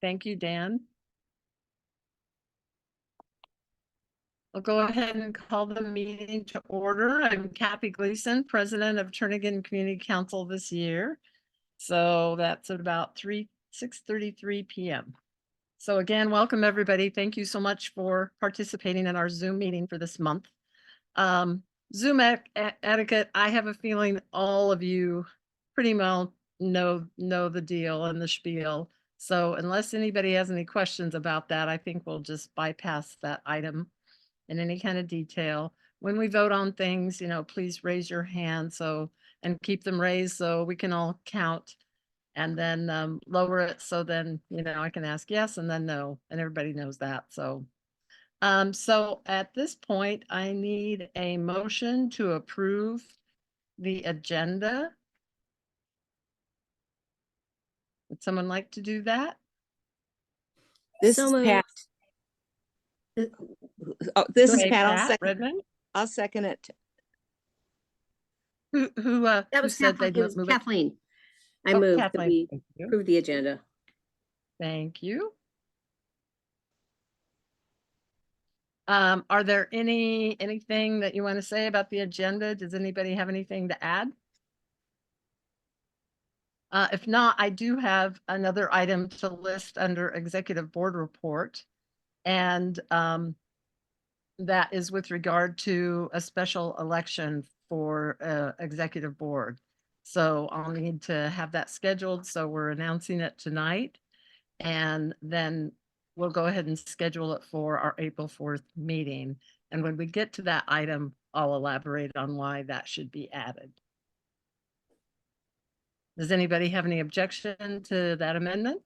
Thank you, Dan. I'll go ahead and call the meeting to order. I'm Kathy Gleason, President of Turnagain Community Council this year. So that's at about 6:33 p.m. So again, welcome everybody. Thank you so much for participating in our Zoom meeting for this month. Zoom etiquette, I have a feeling all of you pretty well know the deal and the spiel. So unless anybody has any questions about that, I think we'll just bypass that item in any kind of detail. When we vote on things, please raise your hand and keep them raised so we can all count, and then lower it so then, I can ask yes and then no, and everybody knows that. So at this point, I need a motion to approve the agenda. Would someone like to do that? This is Pat. Oh, this is Pat. I'll second it. Who that was said Kathleen. they'd It was Kathleen. I moved that we approve the agenda. Thank you. Are there anything that you want to say about the agenda? Does anybody have anything to add? If not, I do have another item to list under executive board report. And that is with regard to a special election for executive board. So I'll need to have that scheduled. So we're announcing it tonight. And then we'll go ahead and schedule it for our April 4th meeting. And when we get to that item, I'll elaborate on why that should be added. Does anybody have any objection to that amendment?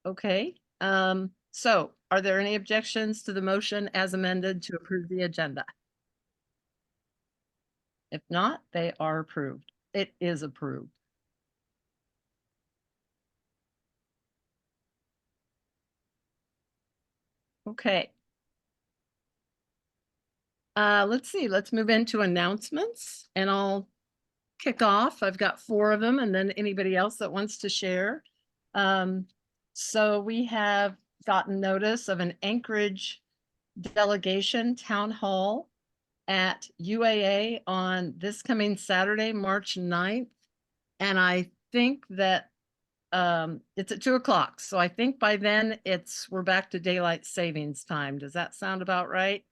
Okay, so are there any objections to the motion as amended to approve the agenda? If not, they are approved. It is approved. Okay. Let's see, let's move into announcements and I'll kick off. I've got 4 of them and then anybody else that wants to share. So we have gotten notice of an Anchorage delegation town hall at UAA on this coming Saturday, March 9th. And I think that it's at 2 o'clock. So I think by then we're back to daylight savings time. Does that sound about right?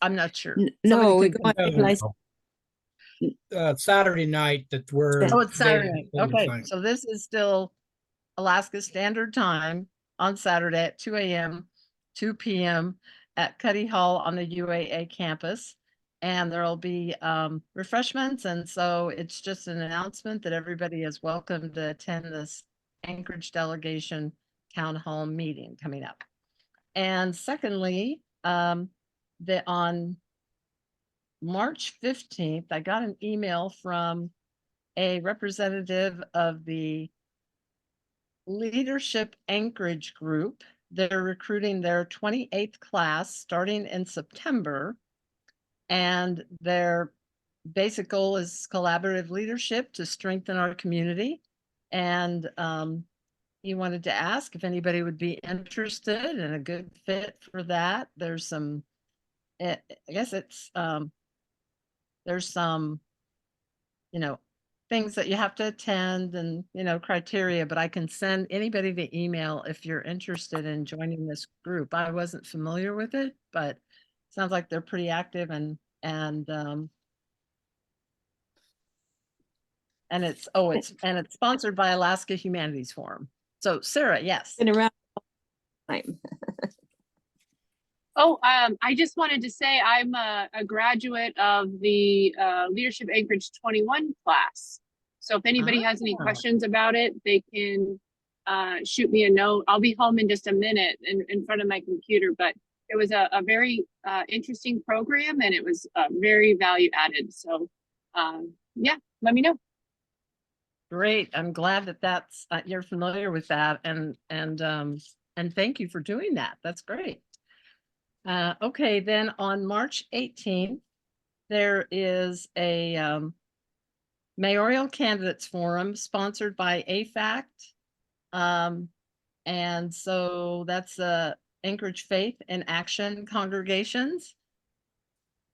I'm not sure. No, we go Saturday night that we're. Oh, it's Saturday night. Okay, so this is still Alaska Standard Time on Saturday at 2 a.m., 2 p.m. at Cuddy Hall on the UAA campus. And there'll be refreshments. And so it's just an announcement that everybody is welcome to attend this Anchorage delegation town hall meeting coming up. And secondly, on March 15th, I got an email from a representative of the Leadership Anchorage group. They're recruiting their 28th class starting in September. And their basic goal is collaborative leadership to strengthen our community. And he wanted to ask if anybody would be interested and a good fit for that. There's some, I guess it's, there's some, things that you have to attend and, criteria, but I can send anybody the email if you're interested in joining this group. I wasn't familiar with it, but sounds like they're pretty active and it's sponsored by Alaska Humanities Forum. So Sarah, yes. Been around time. I just wanted to say I'm a graduate of the Leadership Anchorage 21 class. So if anybody has any questions about it, they can shoot me a note. I'll be home in just a minute in front of my computer, but it was a very interesting program and it was very value added. So yeah, let me know. Great. I'm glad that you're familiar with that and thank you for doing that. That's great. Okay, then on March 18th, there is a mayoral candidates forum sponsored by AFACT. And so that's the Anchorage Faith and Action congregations.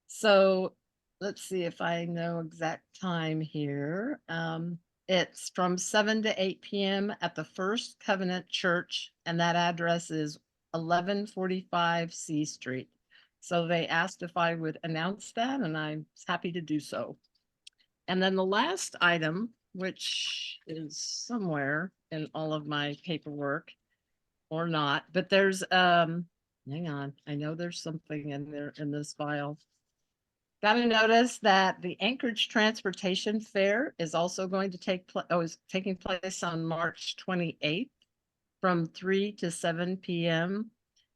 So let's see if I know exact time here. It's from 7 to 8 p.m. at the First Covenant Church, and that address is 1145 C Street. So they asked if I would announce that, and I'm happy to do so. And then the last item, which is somewhere in all of my paperwork or not, but there's, hang on, I know there's something in there in this file. Got a notice that the Anchorage Transportation Fair is also going to is taking place on March 28th from 3 to 7 p.m.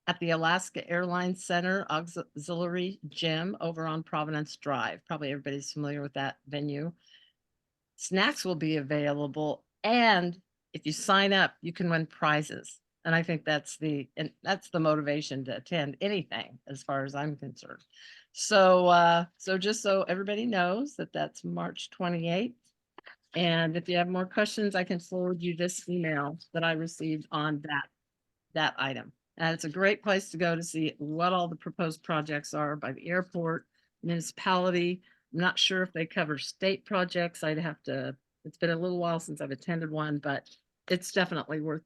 at the Alaska Airlines Center Auxiliary Gym over on Providence Drive. Probably everybody's familiar with that venue. Snacks will be available, and if you sign up, you can win prizes. And I think that's the motivation to attend anything as far as I'm concerned. So just so everybody knows that that's March 28th. And if you have more questions, I can forward you this email that I received on that item. And it's a great place to go to see what all the proposed projects are by the airport, municipality. I'm not sure if they cover state projects. It's been a little while since I've attended one, but it's definitely worth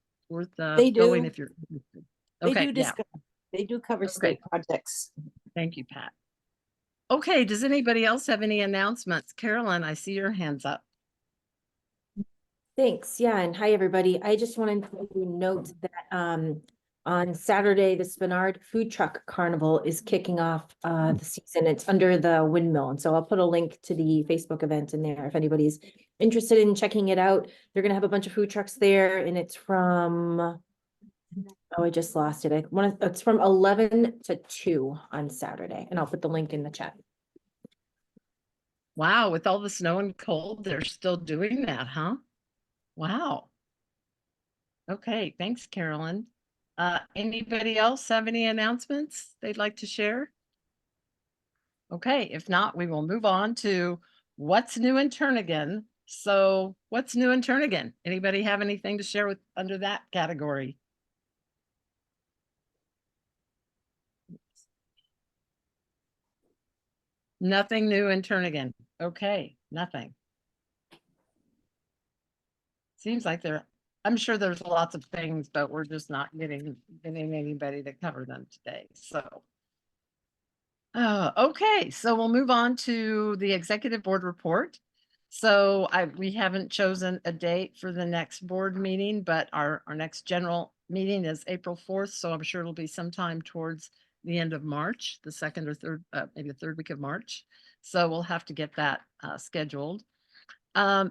They going do. if you're interested. They Okay, do discuss, they do cover state projects. Thank you, Pat. Okay, does anybody else have any announcements? Carolyn, I see your hands up. Thanks. Yeah, and hi, everybody. I just wanted to note that on Saturday, the Spenard Food Truck Carnival is kicking off the season. It's under the windmill. And so I'll put a link to the Facebook event in there if anybody's interested in checking it out. They're going to have a bunch of food trucks there, and it's from, oh, I just lost it. It's from 11 to 2 on Saturday, and I'll put the link in the chat. Wow, with all the snow and cold, they're still doing that, huh? Wow. Okay, thanks, Carolyn. Anybody else have any announcements they'd like to share? Okay, if not, we will move on to what's new in Turnagain. So what's new in Turnagain? Anybody have anything to share with under that category? Nothing new in Turnagain. Okay, nothing. Seems like I'm sure there's lots of things, but we're just not getting anybody to cover them today. So, okay, so we'll move on to the executive board report. So we haven't chosen a date for the next board meeting, but our next general meeting is April 4th. So I'm sure it'll be sometime towards the end of March, the second or third, maybe the third week of March. So we'll have to get that scheduled.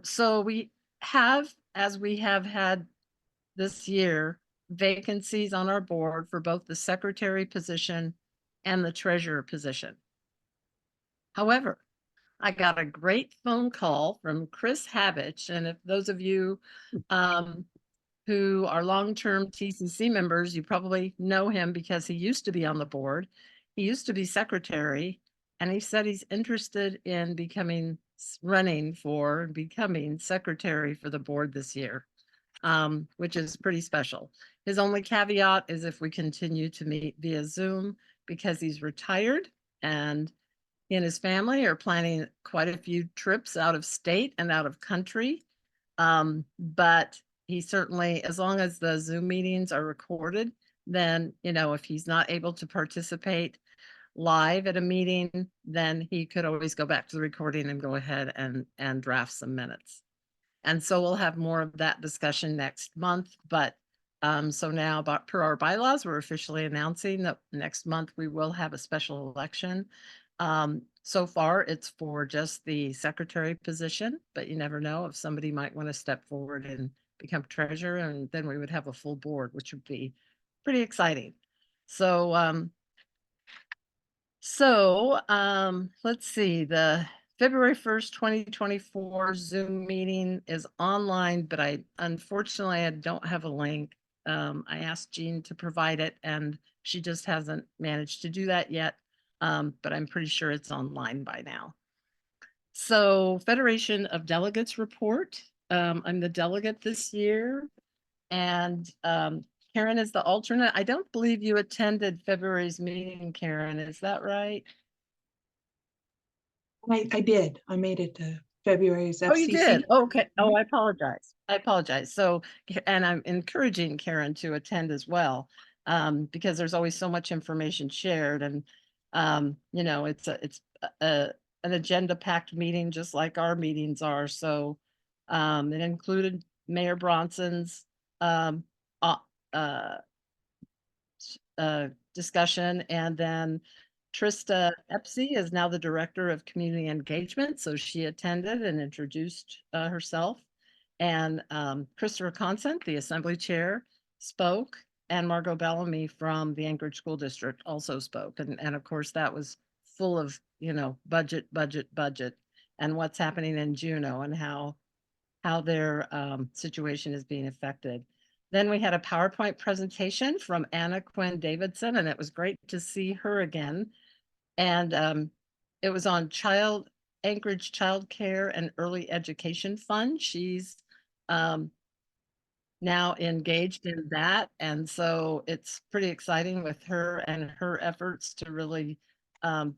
So we have, as we have had this year, vacancies on our board for both the secretary position and the treasurer position. However, I got a great phone call from Chris Habich, and if those of you who are long-term TCC members, you probably know him because he used to be on the board. He used to be secretary, and he said he's interested in running for becoming secretary for the board this year, which is pretty special. His only caveat is if we continue to meet via Zoom, because he's retired and he and his family are planning quite a few trips out of state and out of country. But he certainly, as long as the Zoom meetings are recorded, then, if he's not able to participate live at a meeting, then he could always go back to the recording and go ahead and draft some minutes. And so we'll have more of that discussion next month. But so now, per our bylaws, we're officially announcing that next month we will have a special election. So far, it's for just the secretary position, but you never know if somebody might want to step forward and become treasurer, and then we would have a full board, which would be pretty exciting. So, let's see, the February 1st, 2024 Zoom meeting is online, but unfortunately, I don't have a link. I asked Jean to provide it, and she just hasn't managed to do that yet. but I'm pretty sure it's online by now. So Federation of Delegates report. I'm the delegate this year, and Karen is the alternate. I don't believe you attended February's meeting, Karen. Is that right? I did. I made it to February's FCC. Oh, you did? Okay. Oh, I apologize. I apologize. So, and I'm encouraging Karen to attend as well, because there's always so much information shared, and you know, it's an agenda packed meeting, just like our meetings are. So, it included Mayor Bronson's um uh, uh discussion, and then Trista Epsy is now the Director of Community Engagement, so she attended and introduced herself. And Christopher Consent, the Assembly Chair, spoke, and Margot Bellamy from the Anchorage School District also spoke. And of course, that was full of, you know, budget, and what's happening in Juneau and how their situation is being affected. Then we had a PowerPoint presentation from Anna Quinn Davidson, and it was great to see her again. And it was on Anchorage Child Care and Early Education Fund. She's now engaged in that. And so it's pretty exciting with her and her efforts to really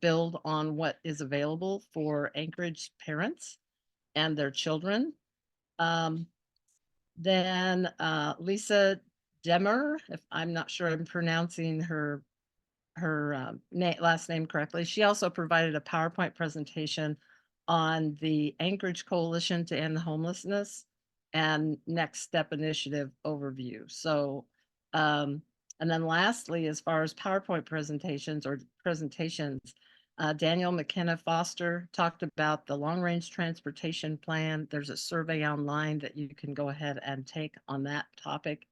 build on what is available for Anchorage parents and their children. Then Lisa Demer, if I'm not sure I'm pronouncing her last name correctly. She also provided a PowerPoint presentation on the Anchorage Coalition to End Homelessness and Next Step Initiative overview. So, and then lastly, as far as PowerPoint presentations, Daniel McKenna Foster talked about the long range transportation plan. There's a survey online that you can go ahead and take on that topic.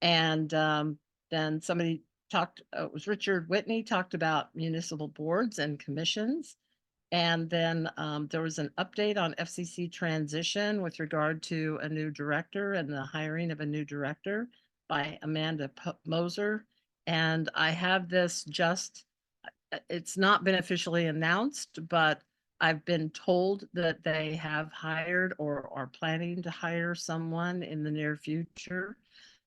And then somebody talked, it was Richard Whitney, talked about municipal boards and commissions. And then there was an update on FCC transition with regard to a new director and the hiring of a new director by Amanda Moser. And I have this it's not been officially announced, but I've been told that they have hired or are planning to hire someone in the near future,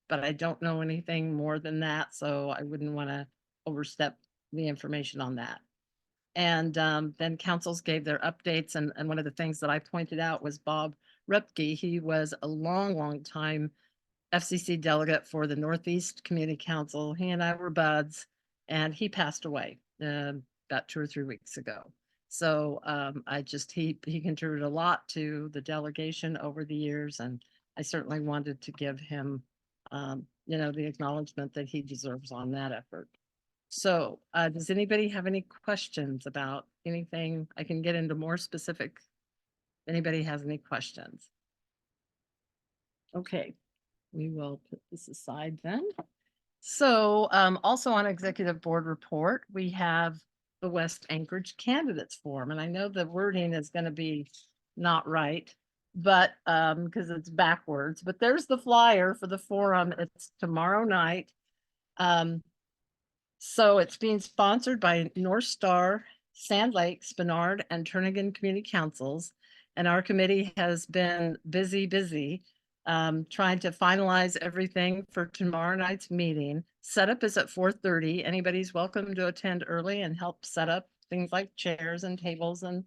but I don't know anything more than that, so I wouldn't want to overstep the information on that. And then councils gave their updates, and one of the things that I pointed out was Bob Rupke. He was a long time FCC delegate for the Northeast Community Council. He and I were buds, and he passed away about 2 or 3 weeks ago. So he contributed a lot to the delegation over the years, and I certainly wanted to give him you know, the acknowledgement that he deserves on that effort. So does anybody have any questions about anything? I can get into more specific. If anybody has any questions? Okay, we will put this aside then. So also on executive board report, we have the West Anchorage candidates form. And I know the wording is going to be not right, but because it's backwards, but there's the flyer for the forum. It's tomorrow night. So it's being sponsored by North Star, Sand Lake, Spenard, and Turnagain Community Councils. And our committee has been busy trying to finalize everything for tomorrow night's meeting. Setup is at 4:30. Anybody's welcome to attend early and help set up things like chairs and tables and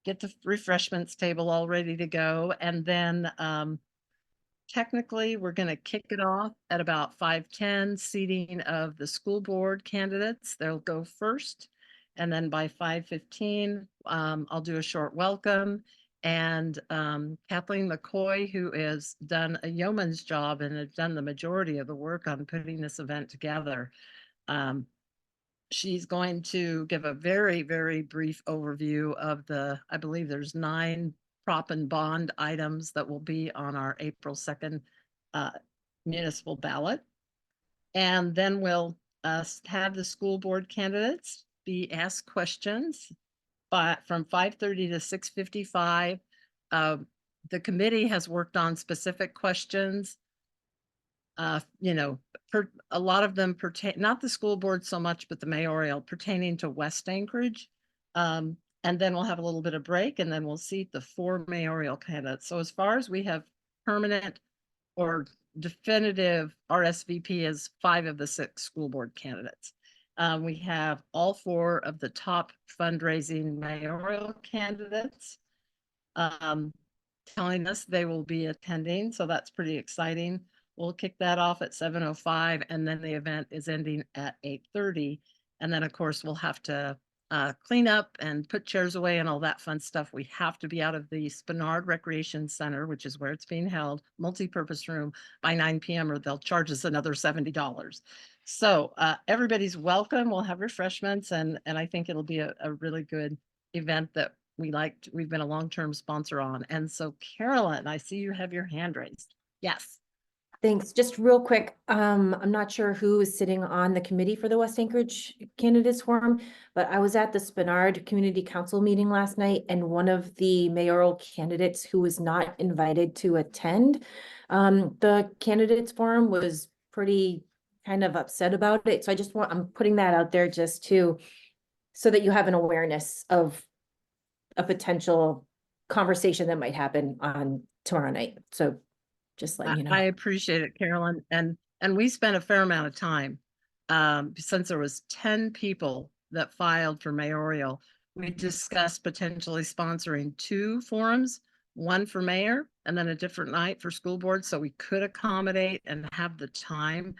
get the refreshments table all ready to go. And then technically, we're going to kick it off at about 5:10, seating of the school board candidates. They'll go first. And then by 5:15, I'll do a short welcome. And Kathleen McCoy, who has done a yeoman's job and has done the majority of the work on putting this event together, she's going to give a very brief overview of I believe there's 9 prop and bond items that will be on our April 2nd municipal ballot. And then we'll have the school board candidates be asked questions from 5:30 to 6:55. The committee has worked on specific questions you know, a lot of them pertain, not the school board so much, but the mayoral pertaining to West Anchorage. And then we'll have a little bit of break and then we'll seat the 4 mayoral candidates. So as far as we have permanent or definitive RSVP as 5 of the 6 school board candidates. We have all 4 of the top fundraising mayoral candidates telling us they will be attending. So that's pretty exciting. We'll kick that off at 7:05 and then the event is ending at 8:30. And then of course we'll have to clean up and put chairs away and all that fun stuff. We have to be out of the Spenard Recreation Center, which is where it's being held, multi-purpose room by 9 p.m. or they'll charge us another $70. So everybody's welcome. We'll have refreshments and I think it'll be a really good event that we've been a long-term sponsor on. And so Carolyn, I see you have your hand raised. Yes. Thanks. Just real quick, I'm not sure who is sitting on the committee for the West Anchorage Candidates Forum, but I was at the Spenard Community Council meeting last night, and one of the mayoral candidates who was not invited to attend the Candidates Forum was pretty kind of upset about it. So I'm putting that out there just so that you have an awareness of a potential conversation that might happen on tomorrow night. So just letting you know. I appreciate it, Carolyn. And we spent a fair amount of time since there was 10 people that filed for mayoral. We discussed potentially sponsoring 2 forums, one for mayor and then a different night for school board. So we could accommodate and have the time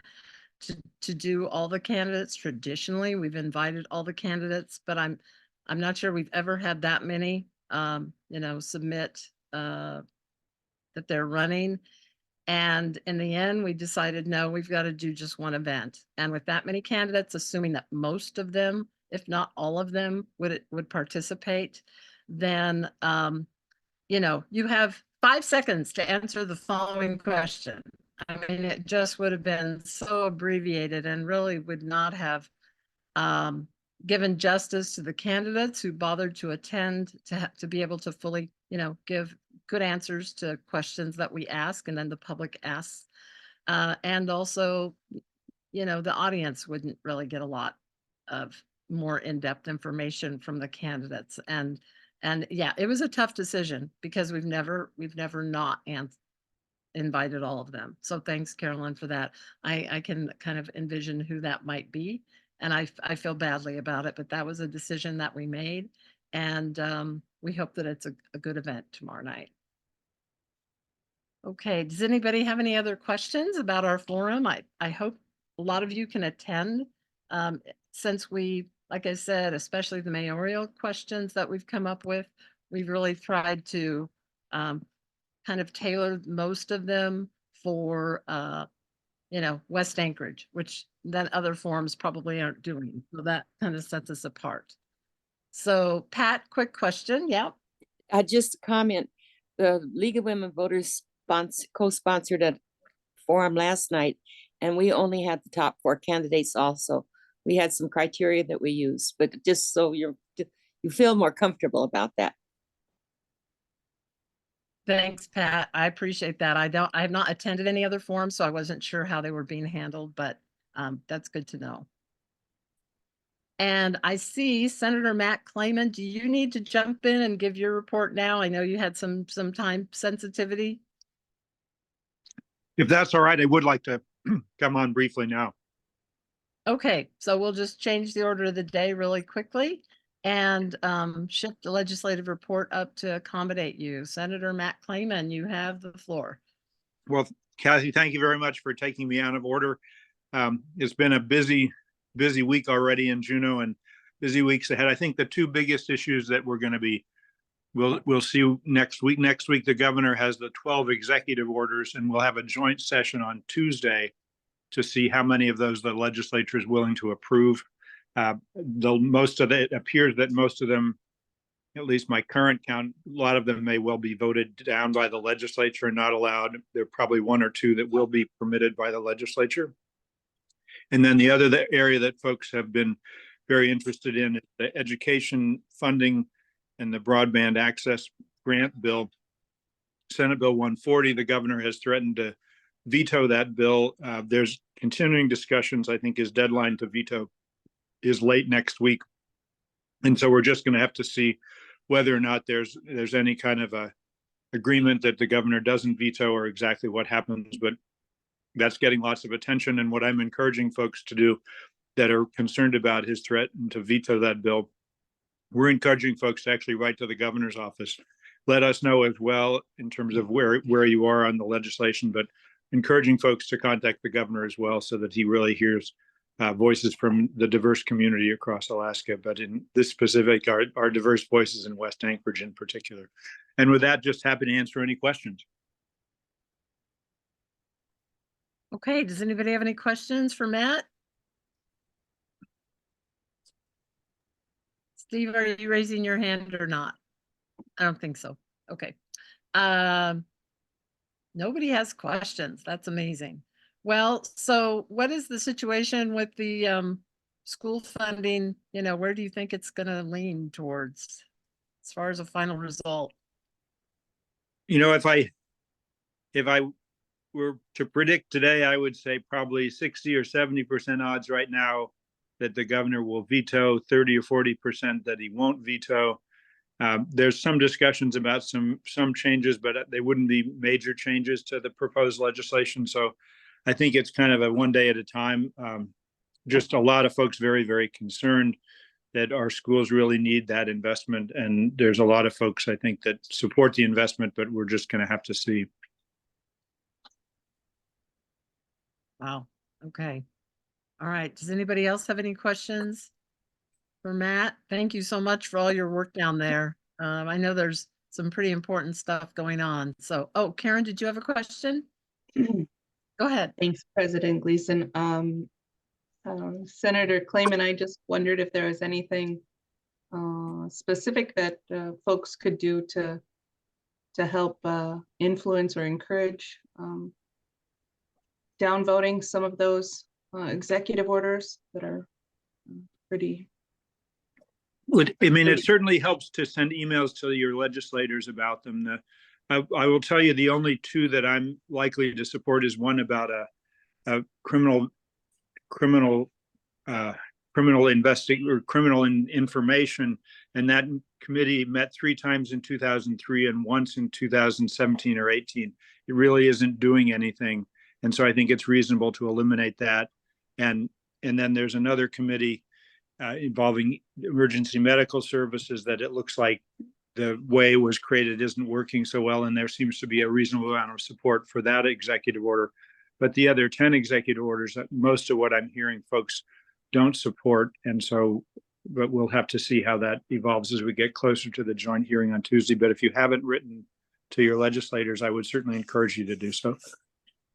to do all the candidates. Traditionally, we've invited all the candidates, but I'm not sure we've ever had that many, submit that they're running. And in the end, we decided, no, we've got to do just one event. And with that many candidates, assuming that most of them, if not all of them, would participate, then, you have 5 seconds to answer the following question. I mean, it just would have been so abbreviated and really would not have given justice to the candidates who bothered to attend to be able to fully, give good answers to questions that we ask and then the public asks. And also, the audience wouldn't really get a lot of more in-depth information from the candidates. And yeah, it was a tough decision because we've never not invited all of them. So thanks, Carolyn, for that. I can kind of envision who that might be. And I feel badly about it, but that was a decision that we made. And we hope that it's a good event tomorrow night. Okay, does anybody have any other questions about our forum? I hope a lot of you can attend. Since we, like I said, especially the mayoral questions that we've come up with, we've really tried to kind of tailor most of them for, West Anchorage, which then other forums probably aren't doing. So that kind of sets us apart. So Pat, quick question. Yeah. Just a comment. The League of Women Voters co-sponsored a forum last night, and we only had the top 4 candidates also. We had some criteria that we used, but just so you feel more comfortable about that. Thanks, Pat. I appreciate that. I have not attended any other forums, so I wasn't sure how they were being handled, but that's good to know. And I see Senator Matt Clayman. Do you need to jump in and give your report now? I know you had some time sensitivity. If that's all right, I would like to come on briefly now. Okay, so we'll just change the order of the day really quickly and shift the legislative report up to accommodate you. Senator Matt Clayman, you have the floor. Well, Kathy, thank you very much for taking me out of order. It's been a busy week already in Juneau and busy weeks ahead. I think the 2 biggest issues that we're going to be, we'll see next week. Next week, the governor has the 12 executive orders, and we'll have a joint session on Tuesday to see how many of those the legislature is willing to approve. It appears that most of them, at least my current count, a lot of them may well be voted down by the legislature and not allowed. There are probably 1 or 2 that will be permitted by the legislature. And then the other area that folks have been very interested in is the education funding and the broadband access grant bill. Senate Bill 140, the governor has threatened to veto that bill. There's continuing discussions. I think his deadline to veto is late next week. And so we're just going to have to see whether or not there's any kind of a agreement that the governor doesn't veto or exactly what happens. But that's getting lots of attention. And what I'm encouraging folks to do that are concerned about his threat and to veto that bill, we're encouraging folks to actually write to the governor's office. Let us know as well in terms of where you are on the legislation, but encouraging folks to contact the governor as well so that he really hears voices from the diverse community across Alaska, but in this specific, our diverse voices in West Anchorage in particular. And with that, just happy to answer any questions. Okay, does anybody have any questions for Matt? Steve, are you raising your hand or not? I don't think so. Okay. Nobody has questions. That's amazing. Well, so what is the situation with the school funding? You know, where do you think it's going to lean towards as far as a final result? You know, if I were to predict today, I would say probably 60 or 70% odds right now that the governor will veto, 30 or 40% that he won't veto. There's some discussions about some changes, but they wouldn't be major changes to the proposed legislation. So I think it's kind of a one day at a time. Just a lot of folks very, very concerned that our schools really need that investment. And there's a lot of folks, I think, that support the investment, but we're just going to have to see. Wow. Okay. All right. Does anybody else have any questions for Matt? Thank you so much for all your work down there. I know there's some pretty important stuff going on. So, oh, Karen, did you have a question? Go ahead. Thanks, President Gleason. Senator Clayman, I just wondered if there was anything specific that folks could do to help influence or encourage downvoting some of those executive orders that are pretty. I mean, it certainly helps to send emails to your legislators about them. I will tell you the only two that I'm likely to support is one about a criminal information, and that committee met 3 times in 2003 and once in 2017 or 18. It really isn't doing anything, and so I think it's reasonable to eliminate that. And then there's another committee involving emergency medical services that it looks like the way it was created isn't working so well, and there seems to be a reasonable amount of support for that executive order. But the other 10 executive orders, most of what I'm hearing folks don't support. And so, but we'll have to see how that evolves as we get closer to the joint hearing on Tuesday. But if you haven't written to your legislators, I would certainly encourage you to do so.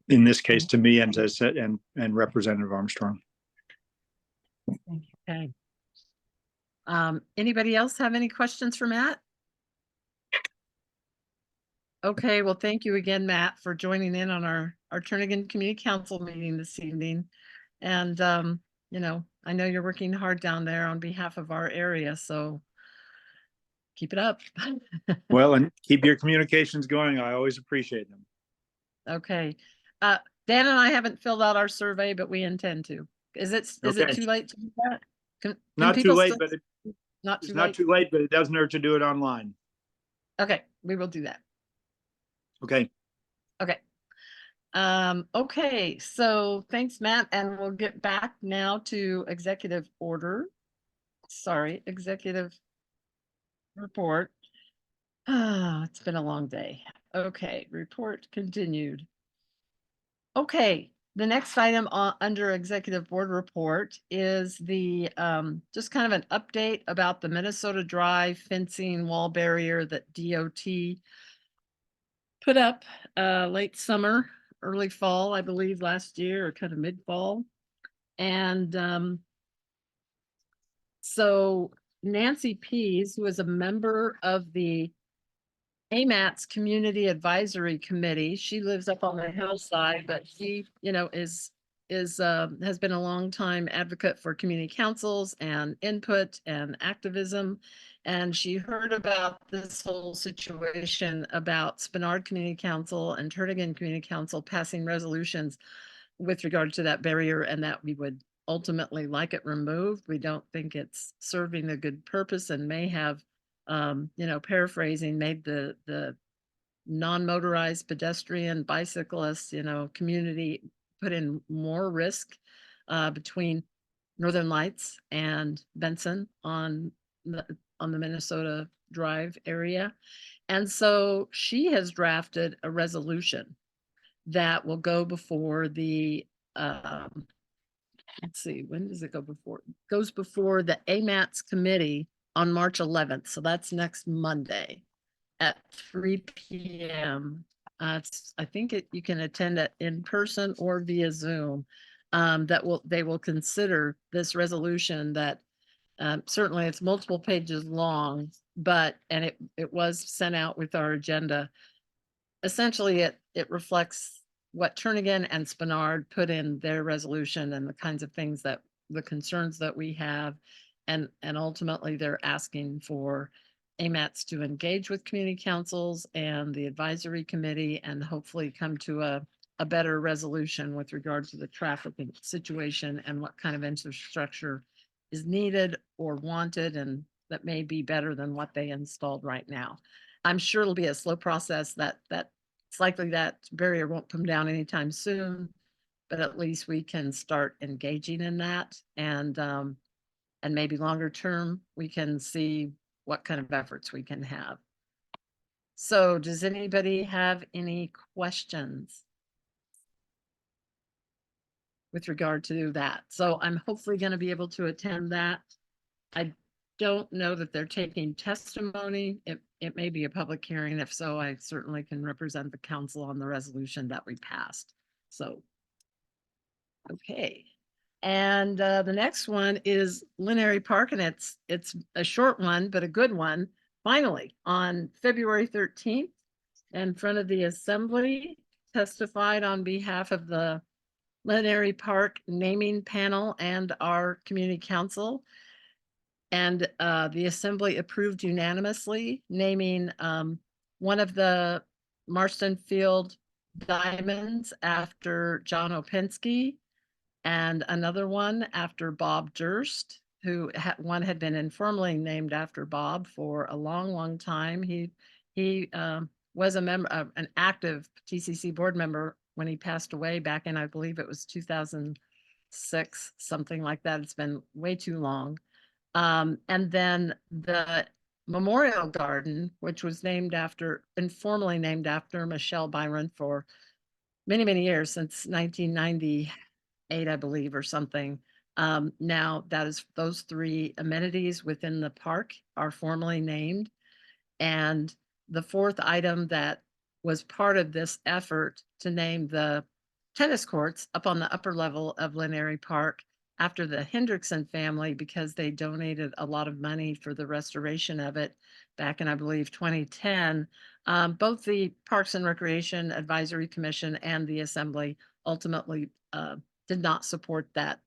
In this case, to me and to Representative Armstrong. Okay. Anybody else have any questions for Matt? Okay, well, thank you again, Matt, for joining in on our Turnagain Community Council meeting this evening. And, you know, I know you're working hard down there on behalf of our area, so keep it up. Well, and keep your communications going. I always appreciate them. Okay. Dan and I haven't filled out our survey, but we intend to. Is it too late to do that? Not too late, but it's not too late, but it doesn't hurt to do it online. Okay, we will do that. Okay. Okay. Okay, so thanks, Matt, and we'll get back now to executive order. Sorry, executive report. It's been a long day. Okay, report continued. Okay, the next item under executive board report is the just kind of an update about the Minnesota Drive fencing wall barrier that DOT put up late summer, early fall, I believe last year, or kind of mid-fall. And so Nancy Pease, who is a member of the AMAT's Community Advisory Committee, she lives up on the hillside, but she, you know, is has been a long time advocate for community councils and input and activism. And she heard about this whole situation about Spenard Community Council and Turnigan Community Council passing resolutions with regard to that barrier, and that we would ultimately like it removed. We don't think it's serving a good purpose and may have, paraphrasing, made the non-motorized pedestrian bicyclists, community put in more risk between Northern Lights and Benson on the Minnesota Drive area. And so she has drafted a resolution that will go before the let's see, when does it go before? It goes before the AMATS committee on March 11th. So that's next Monday at 3 p.m. I think you can attend it in person or via Zoom. They will consider this resolution that certainly it's multiple pages long, and it was sent out with our agenda. Essentially, it reflects what Turnigan and Spenard put in their resolution and the kinds of things that the concerns that we have, and ultimately they're asking for AMATs to engage with community councils and the advisory committee and hopefully come to a better resolution with regard to the traffic situation and what kind of infrastructure is needed or wanted, and that may be better than what they installed right now. I'm sure it'll be a slow process. That it's likely that barrier won't come down anytime soon, but at least we can start engaging in that, and maybe longer term we can see what kind of efforts we can have. So does anybody have any questions with regard to that? So I'm hopefully going to be able to attend that. I don't know that they're taking testimony. It may be a public hearing. If so, I certainly can represent the council on the resolution that we passed. So, okay. And the next one is Lineary Park, and it's a short one, but a good one. Finally, on February 13th, in front of the assembly, testified on behalf of the Lineary Park naming panel and our community council. And the assembly approved unanimously naming one of the Marston Field diamonds after John Opensky, and another one after Bob Durst, who one had been informally named after Bob for a long time. He was a member, an active TCC board member when he passed away back in, I believe it was 2006, something like that. It's been way too long. And then the Memorial Garden, which was informally named after Michelle Byron for many years, since 1998, I believe, or something. Now those three amenities within the park are formally named. And the fourth item that was part of this effort to name the tennis courts up on the upper level of Lineary Park after the Hendrickson family, because they donated a lot of money for the restoration of it back in, I believe, 2010. Both the Parks and Recreation Advisory Commission and the Assembly ultimately did not support that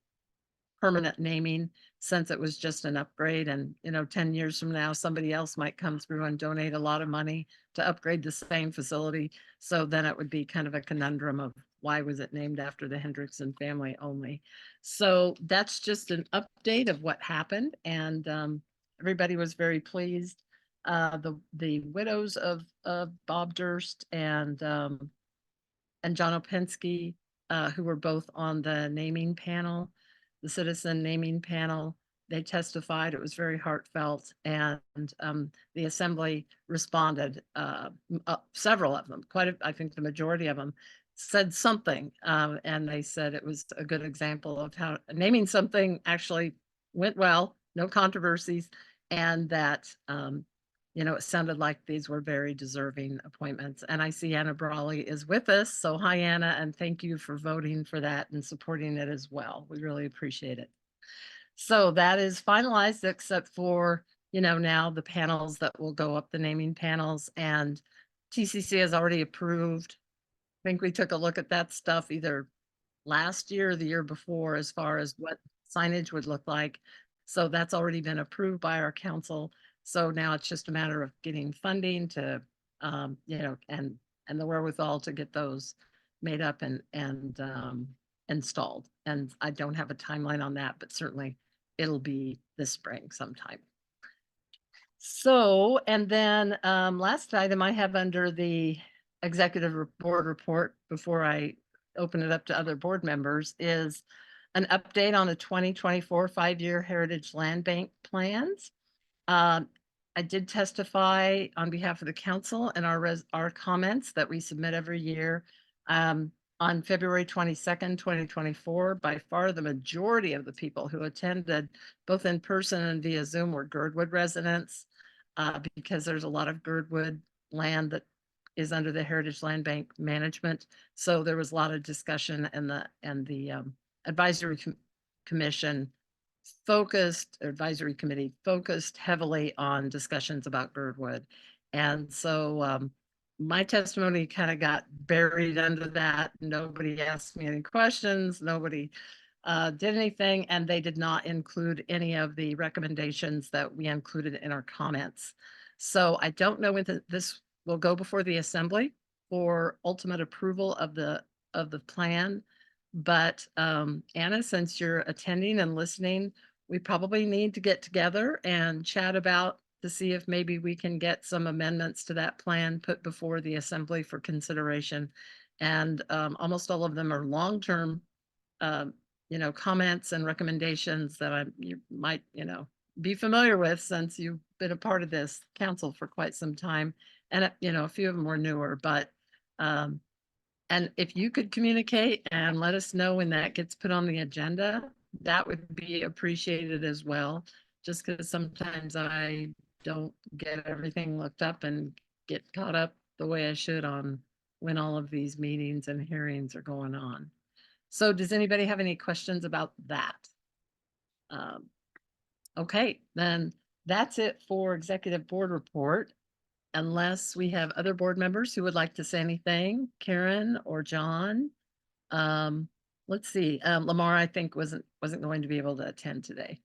permanent naming, since it was just an upgrade. And 10 years from now, somebody else might come through and donate a lot of money to upgrade the same facility. So then it would be kind of a conundrum of why was it named after the Hendrickson family only. So that's just an update of what happened, and everybody was very pleased. The widows of Bob Durst and John Opensky, who were both on the naming panel, the citizen naming panel, they testified. It was very heartfelt, and the assembly responded. Several of them, I think the majority of them, said something, and they said it was a good example of how naming something actually went well, no controversies, and that it sounded like these were very deserving appointments. And I see Anna Brawley is with us. So hi, Anna, and thank you for voting for that and supporting it as well. We really appreciate it. So that is finalized, except for, now the panels that will go up, the naming panels, and TCC has already approved. I think we took a look at that stuff either last year, or the year before, as far as what signage would look like. So that's already been approved by our council. So now it's just a matter of getting funding to, you know, and the wherewithal to get those made up and installed. And I don't have a timeline on that, but certainly it'll be this spring sometime. So, and then last item I have under the executive board report before I open it up to other board members is an update on the 2024 5-year Heritage Land Bank plans. I did testify on behalf of the council and our comments that we submit every year. On February 22nd, 2024, by far the majority of the people who attended both in person and via Zoom were Girdwood residents, because there's a lot of Girdwood land that is under the Heritage Land Bank management. So there was a lot of discussion, and the advisory commission advisory committee focused heavily on discussions about Girdwood. And so my testimony kind of got buried under that. Nobody asked me any questions. Nobody did anything, and they did not include any of the recommendations that we included in our comments. So I don't know when this will go before the assembly for ultimate approval of the plan. But Anna, since you're attending and listening, we probably need to get together and chat about to see if maybe we can get some amendments to that plan put before the assembly for consideration. And almost all of them are long-term, you know, comments and recommendations that you might, you know, be familiar with since you've been a part of this council for quite some time. And, you know, a few of them were newer, but and if you could communicate and let us know when that gets put on the agenda, that would be appreciated as well. Just because sometimes I don't get everything looked up and get caught up the way I should on when all of these meetings and hearings are going on. So does anybody have any questions about that? Okay, then that's it for executive board report. Unless we have other board members who would like to say anything, Karen or John. Let's see, Lamar, I think wasn't going to be able to attend today.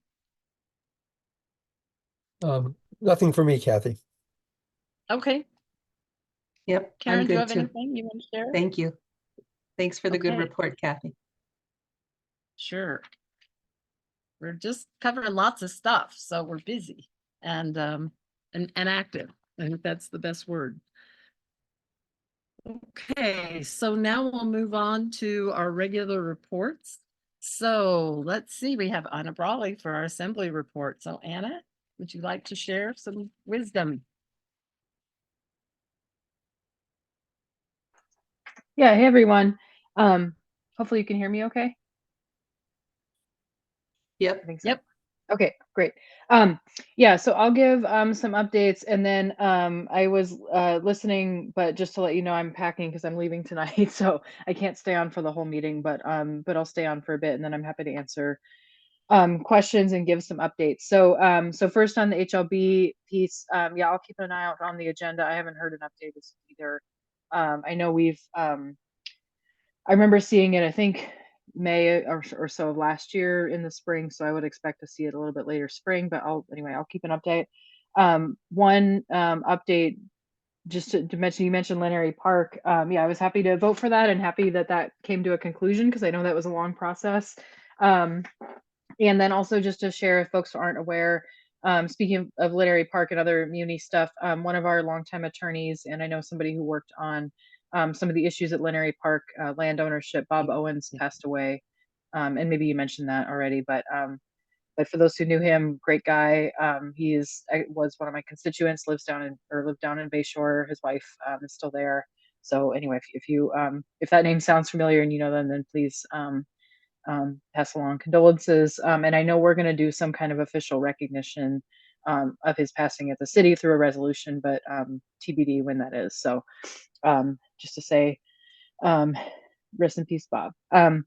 Nothing for me, Kathy. Okay, Yep, Karen, I'm do you good have too. anything you want to share? Thank you. Thanks for the good Okay. report, Kathy. Sure. We're just covering lots of stuff, so we're busy and active. I think that's the best word. Okay, so now we'll move on to our regular reports. So let's see, we have Anna Brawley for our assembly report. So Anna, would you like to share some wisdom? Yeah, hey everyone. Hopefully you can hear me okay. Yep. I think so. Yep. Okay, great. Yeah, so I'll give some updates, and then I was listening, but just to let you know, I'm packing because I'm leaving tonight, so I can't stay on for the whole meeting, but I'll stay on for a bit, and then I'm happy to answer questions and give some updates. So first on the HLB piece, yeah, I'll keep an eye out on the agenda. I haven't heard an update this either. I know I remember seeing it, I think May or so of last year in the spring, so I would expect to see it a little bit later spring, but I'll keep an update. One update, just to mention, you mentioned Lannery Park. Yeah, I was happy to vote for that and happy that that came to a conclusion because I know that was a long process. And then also just to share, if folks aren't aware, speaking of Lannery Park and other muni stuff, one of our longtime attorneys, and I know somebody who worked on some of the issues at Lannery Park land ownership, Bob Owens, passed away. And maybe you mentioned that already, but for those who knew him, great guy. He was one of my constituents, lived down in Bayshore. His wife is still there. So anyway, if that name sounds familiar and you know them, then please pass along condolences. And I know we're going to do some kind of official recognition of his passing at the city through a resolution, but TBD when that is. So just to say, rest in peace, Bob. And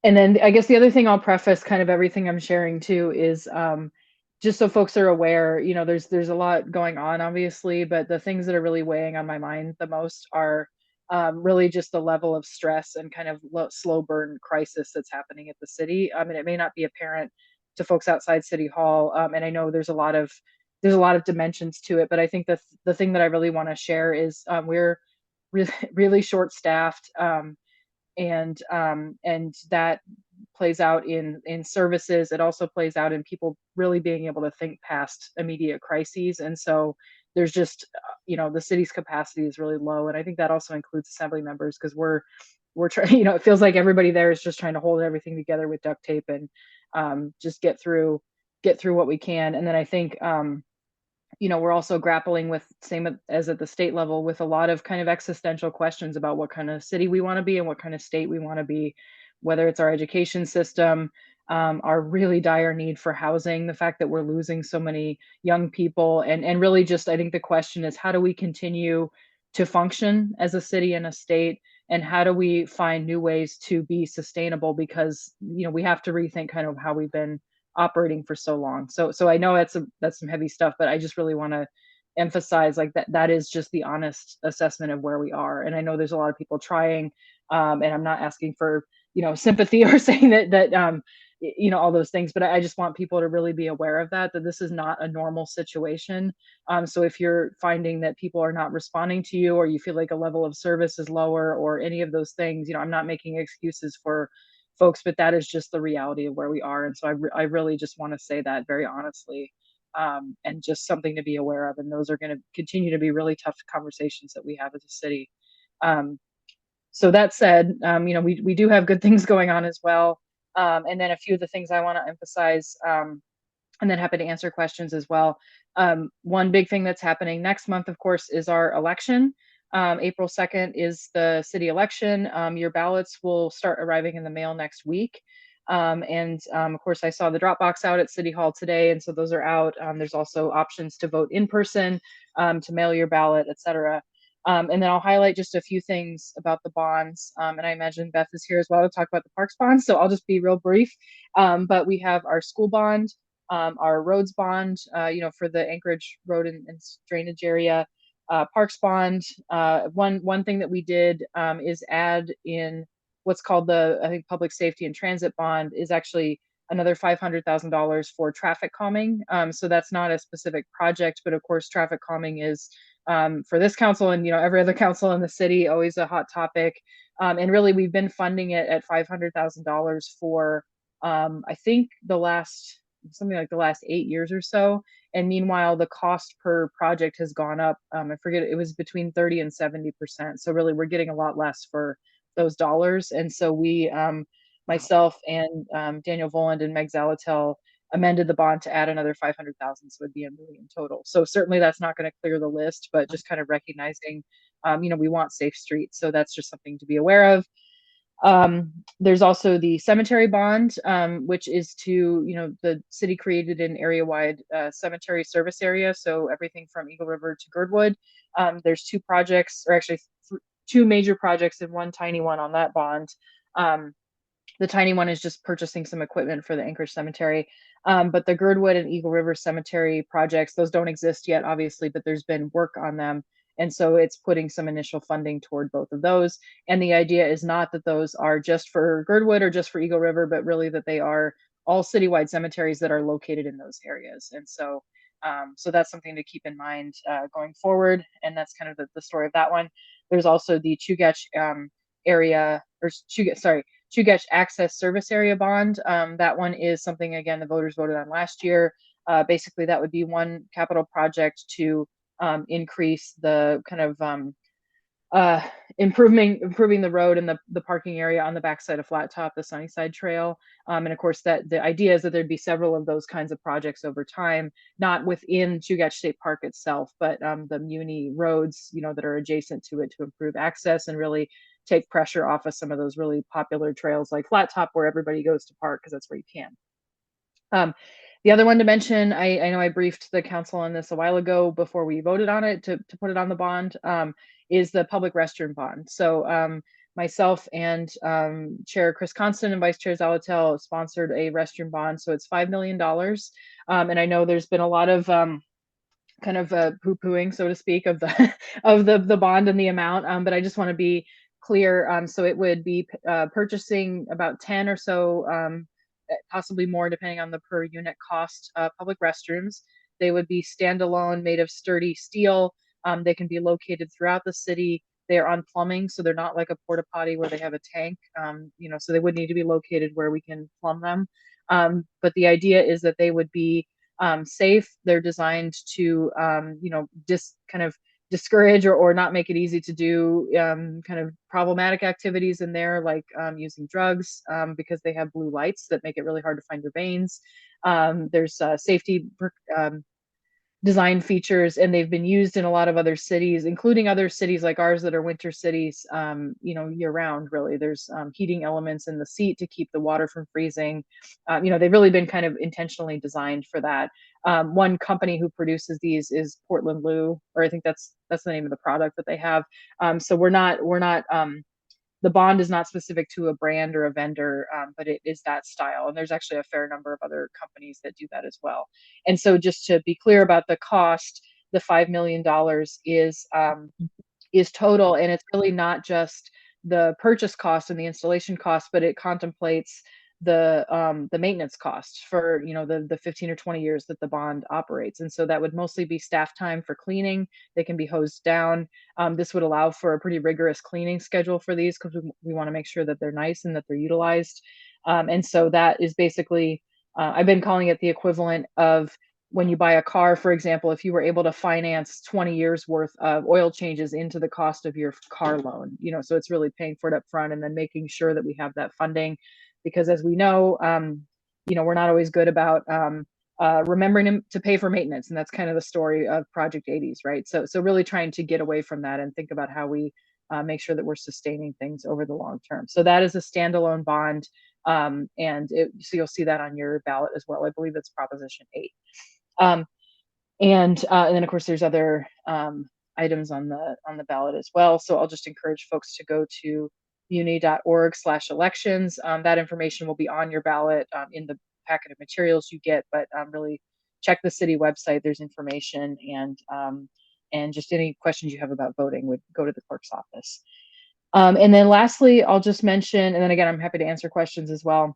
then I guess the other thing I'll preface kind of everything I'm sharing too is just so folks are aware, you know, there's a lot going on, obviously, but the things that are really weighing on my mind the most are really just the level of stress and kind of slow burn crisis that's happening at the city. I mean, it may not be apparent to folks outside City Hall, and I know there's a lot of dimensions to it, but I think the thing that I really want to share is we're really short staffed, and that plays out in services. It also plays out in people really being able to think past immediate crises. And so there's just the city's capacity is really low, and I think that also includes assembly members, because we're trying, it feels like everybody there is just trying to hold everything together with duct tape and just get through what we can. And then I think we're also grappling with, same as at the state level, with a lot of kind of existential questions about what kind of city we want to be and what kind of state we want to be, whether it's our education system, our really dire need for housing, the fact that we're losing so many young people, and really just, I think the question is, how do we continue to function as a city and a state, and how do we find new ways to be sustainable? Because we have to rethink kind of how we've been operating for so long. So I know that's some heavy stuff, but I just really want to emphasize like that is just the honest assessment of where we are. And I know there's a lot of people trying, and I'm not asking for sympathy or saying that all those things, but I just want people to really be aware of that this is not a normal situation. So if you're finding that people are not responding to you, or you feel like a level of service is lower, or any of those things, I'm not making excuses for folks, but that is just the reality of where we are. And so I really just want to say that very honestly, and just something to be aware of. And those are going to continue to be really tough conversations that we have as a city. So that said, we do have good things going on as well. And then a few of the things I want to emphasize, and then happy to answer questions as well. One big thing that's happening next month, of course, is our election. April 2nd is the city election. Your ballots will start arriving in the mail next week. Of course, I saw the Dropbox out at City Hall today, and so those are out. There's also options to vote in person, to mail your ballot, etc. And then I'll highlight just a few things about the bonds. And I imagine Beth is here as well to talk about the parks bonds, so I'll just be real brief. But we have our school bond, our roads bond, for the Anchorage Road and drainage area. Parks bond. One thing that we did is add in what's called I think public safety and transit bond is actually another $500,000 for traffic calming. So that's not a specific project, but of course traffic calming is for this council and every other council in the city always a hot topic. And really we've been funding it at $500,000 for I think the last 8 years or so. And meanwhile, the cost per project has gone up. I forget, it was between 30 and 70%. So really, we're getting a lot less for those dollars. And so we, myself and Daniel Voland and Meg Zalatel, amended the bond to add another 500,000, so it'd be $1 million total. So certainly that's not going to clear the list, but just kind of recognizing, we want safe streets. So that's just something to be aware of. There's also the cemetery bond, which is to, the city created an area-wide cemetery service area. So everything from Eagle River to Girdwood. There's two projects, or actually two major projects and one tiny one on that bond. The tiny one is just purchasing some equipment for the Anchorage Cemetery. But the Girdwood and Eagle River Cemetery projects, those don't exist yet, obviously, but there's been work on them. And so it's putting some initial funding toward both of those. And the idea is not that those are just for Girdwood or just for Eagle River, but really that they are all citywide cemeteries that are located in those areas. And so so that's something to keep in mind going forward. And that's kind of the story of that one. There's also the Chugach area, or Chugach Access Service Area Bond. That one is something, again, the voters voted on last year. Basically, that would be one capital project to increase the kind of improving the road and the parking area on the backside of Flat Top, the Sunnyside Trail. And of course, that the idea is that there'd be several of those kinds of projects over time, not within Chugach State Park itself, but the Muni roads, that are adjacent to it, to improve access and really take pressure off of some of those really popular trails like Flat Top, where everybody goes to park because that's where you can. The other one to mention, I know I briefed the council on this a while ago before we voted on it to put it on the bond, is the public restroom bond. So myself and Chair Chris Constant and Vice Chair Zalatel sponsored a restroom bond. So it's $5 million. And I know there's been a lot of kind of poo-pooing, so to speak, of the of the bond and the amount. But I just want to be clear. So it would be purchasing about 10 or so, possibly more depending on the per unit cost, public restrooms. They would be standalone, made of sturdy steel. They can be located throughout the city. They are on plumbing, so they're not like a porta potty where they have a tank. So they would need to be located where we can plumb them. But the idea is that they would be safe. They're designed to, kind of discourage or not make it easy to do kind of problematic activities in there, like using drugs, because they have blue lights that make it really hard to find your veins. There's safety design features, and they've been used in a lot of other cities, including other cities like ours that are winter cities, year round, really. There's heating elements in the seat to keep the water from freezing. They've really been kind of intentionally designed for that. One company who produces these is Portland Loo, or I think that's the name of the product that they have. So we're not the bond is not specific to a brand or a vendor, but it is that style. And there's actually a fair number of other companies that do that as well. And so just to be clear about the cost, the $5 million is total, and it's really not just the purchase cost and the installation cost, but it contemplates the maintenance cost for the 15 or 20 years that the bond operates. And so that would mostly be staff time for cleaning. They can be hosed down. This would allow for a pretty rigorous cleaning schedule for these, because we want to make sure that they're nice and that they're utilized. And so that is basically, I've been calling it the equivalent of when you buy a car, for example. If you were able to finance 20 years worth of oil changes into the cost of your car loan, so it's really paying for it up front and then making sure that we have that funding. Because as we know, we're not always good about remembering to pay for maintenance. And that's kind of the story of Project 80s, right? So really trying to get away from that and think about how we make sure that we're sustaining things over the long term. So that is a standalone bond. So you'll see that on your ballot as well. I believe it's Proposition 8. And then of course there's other items on the ballot as well. So I'll just encourage folks to go to muni.org/elections. That information will be on your ballot in the packet of materials you get, but really check the city website. There's information, and just any questions you have about voting would go to the clerk's office. And then lastly, I'll just mention, and then again, I'm happy to answer questions as well.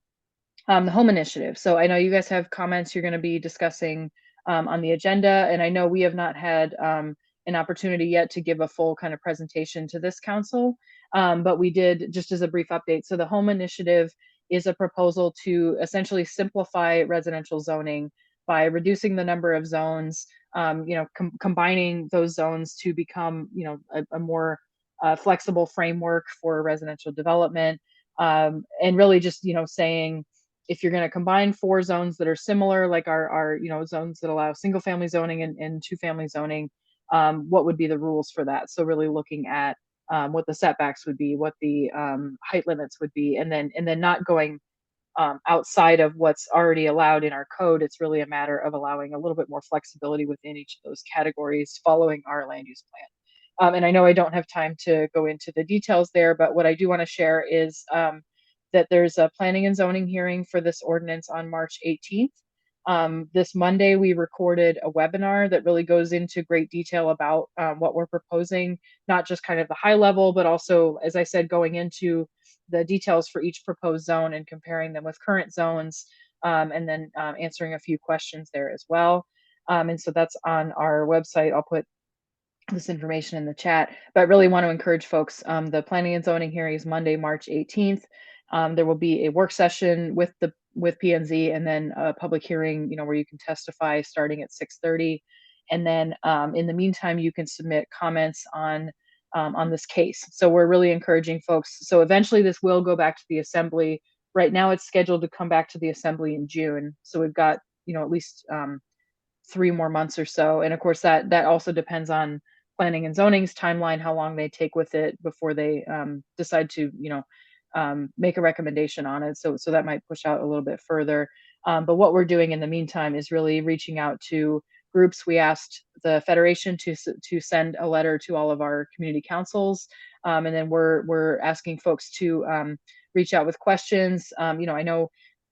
The home initiative. So I know you guys have comments you're going to be discussing on the agenda, and I know we have not had an opportunity yet to give a full kind of presentation to this council, but we did, just as a brief update. So the home initiative is a proposal to essentially simplify residential zoning by reducing the number of zones, combining those zones to become, a more flexible framework for residential development, and really just, saying, if you're going to combine 4 zones that are similar, like our zones that allow single family zoning and 2-family zoning, what would be the rules for that? So really looking at what the setbacks would be, what the height limits would be, and then not going outside of what's already allowed in our code. It's really a matter of allowing a little bit more flexibility within each of those categories following our land use plan. And I know I don't have time to go into the details there, but what I do want to share is that there's a planning and zoning hearing for this ordinance on March 18th. This Monday, we recorded a webinar that really goes into great detail about what we're proposing, not just kind of the high level, but also, as I said, going into the details for each proposed zone and comparing them with current zones, and then answering a few questions there as well. And so that's on our website. I'll put this information in the chat, but really want to encourage folks. The planning and zoning hearing is Monday, March 18th. There will be a work session with P&Z, and then a public hearing, where you can testify starting at 6:30. And then in the meantime, you can submit comments on this case. So we're really encouraging folks. So eventually this will go back to the assembly. Right now it's scheduled to come back to the assembly in June. So we've got, at least 3 more months or so. And of course that also depends on planning and zoning's timeline, how long they take with it before they decide to, make a recommendation on it. So that might push out a little bit further. But what we're doing in the meantime is really reaching out to groups. We asked the Federation to send a letter to all of our community councils. And then we're asking folks to reach out with questions. I know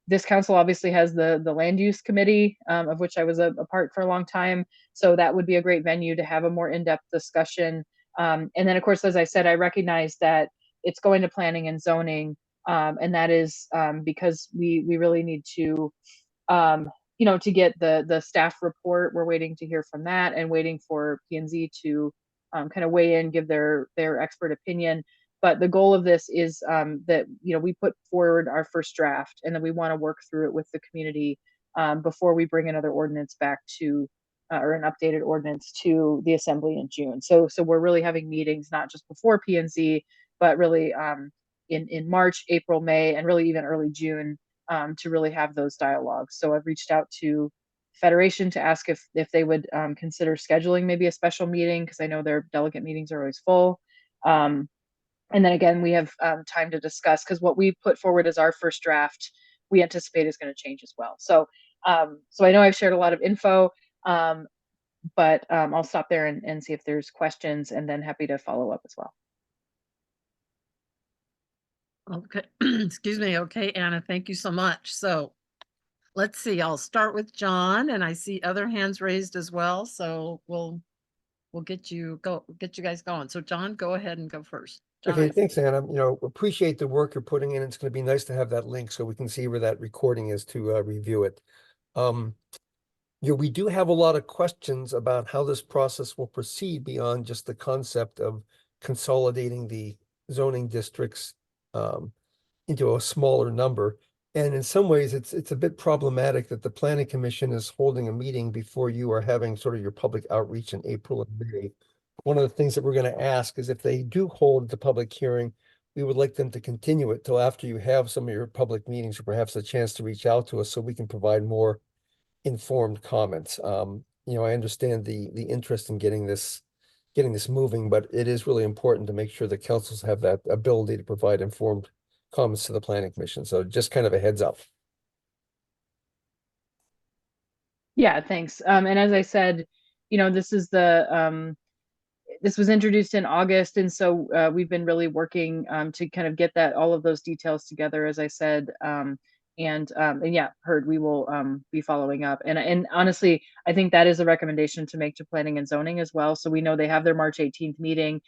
this council obviously has the land use committee, of which I was a part for a long time. So that would be a great venue to have a more in-depth discussion. And then, of course, as I said, I recognize that it's going to planning and zoning, and that is because we really need to, to get the staff report. We're waiting to hear from that and waiting for P&Z to kind of weigh in, give their expert opinion. But the goal of this is that, we put forward our first draft, and then we want to work through it with the community before we bring another ordinance back to, or an updated ordinance to the assembly in June. So we're really having meetings, not just before P&Z, but really in March, April, May, and really even early June, to really have those dialogues. So I've reached out to Federation to ask if they would consider scheduling maybe a special meeting, because I know their delegate meetings are always full. And then again, we have time to discuss, because what we put forward as our first draft, we anticipate is going to change as well. So I know I've shared a lot of info, but I'll stop there and see if there's questions, and then happy to follow up as well. Okay, excuse me. Okay, Anna, thank you so much. So let's see, I'll start with John, and I see other hands raised as well. So we'll get you guys going. So John, go ahead and go first. John, Okay, thanks, Anna. Appreciate the work you're putting in. It's going to be nice to have that link so we can see where that recording is to review it. We do have a lot of questions about how this process will proceed beyond just the concept of consolidating the zoning districts into a smaller number. And in some ways, it's a bit problematic that the Planning Commission is holding a meeting before you are having sort of your public outreach in April and May. One of the things that we're going to ask is if they do hold the public hearing, we would like them to continue it till after you have some of your public meetings, or perhaps a chance to reach out to us so we can provide more informed comments. I understand the interest in getting this moving, but it is really important to make sure the councils have that ability to provide informed comments to the Planning Commission. So just kind of a heads up. Yeah, thanks. And as I said, this is this was introduced in August, and so we've been really working to kind of get all of those details together, as I said. And yeah, we will be following up. And honestly, I think that is a recommendation to make to planning and zoning as well. So we know they have their March 18th meeting.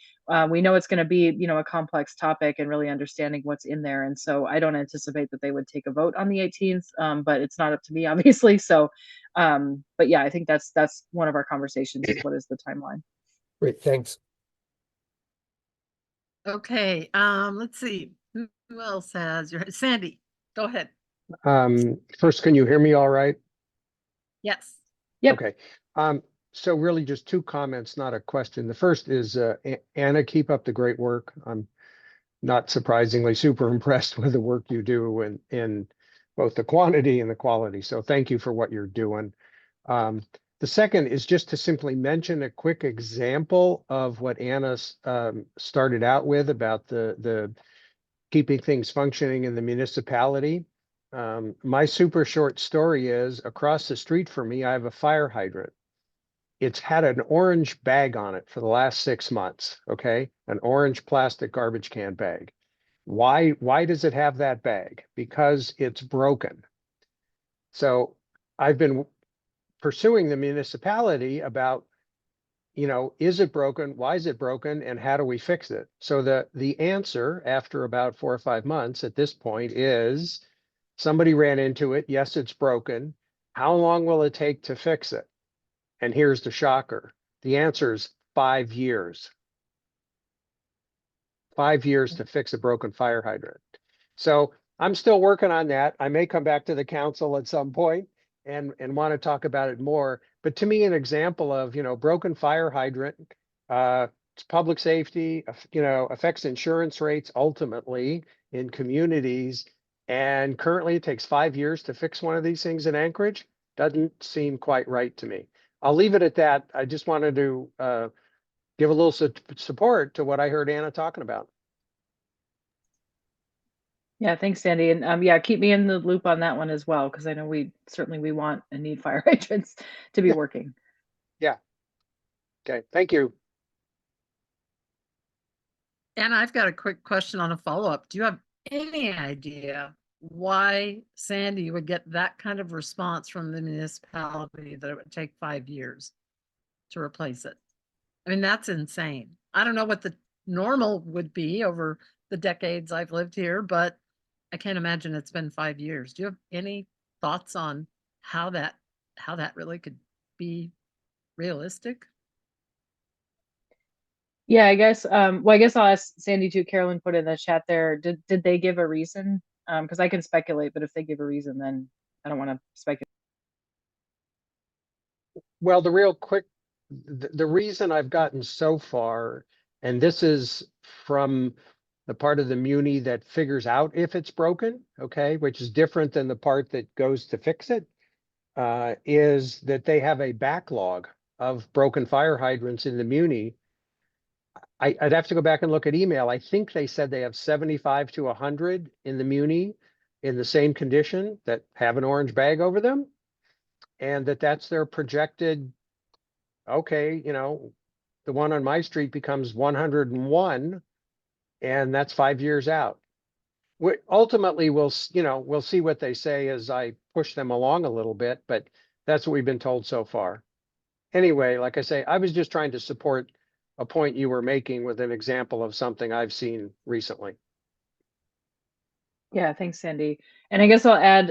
We know it's going to be, a complex topic, and really understanding what's in there. And so I don't anticipate that they would take a vote on the 18th, but it's not up to me, obviously. So, but yeah, I think that's one of our conversations is what is the timeline. Great, thanks. Okay, let's see. Who else has Sandy? Go ahead. First, can you hear me all right? Yes. Yep. Okay. So really just two comments, not a question. The first is, Anna, keep up the great work. I'm not surprisingly super impressed with the work you do in both the quantity and the quality. So thank you for what you're doing. The second is just to simply mention a quick example of what Anna started out with about the keeping things functioning in the municipality. My super short story is, across the street from me, I have a fire hydrant. It's had an orange bag on it for the last 6 months, okay? An orange plastic garbage can bag. Why does it have that bag? Because it's broken. So I've been pursuing the municipality about, is it broken? Why is it broken? And how do we fix it? So the answer, after about 4 or 5 months at this point, is somebody ran into it. Yes, it's broken. How long will it take to fix it? And here's the shocker. The answer is 5 years. 5 years to fix a broken fire hydrant. So I'm still working on that. I may come back to the council at some point and want to talk about it more. But to me, an example of, broken fire hydrant, it's public safety, affects insurance rates ultimately in communities. And currently it takes 5 years to fix one of these things in Anchorage. Doesn't seem quite right to me. I'll leave it at that. I just wanted to give a little support to what I heard Anna talking about. Yeah, thanks, Sandy. And yeah, keep me in the loop on that one as well, because I know we want and need fire hydrants to be working. Yeah. Okay, thank you. And I've got a quick question on a follow-up. Do you have any idea why Sandy would get that kind of response from the municipality that it would take 5 years to replace it. I mean, that's insane. I don't know what the normal would be over the decades I've lived here, but I can't imagine it's been 5 years. Do you have any thoughts on how that really could be realistic? Yeah, I guess, well, I guess I'll ask Sandy too. Carolyn put in the chat there. Did they give a reason? Because I can speculate, but if they give a reason, then I don't want to speculate. Well, the reason I've gotten so far, and this is from the part of the Muni that figures out if it's broken, okay, which is different than the part that goes to fix it, is that they have a backlog of broken fire hydrants in the Muni. I'd have to go back and look at email. I think they said they have 75 to 100 in the Muni in the same condition that have an orange bag over them. And that's their projected, okay, the one on my street becomes 101, and that's 5 years out. Ultimately, we'll see what they say as I push them along a little bit, but that's what we've been told so far. Anyway, like I say, I was just trying to support a point you were making with an example of something I've seen recently. Yeah, thanks, Sandy. And I guess I'll add,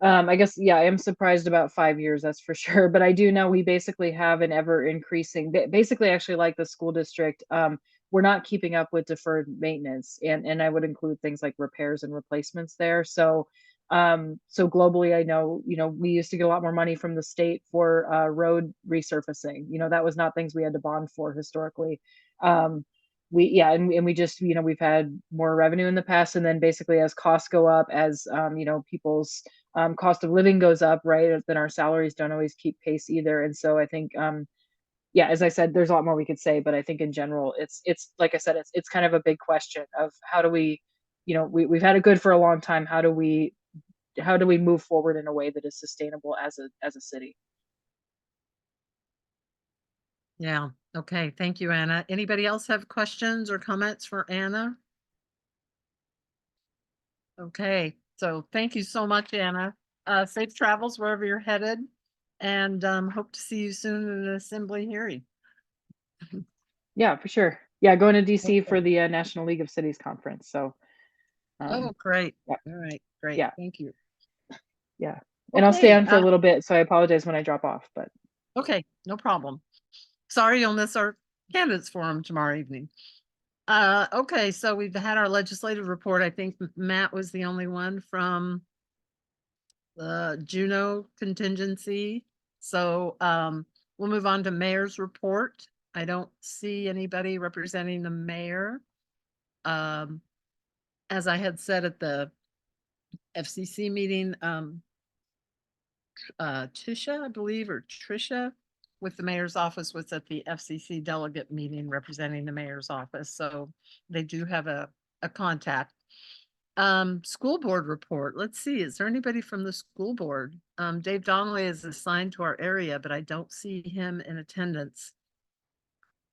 I guess, yeah, I am surprised about 5 years, that's for sure. But I do know we basically have an ever increasing, basically actually like the school district, we're not keeping up with deferred maintenance. And I would include things like repairs and replacements there. So globally, I know, we used to get a lot more money from the state for road resurfacing. That was not things we had to bond for historically. And we just, we've had more revenue in the past. And then basically as costs go up, as people's cost of living goes up, right, then our salaries don't always keep pace either. And so I think, yeah, as I said, there's a lot more we could say, but I think in general, it's like I said, it's kind of a big question of how do we, we've had it good for a long time. How do we move forward in a way that is sustainable as a city? Yeah. Okay. Thank you, Anna. Anybody else have questions or comments for Anna? Okay. So thank you so much, Anna. Safe travels wherever you're headed, and hope to see you soon in an assembly hearing. Yeah, for sure. Yeah, going to DC Okay. for the National League of Cities conference. So, Oh, great. yeah. All right. Great. Yeah. Thank you. Yeah. And I'll stay Okay. on for a little bit, so I apologize when I drop off, but Okay. No problem. Sorry you'll miss our candidates forum tomorrow evening. Okay. So we've had our legislative report. I think Matt was the only one from the Juneau contingency. So we'll move on to mayor's report. I don't see anybody representing the mayor. As I had said at the FCC meeting, Tisha, I believe, or Trisha with the mayor's office was at the FCC delegate meeting representing the mayor's office. So they do have a contact. School board report. Let's see. Is there anybody from the school board? Dave Donnelly is assigned to our area, but I don't see him in attendance.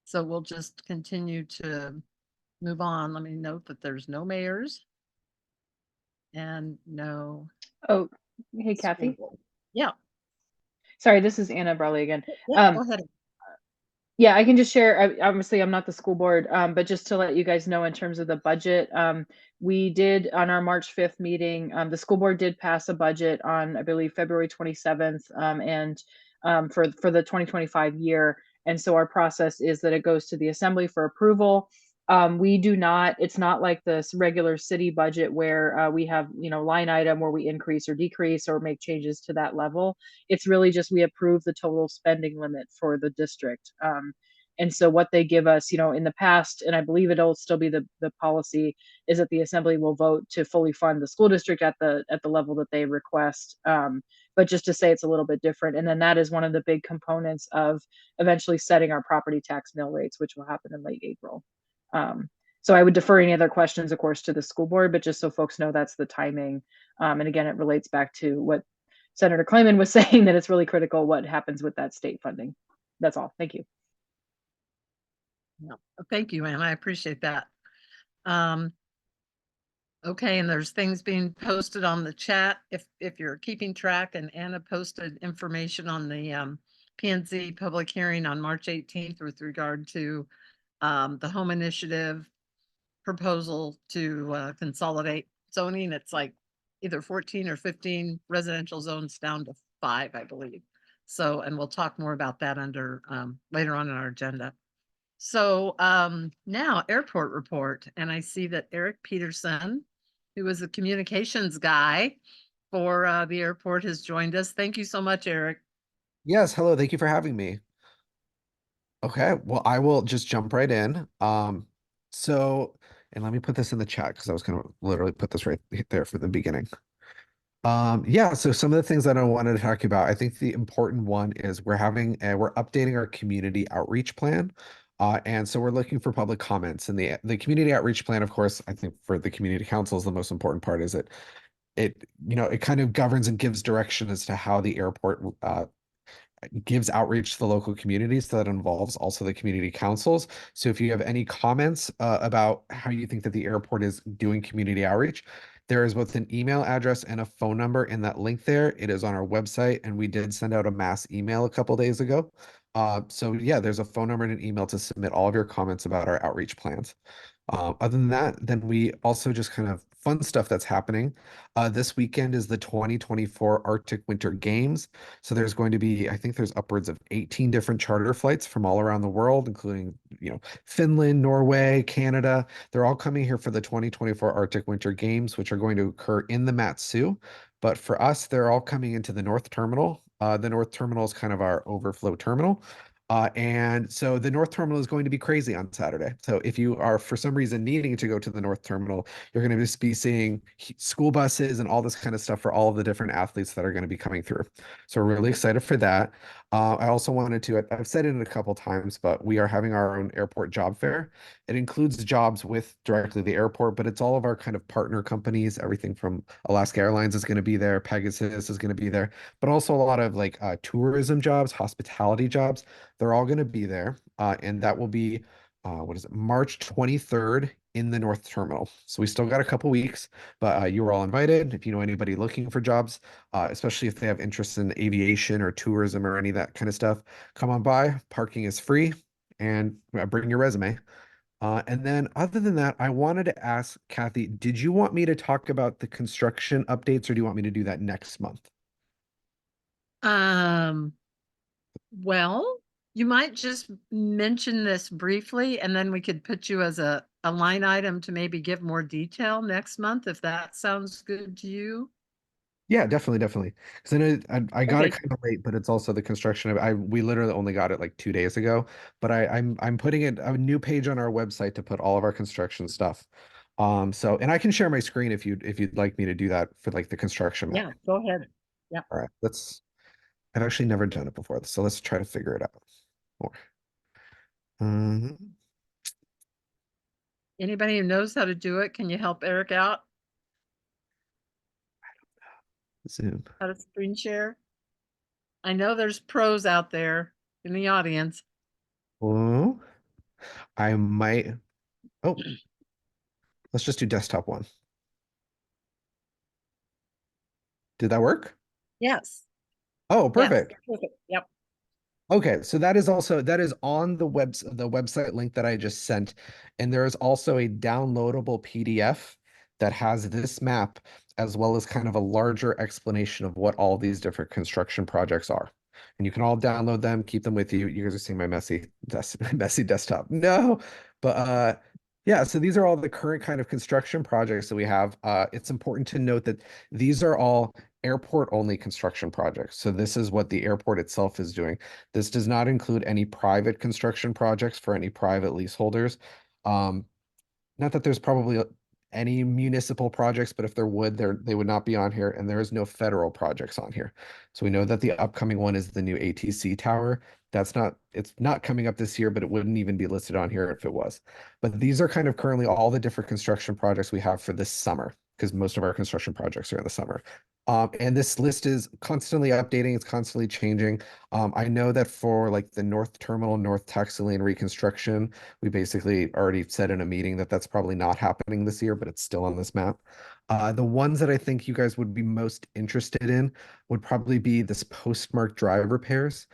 So we'll just continue to move on. Let me note that there's no mayors and no. oh, hey, Kathy. Yeah. Sorry, this is Anna Brawley again. Yeah, go ahead. Yeah, I can just share, obviously I'm not the school board, but just to let you guys know in terms of the budget, we did on our March 5th meeting, the school board did pass a budget on, I believe, February 27th, and for the 2025 year. And so our process is that it goes to the assembly for approval. We do not, it's not like this regular city budget where we have, line item where we increase or decrease or make changes to that level. It's really just we approve the total spending limit for the district. And so what they give us, in the past, and I believe it'll still be the policy, is that the assembly will vote to fully fund the school district at the level that they request. But just to say it's a little bit different. And then that is one of the big components of eventually setting our property tax mill rates, which will happen in late April. So I would defer any other questions, of course, to the school board, but just so folks know that's the timing. And again, it relates back to what Senator Clayman was saying, that it's really critical what happens with that state funding. That's all. Thank you. No, thank you, Anna. I appreciate that. Okay, and there's things being posted on the chat if you're keeping track, and Anna posted information on the P and Z public hearing on March 18th with regard to the home initiative proposal to consolidate zoning. It's like either 14 or 15 residential zones down to 5, I believe. So, and we'll talk more about that under later on in our agenda. So now airport report, and I see that Eric Peterson, who was the communications guy for the airport, has joined us. Thank you so much, Eric. Yes, hello. Thank you for having me. Okay, well, I will just jump right in. So, and let me put this in the chat because I was going to literally put this right there for the beginning. Yeah, so some of the things that I wanted to talk about, I think the important one is we're updating our community outreach plan. And so we're looking for public comments, and the community outreach plan, of course, I think for the community council is the most important part. Is it kind of governs and gives direction as to how the airport gives outreach to the local communities. So that involves also the community councils. So if you have any comments about how you think that the airport is doing community outreach, there is both an email address and a phone number in that link there. It is on our website, and we did send out a mass email a couple days ago. So yeah, there's a phone number and an email to submit all of your comments about our outreach plans. Other than that, then we also just kind of fun stuff that's happening. This weekend is the 2024 Arctic Winter Games. So there's going to be, I think there's upwards of 18 different charter flights from all around the world, including, Finland, Norway, Canada. They're all coming here for the 2024 Arctic Winter Games, which are going to occur in the Matsu. But for us, they're all coming into the North Terminal. The North Terminal is kind of our overflow terminal. And so the North Terminal is going to be crazy on Saturday. So if you are for some reason needing to go to the North Terminal, you're going to just be seeing school buses and all this kind of stuff for all of the different athletes that are going to be coming through. So we're really excited for that. I also wanted to, I've said it a couple times, but we are having our own airport job fair. It includes jobs with directly the airport, but it's all of our kind of partner companies. Everything from Alaska Airlines is going to be there, Pegasus is going to be there, but also a lot of like tourism jobs, hospitality jobs. They're all going to be there. And that will be, March 23rd in the North Terminal. So we still got a couple weeks, but you are all invited. If you know anybody looking for jobs, especially if they have interest in aviation or tourism or any of that kind of stuff, come on by. Parking is free, and bring your resume. And then other than that, I wanted to ask Kathy, did you want me to talk about the construction updates, or do you want me to do that next month? Well, you might just mention this briefly, and then we could put you as a line item to maybe give more detail next month, if that sounds good to you. Yeah, definitely, definitely. Because I know I got it Okay. kind of late, but it's also the construction of we literally only got it like 2 days ago. But I'm putting a new page on our website to put all of our construction stuff. So and I can share my screen if you'd like me to do that for like the construction map. Yeah, go ahead. Yeah. All right, I've actually never done it before, so let's try to figure it out more. Anybody who knows how to do it, can you help Eric out? Zoom. How to screen share? I know there's pros out there in the audience. Oh, I might. Oh, let's just do desktop one. Did that work? Yes. Oh, Yes. perfect. Perfect. Yep. Okay, so that is on the website link that I just sent, and there is also a downloadable PDF that has this map as well as kind of a larger explanation of what all these different construction projects are. And you can all download them, keep them with you. You guys are seeing my messy desktop. No, but yeah, so these are all the current kind of construction projects that we have. It's important to note that these are all airport only construction projects. So this is what the airport itself is doing. This does not include any private construction projects for any private leaseholders. Not that there's probably any municipal projects, but if there would, they would not be on here, and there is no federal projects on here. So we know that the upcoming one is the new ATC tower. It's not coming up this year, but it wouldn't even be listed on here if it was. But these are kind of currently all the different construction projects we have for this summer. because most of our construction projects are in the summer. And this list is constantly updating, it's constantly changing. I know that for like the North Terminal, North Taxi Lane reconstruction, we basically already said in a meeting that that's probably not happening this year, but it's still on this map. The ones that I think you guys would be most interested in would probably be this postmark drive repairs,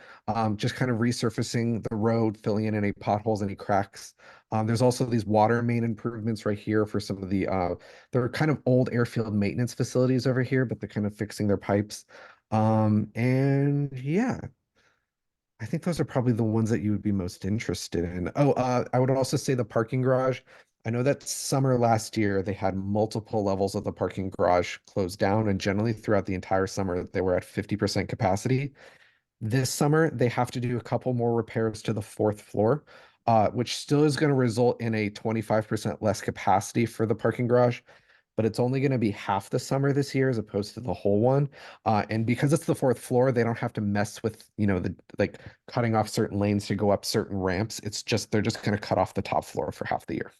just kind of resurfacing the road, filling in any potholes, any cracks. There's also these water main improvements right here for some of the, they're kind of old airfield maintenance facilities over here, but they're kind of fixing their pipes. And yeah, I think those are probably the ones that you would be most interested in. Oh, I would also say the parking garage. I know that summer last year they had multiple levels of the parking garage closed down, and generally throughout the entire summer they were at 50% capacity. This summer they have to do a couple more repairs to the fourth floor, which still is going to result in a 25% less capacity for the parking garage, but it's only going to be half the summer this year as opposed to the whole one. And because it's the fourth floor, they don't have to mess with, the like cutting off certain lanes to go up certain ramps. It's just they're just going to cut off the top floor for half the year.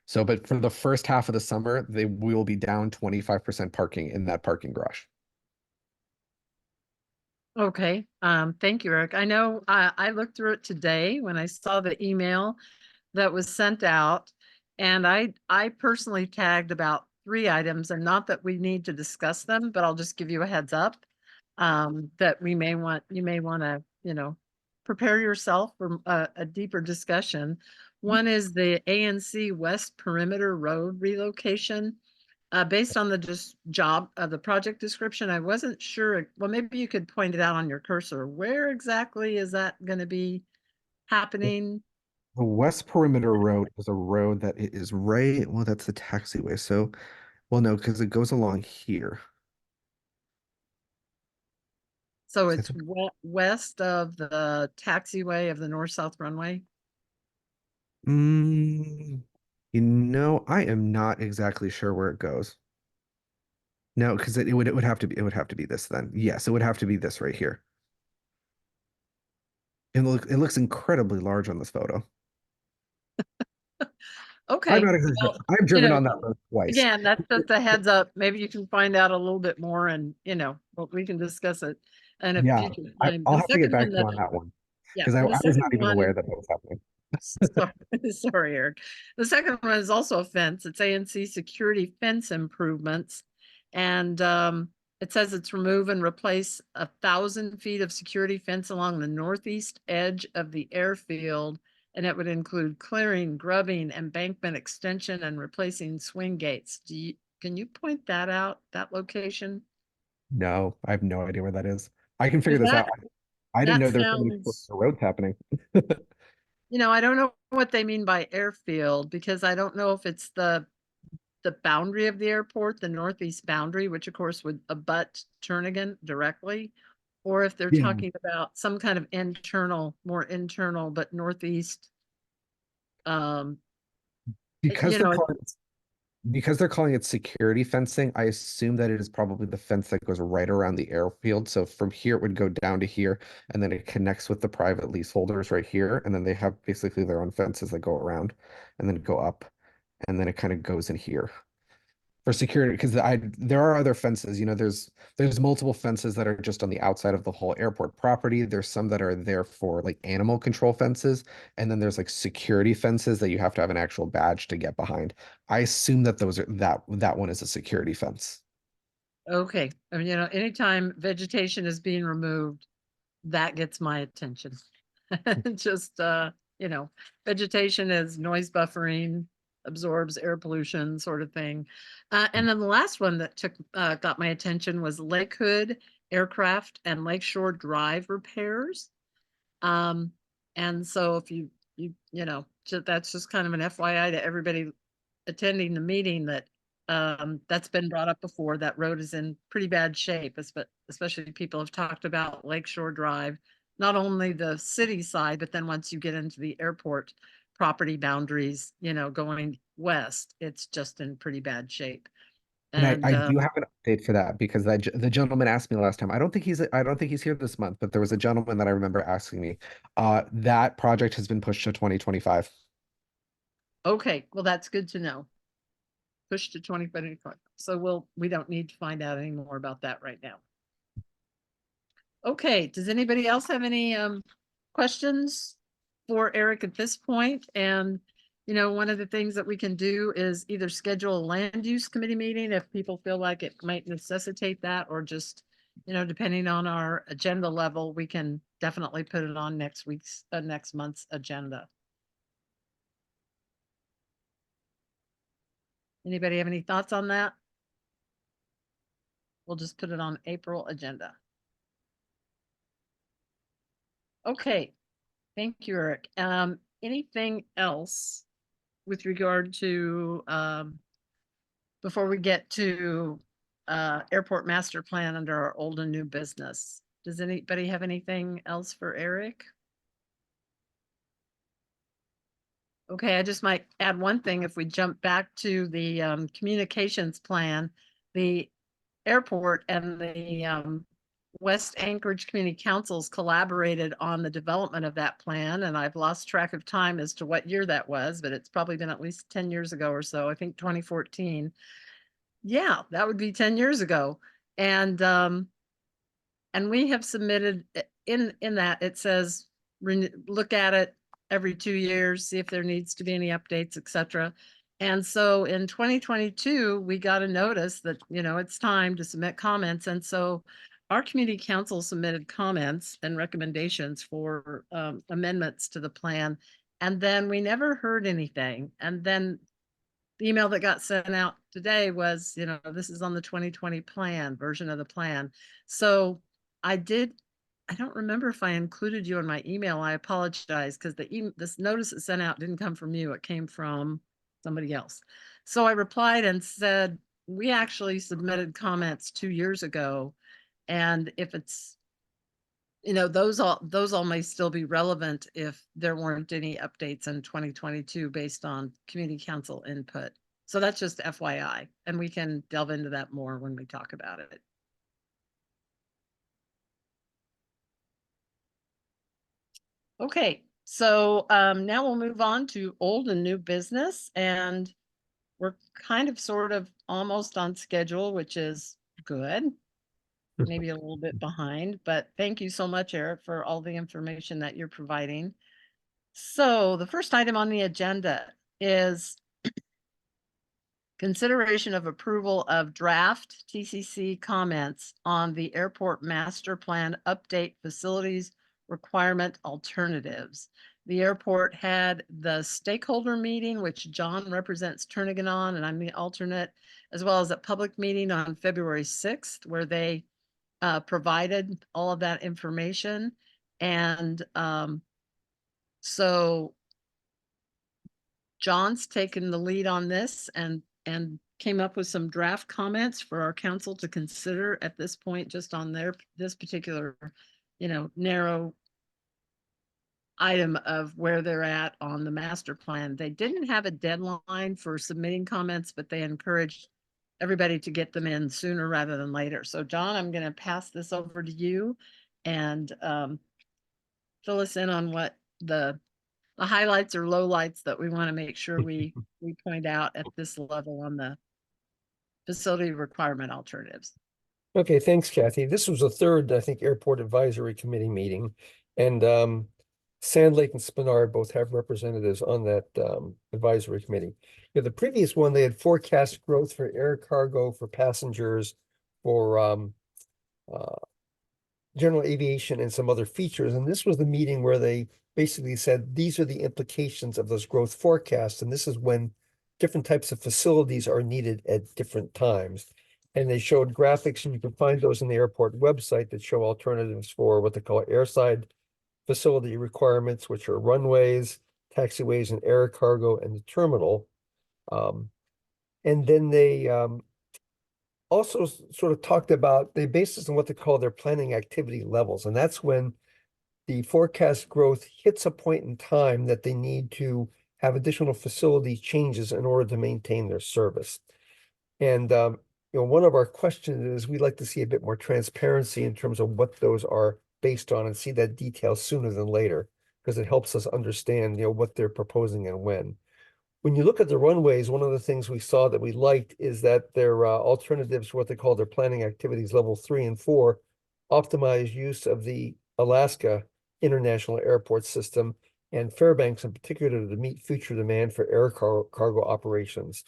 So, but for the first half of the summer, they will be down 25% parking in that parking garage. Okay, thank you, Eric. I know I looked through it today when I saw the email that was sent out. And I personally tagged about 3 items, and not that we need to discuss them, but I'll just give you a heads up. That you may want to, prepare yourself for a deeper discussion. One is the ANC West Perimeter Road relocation. Based on the job of the project description, I wasn't sure. Well, maybe you could point it out on your cursor. Where exactly is that going to be happening? The West Perimeter Road is a road that it is right. Well, that's the taxiway. So, well, no, because it goes along here. So So it's west of the taxiway of the north-south runway? I am not exactly sure where it goes. No, because it would have to be this then. Yes, it would have to be this right here. It looks incredibly large on this photo. Okay. I'm not exactly sure. Well, I've driven on that road twice. again, that's just a heads up. Maybe you can find out a little bit more and, we can discuss it in a Yeah, future time. I'll The have to get second back one to you that, on that one yeah, because I the was second not even one, aware that was happening. sorry, Eric. The second one is also a fence. It's ANC security fence improvements. And it says it's remove and replace 1,000 feet of security fence along the northeast edge of the airfield. And it would include clearing, grubbing, embankment extension, and replacing swing gates. Can you point that out, that location? No, I have no idea where that is. I can figure Is this that, out. I didn't that know there were so many sounds, roads happening. I don't know what they mean by airfield, because I don't know if it's the boundary of the airport, the northeast boundary, which of course would abut Turnagain directly, or if they're Yeah. talking about some kind of more internal, but northeast. Because You they're know, calling it security fencing, I assume that it is probably the fence that goes right around the airfield. So from here it would go down to here, and then it connects with the private leaseholders right here, and then they have basically their own fences that go around and then go up, and then it kind of goes in here for security, because there are other fences, there's multiple fences that are just on the outside of the whole airport property. There's some that are there for like animal control fences, and then there's like security fences that you have to have an actual badge to get behind. I assume that that one is a security fence. okay. I mean, anytime vegetation is being removed, that gets my attention. Just, vegetation is noise buffering, absorbs air pollution sort of thing. And then the last one that got my attention was Lake Hood Aircraft and Lakeshore Drive repairs. And so if that's just kind of an FYI to everybody attending the meeting, that that's been brought up before. That road is in pretty bad shape, especially people have talked about Lakeshore Drive, not only the city side, but then once you get into the airport property boundaries, going west, it's just in pretty bad shape. And And I do have an update for that because the gentleman asked me last time. I don't think he's here this month, but there was a gentleman that I remember asking me. That project has been pushed to 2025. okay, well, that's good to know. pushed to 2025. So we don't need to find out any more about that right now. Okay, does anybody else have any questions for Eric at this point? And one of the things that we can do is either schedule a land use committee meeting if people feel like it might necessitate that, or just, depending on our agenda level, we can definitely put it on next month's agenda. Anybody have any thoughts on that? We'll just put it on April agenda. Okay, thank you, Eric. Anything else with regard to, before we get to airport master plan under our old and new business? Does anybody have anything else for Eric? Okay, I just might add one thing. If we jump back to the communications plan, the airport and the West Anchorage Community Councils collaborated on the development of that plan, and I've lost track of time as to what year that was, but it's probably been at least 10 years ago or so. I think 2014. Yeah, that would be 10 years ago. And we have submitted in that it says look at it every 2 years, see if there needs to be any updates, etc. And so in 2022, we got a notice that, it's time to submit comments. And so our community council submitted comments and recommendations for amendments to the plan. And then we never heard anything. And then the email that got sent out today was, this is on the 2020 plan, version of the plan. So I don't remember if I included you in my email. I apologize, because this notice that sent out didn't come from you. It came from somebody else. So I replied and said, we actually submitted comments 2 years ago. And if it's, those all may still be relevant if there weren't any updates in 2022 based on community council input. So that's just FYI, and we can delve into that more when we talk about it. Okay, so now we'll move on to old and new business, and we're kind of sort of almost on schedule, which is good. Maybe a little bit behind, but thank you so much, Eric, for all the information that you're providing. So the first item on the agenda is consideration of approval of draft TCC comments on the airport master plan update facilities requirement alternatives. The airport had the stakeholder meeting, which John represents Turnagain on, and I'm the alternate, as well as a public meeting on February 6th, where they provided all of that information. And so John's taken the lead on this and came up with some draft comments for our council to consider at this point, just on this particular, narrow item of where they're at on the master plan. They didn't have a deadline for submitting comments, but they encouraged everybody to get them in sooner rather than later. So John, I'm going to pass this over to you and fill us in on what the highlights or lowlights that we want to make sure we point out at this level on the facility requirement alternatives. Okay, thanks, Kathy. This was the third, I think, Airport Advisory Committee meeting, and Sand Lake and Spinard both have representatives on that advisory committee. The previous one, they had forecast growth for air cargo, for passengers, for general aviation, and some other features. And this was the meeting where they basically said, these are the implications of those growth forecasts. And this is when different types of facilities are needed at different times. And they showed graphics, and you can find those in the airport website, that show alternatives for what they call airside facility requirements, which are runways, taxiways, and air cargo, and the terminal. And then they also sort of talked about, they based this on what they call their planning activity levels. And that's when the forecast growth hits a point in time that they need to have additional facility changes in order to maintain their service. And one of our questions is, we'd like to see a bit more transparency in terms of what those are based on, and see that detail sooner than later, because it helps us understand, what they're proposing and when. when you look at the runways, one of the things we saw that we liked is that their alternatives, what they call their planning activities, level 3 and 4, optimize use of the Alaska International Airport System and Fairbanks in particular to meet future demand for air cargo operations.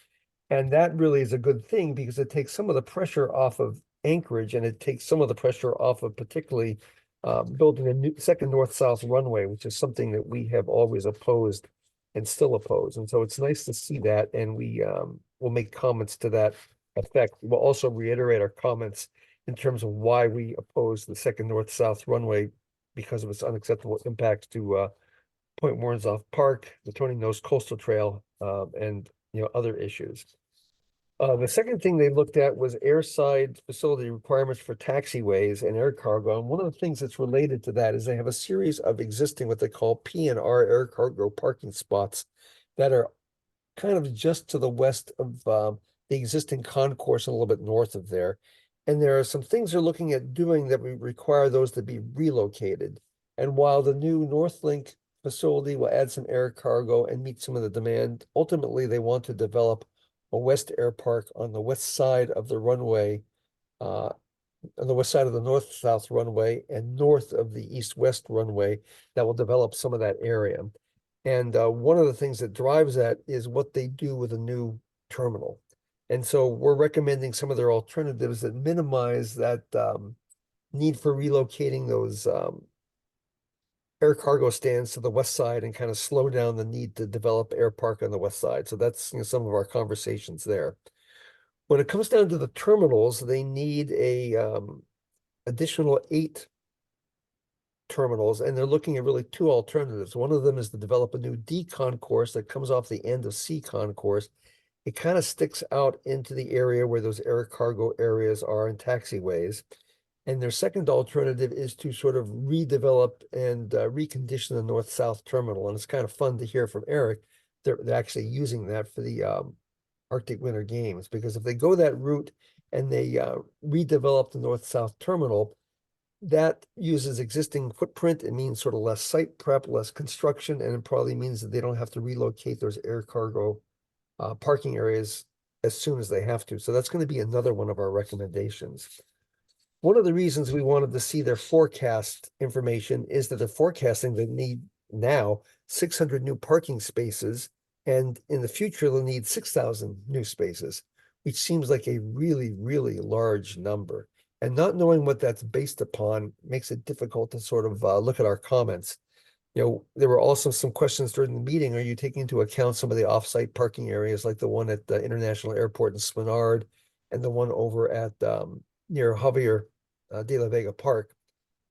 And that really is a good thing because it takes some of the pressure off of Anchorage and it takes some of the pressure off of particularly building a new second north-south runway, which is something that we have always opposed and still oppose. And so it's nice to see that, and we will make comments to that effect. We'll also reiterate our comments in terms of why we oppose the second north-south runway because of its unacceptable impacts to Point Warrenzoff Park, the Tony Nose Coastal Trail, and other issues. The second thing they looked at was airside facility requirements for taxiways and air cargo. And one of the things that's related to that is they have a series of existing what they call P&R air cargo parking spots that are kind of just to the west of the existing concourse and a little bit north of there. And there are some things they're looking at doing that would require those to be relocated. And while the new Northlink facility will add some air cargo and meet some of the demand, ultimately they want to develop a West Air Park on the west side of the runway, on the west side of the north-south runway and north of the east-west runway that will develop some of that area. And one of the things that drives that is what they do with a new terminal. And so we're recommending some of their alternatives that minimize that need for relocating those air cargo stands to the west side and kind of slow down the need to develop air park on the west side. So that's some of our conversations there. When it comes down to the terminals, they need a additional 8 terminals, and they're looking at really 2 alternatives. One of them is to develop a new D concourse that comes off the end of C concourse. It kind of sticks out into the area where those air cargo areas are and taxiways. And their second alternative is to sort of redevelop and recondition the north-south terminal. And it's kind of fun to hear from Eric. They're actually using that for the Arctic Winter Games, because if they go that route and they redevelop the north-south terminal, that uses existing footprint. It means sort of less site prep, less construction, and it probably means that they don't have to relocate those air cargo parking areas as soon as they have to. So that's going to be another one of our recommendations. One of the reasons we wanted to see their forecast information is that they're forecasting they need now 600 new parking spaces, and in the future they'll need 6,000 new spaces, which seems like a really, really large number. And not knowing what that's based upon makes it difficult to sort of look at our comments. There were also some questions during the meeting. Are you taking into account some of the offsite parking areas like the one at the International Airport in Spenard and the one over at near Javier de la Vega Park?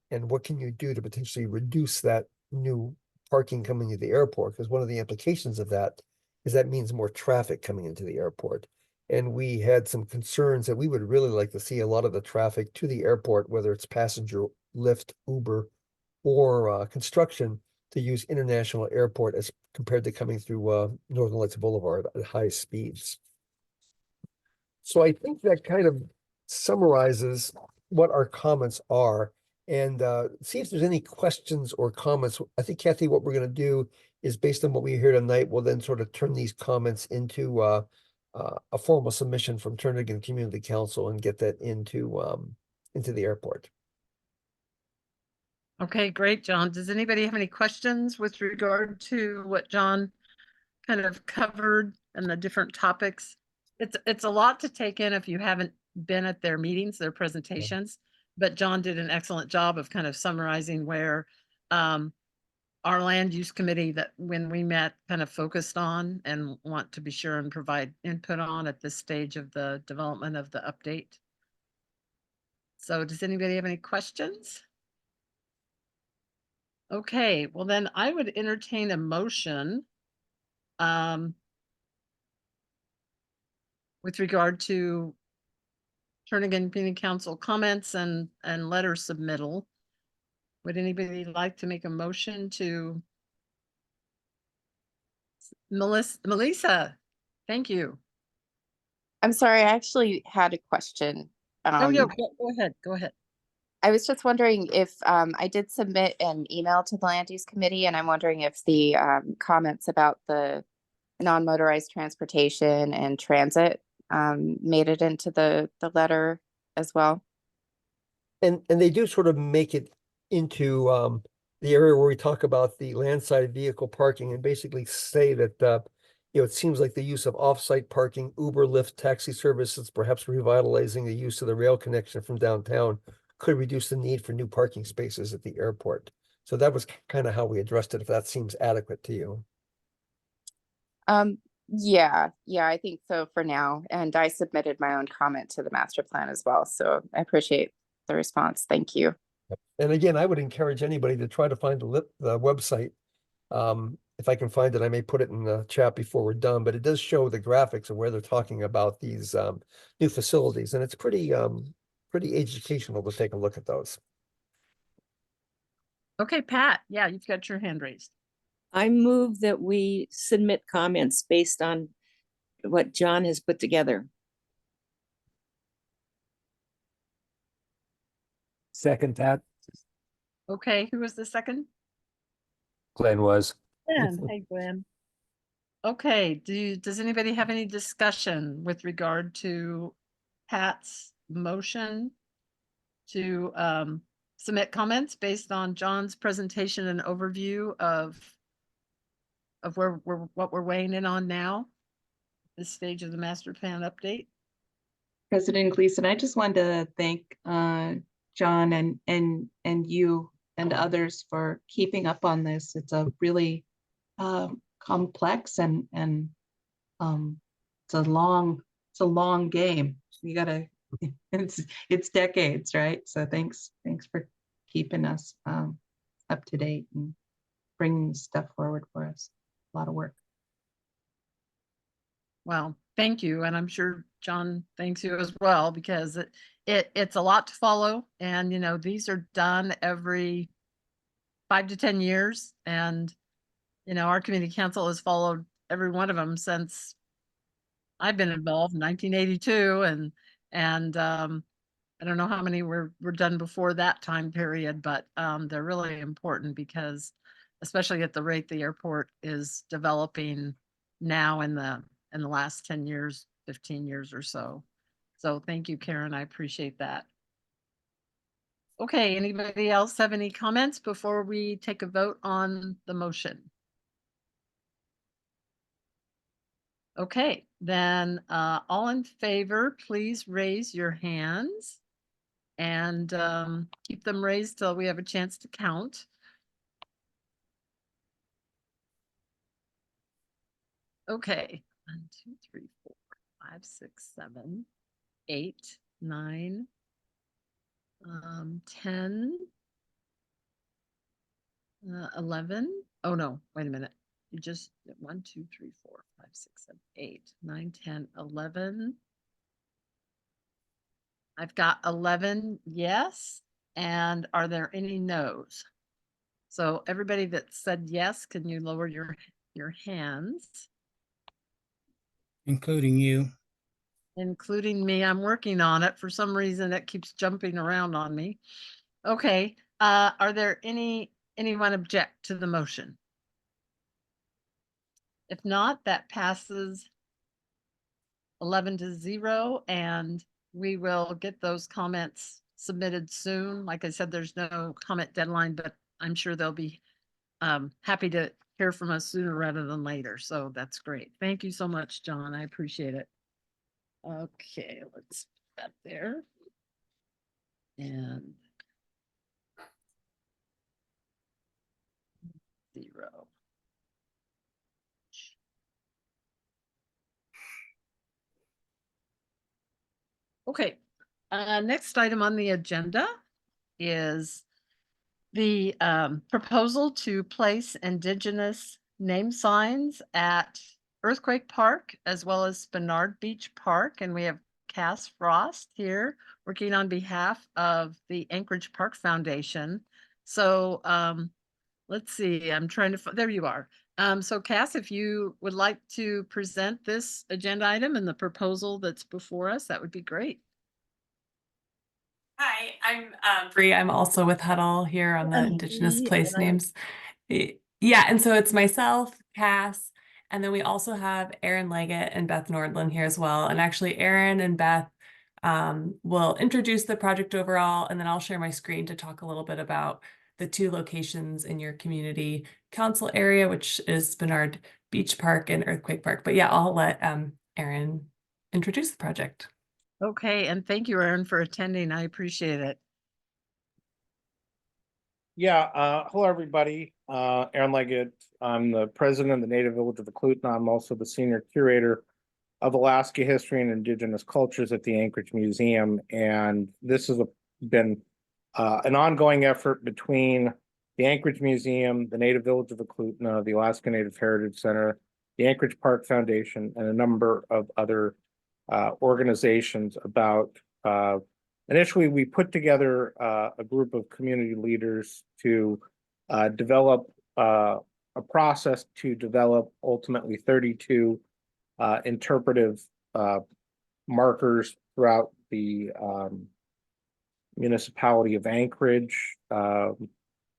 And what can you do to potentially reduce that new parking coming into the airport? Because one of the implications of that is that means more traffic coming into the airport. And we had some concerns that we would really like to see a lot of the traffic to the airport, whether it's passenger, Lyft, Uber, or construction, to use International Airport as compared to coming through Northern Lights Boulevard at high speeds. So I think that kind of summarizes what our comments are, and see if there's any questions or comments. I think, Kathy, what we're going to do is, based on what we hear tonight, we'll then sort of turn these comments into a formal submission from Turnagain Community Council and get that into the airport. Okay, great, John. Does anybody have any questions with regard to what John kind of covered and the different topics? It's a lot to take in if you haven't been at their meetings, their presentations, but John did an excellent job of kind of summarizing where our land use committee, that when we met, kind of focused on and want to be sure and provide input on at this stage of the development of the update. So does anybody have any questions? Okay, well then I would entertain a motion with regard to Turnagain Community Council comments and letter submittal. Would anybody like to make a motion to? Melissa, thank you. I'm sorry, I actually had a question. Oh, yeah, go ahead. I was just wondering if I did submit an email to the land use committee, and I'm wondering if the comments about the non-motorized transportation and transit made it into the letter as well. And they do sort of make it into the area where we talk about the landside vehicle parking and basically say that it seems like the use of off-site parking, Uber, Lyft, taxi services, perhaps revitalizing the use of the rail connection from downtown could reduce the need for new parking spaces at the airport. So that was kind of how we addressed it, if that seems adequate to you. Yeah, I think so for now. And I submitted my own comment to the master plan as well. So I appreciate the response. Thank you. And again, I would encourage anybody to try to find the website. If I can find it, I may put it in the chat before we're done, but it does show the graphics of where they're talking about these new facilities, and it's pretty educational to take a look at those. Okay, Pat, yeah, you've got your hand raised. I move that we submit comments based on what John has put together. Second that, Okay, who was the second? Glenn was. Glenn. Hey, Glenn. Okay, does anybody have any discussion with regard to Pat's motion to submit comments based on John's presentation and overview of what we're weighing in on now, this stage of the master plan update? President Gleason, I just wanted to thank John and you and others for keeping up on this. It's a really complex and it's a long game. You gotta it's decades, right? So thanks for keeping us up to date and bringing stuff forward for us. A lot of work. Well, thank you. And I'm sure John thanks you as well, because it's a lot to follow. And, these are done every 5 to 10 years. And, our community council has followed every one of them since I've been involved in 1982. And I don't know how many were done before that time period, but they're really important because, especially at the rate the airport is developing now in the last 10 years, 15 years or so. So thank you, Karen. I appreciate that. Okay, anybody else have any comments before we take a vote on the motion? Okay, then all in favor, please raise your hands and keep them raised till we have a chance to count. Okay, 1, 2, 3, 4, 5, 6, 7, 8, 9, 10, 11. Oh no, wait a minute. You just 1, 2, 3, 4, 5, 6, 7, 8, 9, 10, 11. I've got 11 yes. And are there any no's? So everybody that said yes, can you lower your hands? Including you. Including me. I'm working on it. For some reason, it keeps jumping around on me. Okay. Are there anyone object to the motion? If not, that passes 11-0, and we will get those comments submitted soon. Like I said, there's no comment deadline, but I'm sure they'll be happy to hear from us sooner rather than later. So that's great. Thank you so much, John. I appreciate it. Okay, let's put that there. And 0. Okay, next item on the agenda is the proposal to place Indigenous name signs at Earthquake Park as well as Spenard Beach Park. And we have Cass Frost here working on behalf of the Anchorage Park Foundation. So let's see, I'm trying to, there you are. So Cass, if you would like to present this agenda item and the proposal that's before us, that would be great. Hi, I'm Bree. I'm also with Huddle here on the Indigenous Place Names. Yeah, and so it's myself, Cass, And then we also have Erin Leggett and Beth Nordland here as well. And actually Erin and Beth will introduce the project overall, and then I'll share my screen to talk a little bit about the two locations in your community council area, which is Spinard Beach Park and Earthquake Park. But yeah, I'll let Erin introduce the project. Okay, and thank you, Erin, for attending. I appreciate it. Yeah, hello, everybody. Aaron Leggett. I'm the president of the Native Village of Eklutna. I'm also the senior curator of Alaska history and indigenous cultures at the Anchorage Museum. And this has been an ongoing effort between the Anchorage Museum, the Native Village of Eklutna, the Alaska Native Heritage Center, the Anchorage Park Foundation, and a number of other organizations about initially, we put together a group of community leaders to develop a process to develop ultimately 32 interpretive markers throughout the municipality of Anchorage.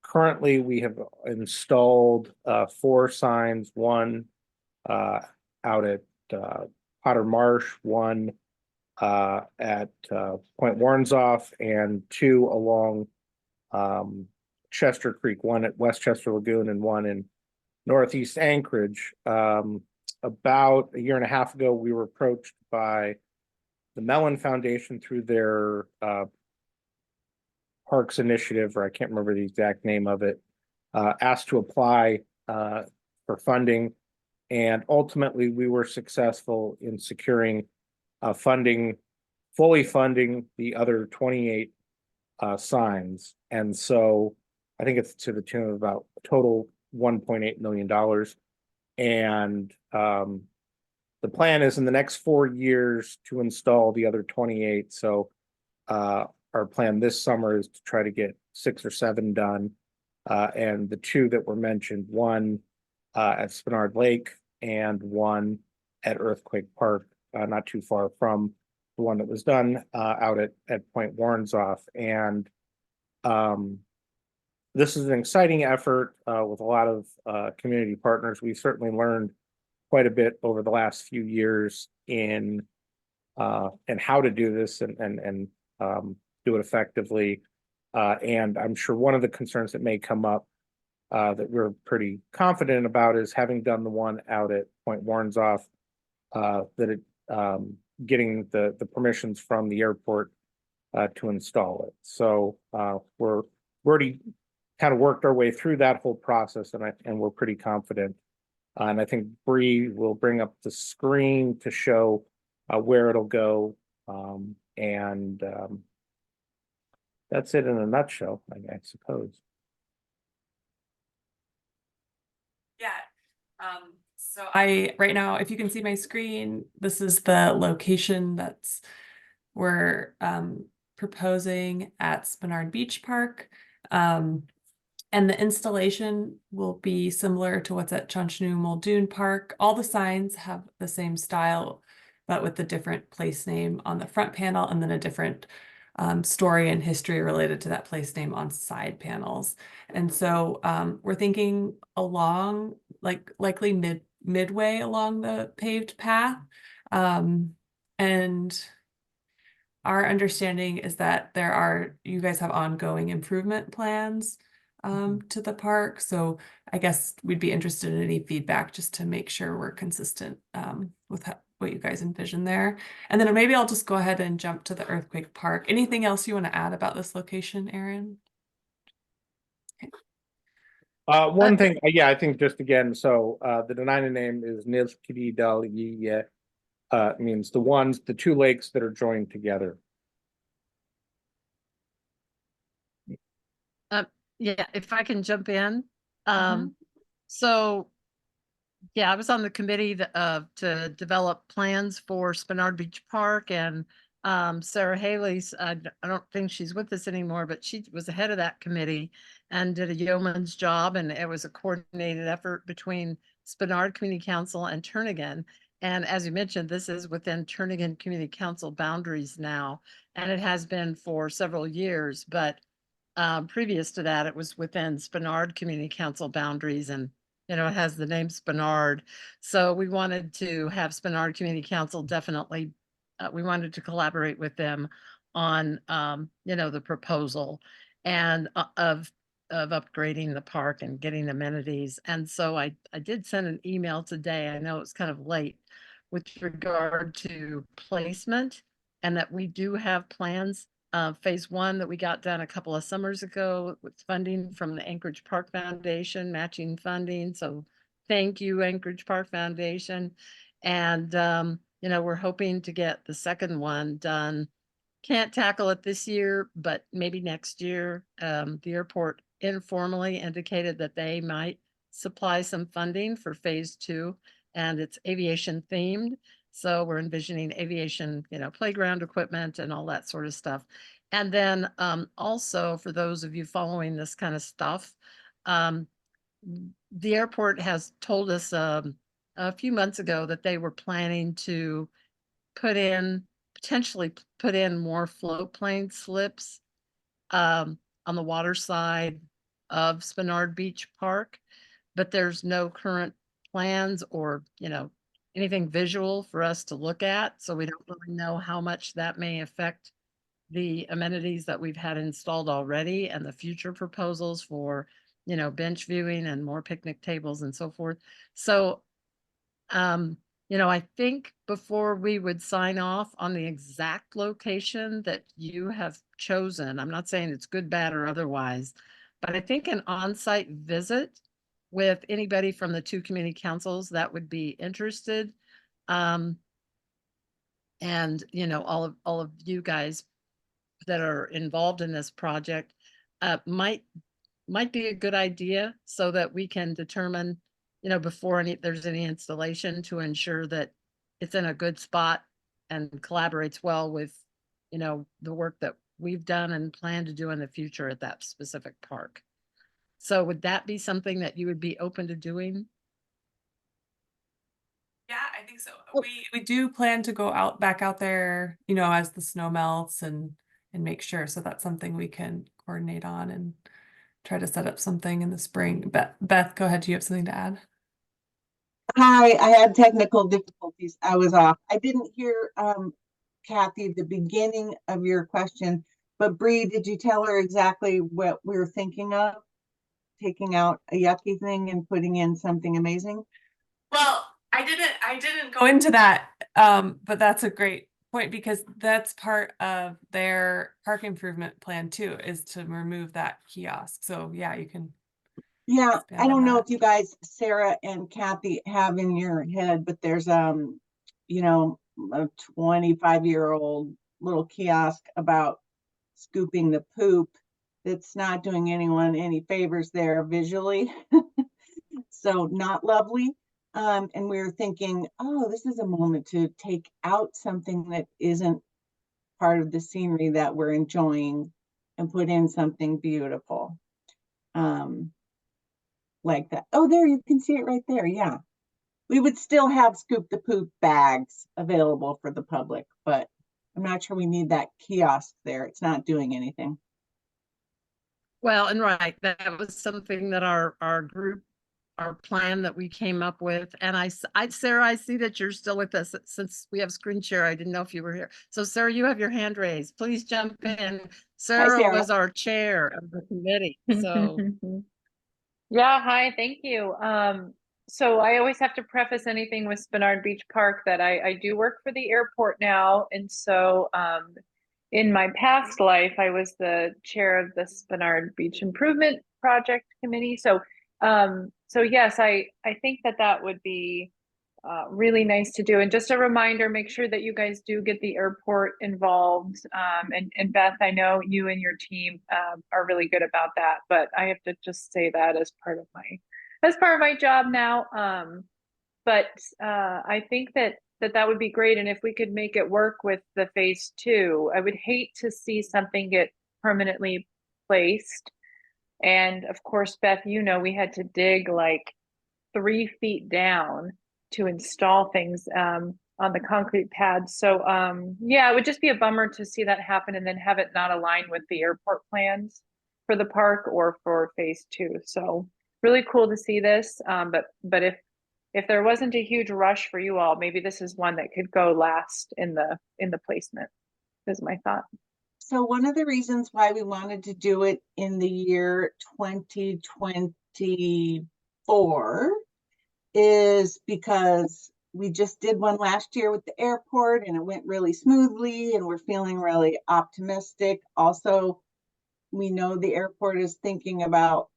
Currently, we have installed 4 signs, one out at Potter Marsh, one at Point Warrenzoff, and 2 along Chester Creek, one at Westchester Lagoon and one in Northeast Anchorage. About a year and a half ago, we were approached by the Mellon Foundation through their Parks Initiative, or I can't remember the exact name of it, asked to apply for funding. And ultimately, we were successful in securing funding, fully funding the other 28 signs. And so I think it's to the tune of about a total $1.8 million. And the plan is in the next 4 years to install the other 28. So our plan this summer is to try to get 6 or 7 done. And the 2 that were mentioned, one at Spinard Lake and one at Earthquake Park, not too far from the one that was done out at Point Warrenzoff. And this is an exciting effort with a lot of community partners. We've certainly learned quite a bit over the last few years in and how to do this and do it effectively. And I'm sure one of the concerns that may come up that we're pretty confident about is having done the one out at Point Warrenzoff, that it getting the permissions from the airport to install it. So we're already kind of worked our way through that whole process, and we're pretty confident. And I think Bree will bring up the screen to show where it'll go. And that's it in a nutshell, I suppose. Yeah. So right now, if you can see my screen, this is the location that's we're proposing at Spinard Beach Park. And the installation will be similar to what's at Chunchnu Muldoon Park. All the signs have the same style, but with the different place name on the front panel, and then a different story and history related to that place name on side panels. And so we're thinking along, likely midway along the paved path. And our understanding is that you guys have ongoing improvement plans to the park. So I guess we'd be interested in any feedback just to make sure we're consistent with what you guys envision there. And then maybe I'll just go ahead and jump to the Earthquake Park. Anything else you want to add about this location, Erin? One thing, yeah, I think just again, so the Dena'ina name is Nilskidi Dal Yi, means the 2 lakes that are joined together. Yeah, if I can jump in. So yeah, I was on the committee to develop plans for Spinard Beach Park, and Sarah Haley's, I don't think she's with us anymore, but she was the head of that committee and did a yeoman's job, and it was a coordinated effort between Spinard Community Council and Turnagain. And as you mentioned, this is within Turnagain Community Council boundaries now, and it has been for several years, but previous to that, it was within Spinard Community Council boundaries, and you know, it has the name Spenard. So we wanted to have Spenard Community Council definitely, we wanted to collaborate with them on, you know, the proposal and of upgrading the park and getting amenities. And so I did send an email today. I know it's kind of late with regard to placement and that we do have plans. Phase one that we got done a couple of summers ago with funding from the Anchorage Park Foundation, matching funding. So thank you, Anchorage Park Foundation. And, you know, we're hoping to get the second one done. Can't tackle it this year, but maybe next year. The airport informally indicated that they might supply some funding for phase two, and it's aviation themed. So we're envisioning aviation, you know, playground equipment and all that sort of stuff. And then also for those of you following this kind of stuff, the airport has told us a few months ago that they were planning to potentially put in more float plane slips on the water side of Spenard Beach Park, but there's no current plans or, you know, anything visual for us to look at. So we don't really know how much that may affect the amenities that we've had installed already and the future proposals for, you know, bench viewing and more picnic tables and so forth. So, you know, I think before we would sign off on the exact location that you have chosen, I'm not saying it's good, bad, or otherwise, but I think an on-site visit with anybody from the two community councils that would be interested, and, you know, all of you guys that are involved in this project, might be a good idea so that we can determine, you know, before there's any installation to ensure that it's in a good spot and collaborates well with, you know, the work that we've done and plan to do in the future at that specific park. So would that be something that you would be open to doing? Yeah, I think so. We do plan to go back out there, you know, as the snow melts and make sure. So that's something we can coordinate on and try to set up something in the spring. Beth, go ahead. Do you have something to add? Hi, I had technical difficulties. I was off. I didn't hear Kathy, the beginning of your question, but Bree, did you tell her exactly what we were thinking of? Taking out a yucky thing and putting in something amazing? Well, I didn't go into that, but that's a great point because that's part of their park improvement plan too, is to remove that kiosk. So yeah, you can. Yeah, expand I on don't know that. if you guys, Sarah and Kathy, have in your head, but there's you know, a 25-year-old little kiosk about scooping the poop that's not doing anyone any favors there visually. So not lovely. And we were thinking, oh, this is a moment to take out something that isn't part of the scenery that we're enjoying and put in something beautiful. Like that. Oh, there, you can see it right there. Yeah. We would still have scoop the poop bags available for the public, but I'm not sure we need that kiosk there. It's not doing anything. Well, and right, that was something that our group, our plan that we came up with. And Sarah, I see that you're still with us since we have screen share. I didn't know if you were here. So Sarah, you have your hand raised. Please jump in. Sarah Sarah. was our chair of the committee. So Yeah, hi, thank you. So I always have to preface anything with Spenard Beach Park that I do work for the airport now. And so in my past life, I was the chair of the Spenard Beach Improvement Project Committee. So so yes, I think that would be really nice to do. And just a reminder, make sure that you guys do get the airport involved. And Beth, I know you and your team are really good about that, but I have to just say that as part of my job now. But I think that would be great. And if we could make it work with the phase two, I would hate to see something get permanently placed. And of course, Beth, you know, we had to dig like 3 feet down to install things on the concrete pad. So yeah, it would just be a bummer to see that happen and then have it not align with the airport plans for the park or for phase two. So really cool to see this. But if there wasn't a huge rush for you all, maybe this is one that could go last in the placement, is my thought. So one of the reasons why we wanted to do it in the year 2024 is because we just did one last year with the airport and it went really smoothly and we're feeling really optimistic. Also, we know the airport is thinking about,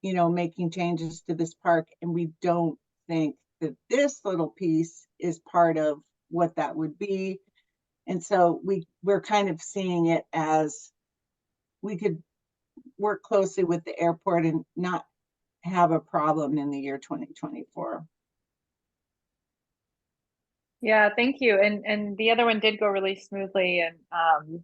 making changes to this park, and we don't think that this little piece is part of what that would be. And so we're kind of seeing it as we could work closely with the airport and not have a problem in the year 2024. Yeah, thank you. And the other one did go really smoothly, and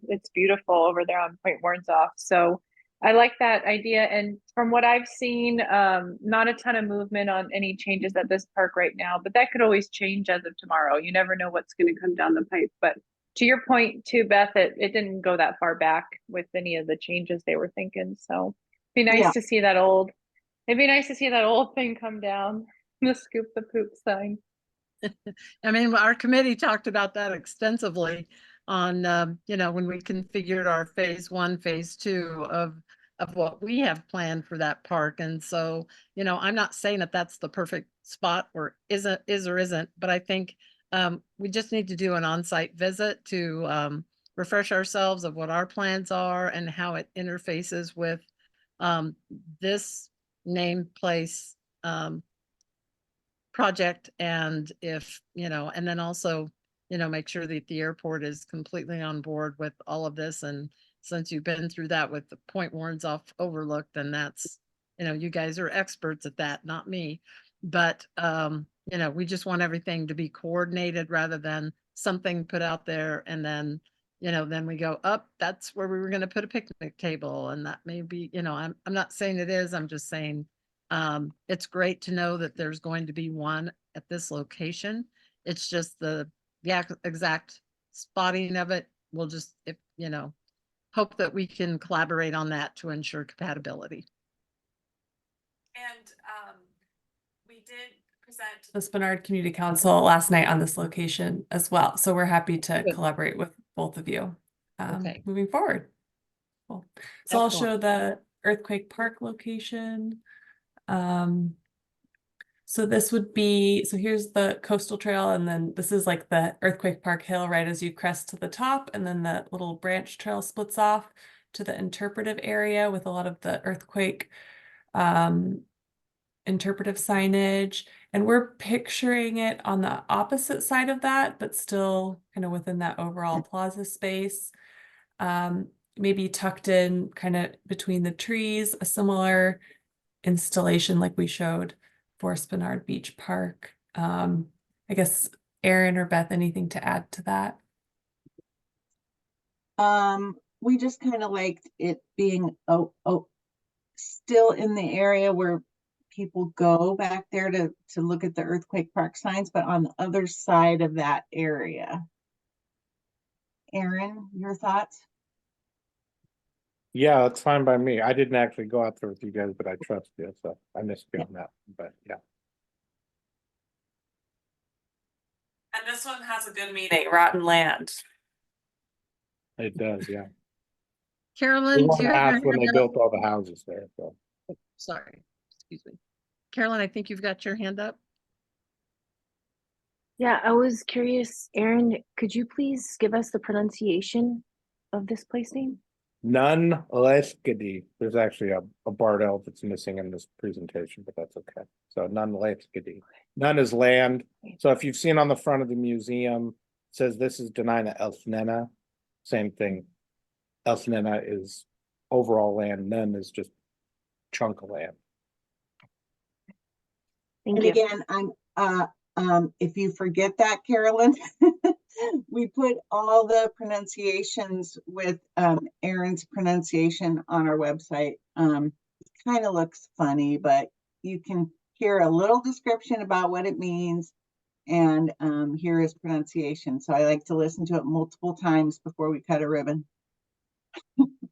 it's beautiful over there on Point Warrenzoff. So I like that idea. And from what I've seen, not a ton of movement on any changes at this park right now, but that could always change as of tomorrow. You never know what's going to come down the pipe. But to your point too, Beth, it didn't go that far back with any of the changes they were thinking. So it'd be nice to see that old, it'd be nice to see that old thing come down, the scoop the poop sign. I mean, our committee talked about that extensively on, when we configured our phase 1, phase 2 of what we have planned for that park. And so, I'm not saying that that's the perfect spot or is or isn't, but I think we just need to do an on-site visit to refresh ourselves of what our plans are and how it interfaces with this named place project. And if, and then also, make sure that the airport is completely on board with all of this. And since you've been through that with the Point Warrenzoff overlook, then that's, you guys are experts at that, not me. But, we just want everything to be coordinated rather than something put out there and then, then we go up, that's where we were going to put a picnic table. And that may be, I'm not saying it is, I'm just saying, it's great to know that there's going to be one at this location. It's just the exact spotting of it. We'll just, hope that we can collaborate on that to ensure compatibility. And we did present to the Spinard Community Council last night on this location as well. So we're happy to collaborate with both of you moving forward. Cool. So I'll show the Earthquake Park location. So this would be, so here's the coastal trail, and then this is like the Earthquake Park Hill right as you crest to the top, and then the little branch trail splits off to the interpretive area with a lot of the earthquake interpretive signage. And we're picturing it on the opposite side of that, but still kind of within that overall plaza space. Maybe tucked in kind of between the trees, a similar installation like we showed for Spinard Beach Park. I guess Erin or Beth, anything to add to that? We just kind of liked it being still in the area where people go back there to look at the Earthquake Park signs, but on the other side of that area. Erin, your thoughts? Yeah, that's fine by me. I didn't actually go out there with you guys, but I trust you, so I missed you on that, but yeah. And this one has a good meaning, rotten land. It does, yeah. Carolyn, do you have asked your when they hand built up? all the houses there, so. Sorry, excuse me. Carolyn, I think you've got your hand up. Yeah, I was curious, Erin, could you please give us the pronunciation of this place name? None Leskedi. There's actually a barred L that's missing in this presentation, but that's okay. So none Leskedi. None is land. So if you've seen on the front of the museum, it says this is Denina Elfnena. Same thing. Elfnena is overall land. None is just chunk of land. And again, if you forget that, Carolyn, we put all the pronunciations with Erin's pronunciation on our website. It kind of looks funny, but you can hear a little description about what it means and hear his pronunciation. So I like to listen to it multiple times before we cut a ribbon.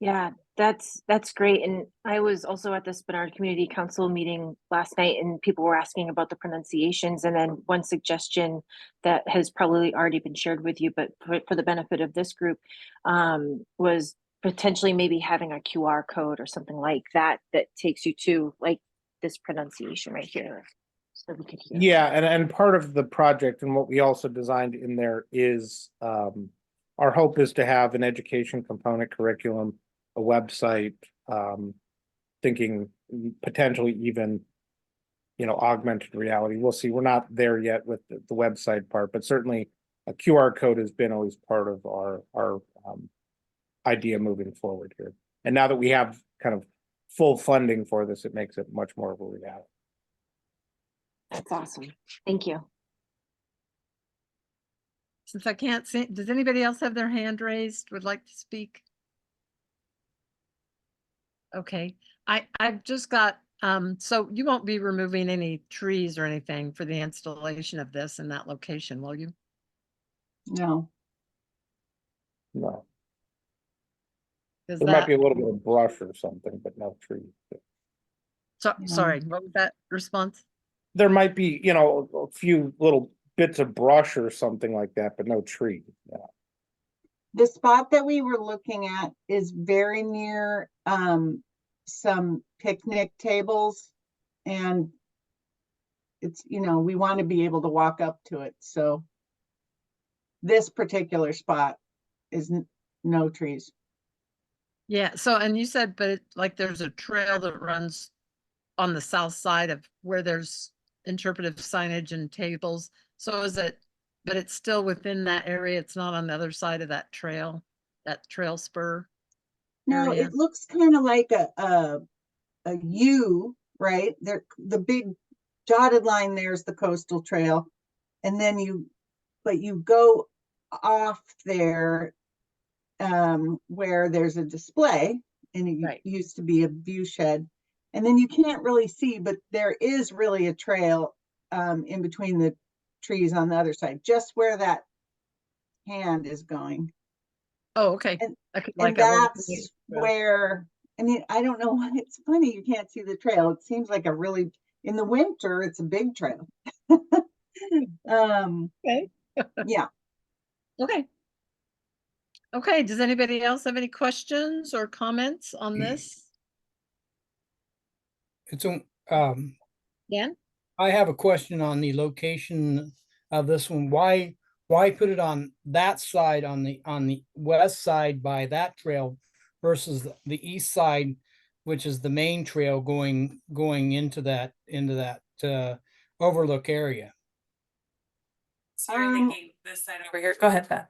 Yeah, That's great. And I was also at the Spenard Community Council meeting last night, and people were asking about the pronunciations. And then one suggestion that has probably already been shared with you, but for the benefit of this group, was potentially maybe having a QR code or something like that that takes you to like this pronunciation right here, so we could hear. Yeah, and part of the project and what we also designed in there is our hope is to have an education component curriculum, a website, thinking potentially even, you know, augmented reality. We'll see. We're not there yet with the website part, but certainly a QR code has been always part of our idea moving forward here. And now that we have kind of full funding for this, it makes it much more of a reality. That's awesome. Thank you. Since I can't see, does anybody else have their hand raised, would like to speak? Okay, I've just got, so you won't be removing any trees or anything for the installation of this in that location, will you? No. No, Is there might that, be a little bit of brush or something, but no trees. so, Yeah. sorry, what was that response? There might be, you know, a few little bits of brush or something like that, but no tree. Yeah. The spot that we were looking at is very near some picnic tables, and it's, you know, we want to be able to walk up to it. So this particular spot is no trees. Yeah, so, and you said, but like there's a trail that runs on the south side of where there's interpretive signage and tables. So is it, but it's still within that area. It's not on the other side of that trail spur No, area. it looks kind of like a U, right? There, the big dotted line there's the coastal trail, and then but you go off there where there's a display, and it used to be a view shed, and then you can't really see, but there is really a trail in between the trees on the other side, just where that hand is going. Oh, okay. And, Like and that's where, I mean, I don't know why it's funny you can't see the trail. It seems like a really, in the winter, it's a big trail. Okay. Yeah. Okay. Okay, does anybody else have any questions or comments on this? It's Dan? I have a question on the location of this one. Why put it on that side, on the west side by that trail versus the east side, which is the main trail going into that overlook area? So you're thinking this side over here. Go ahead, Beth.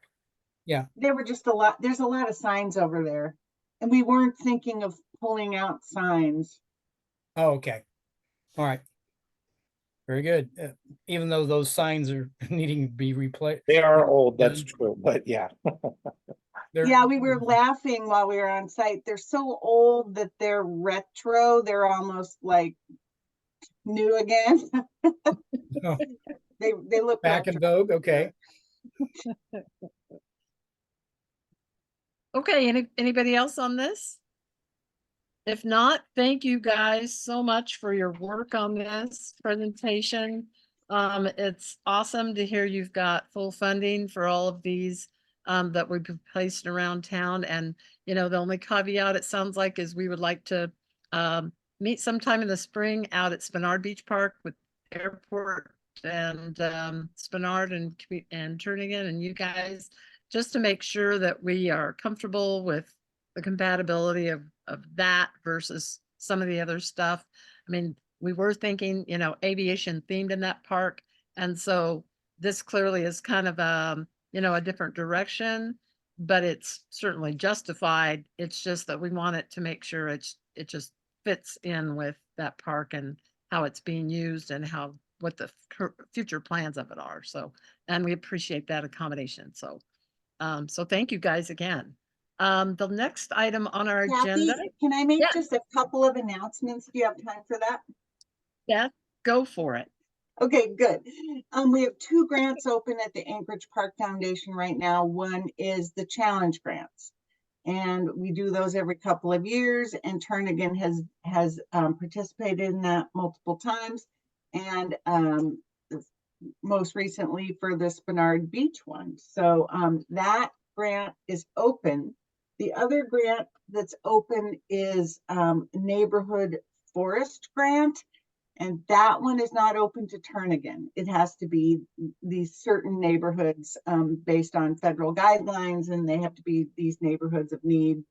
Yeah. There were just there's a lot of signs over there, and we weren't thinking of pulling out signs. Oh, okay. All right. Very good. Even though those signs are needing to be replaced. They are old, that's true, but yeah. Yeah, we were laughing while we were on site. They're so old that they're retro. They're almost like new again. Oh. They look back in vogue. Okay. Okay, anybody else on this? If not, thank you guys so much for your work on this presentation. It's awesome to hear you've got full funding for all of these that we've placed around town. And, you know, the only caveat it sounds like is we would like to meet sometime in the spring out at Spenard Beach Park with airport and Spenard and Turnagain and you guys, just to make sure that we are comfortable with the compatibility of that versus some of the other stuff. I mean, we were thinking, you know, aviation themed in that park. And so this clearly is kind of you know, a different direction, but it's certainly justified. It's just that we want it to make sure it just fits in with that park and how it's being used and what the future plans of it are. So, and we appreciate that accommodation. So, so thank you guys again. The next item on our agenda. Kathy, can I make just a couple of announcements? Do you have time for that? Yeah, go for it. Okay, good. We have 2 grants open at the Anchorage Park Foundation right now. One is the challenge grants. And we do those every couple of years, and Turnagain has participated in that multiple times. And most recently for the Spenard Beach one. So that grant is open. The other grant that's open is Neighborhood Forest Grant. And that one is not open to Turnagain. It has to be these certain neighborhoods based on federal guidelines, and they have to be these neighborhoods of need.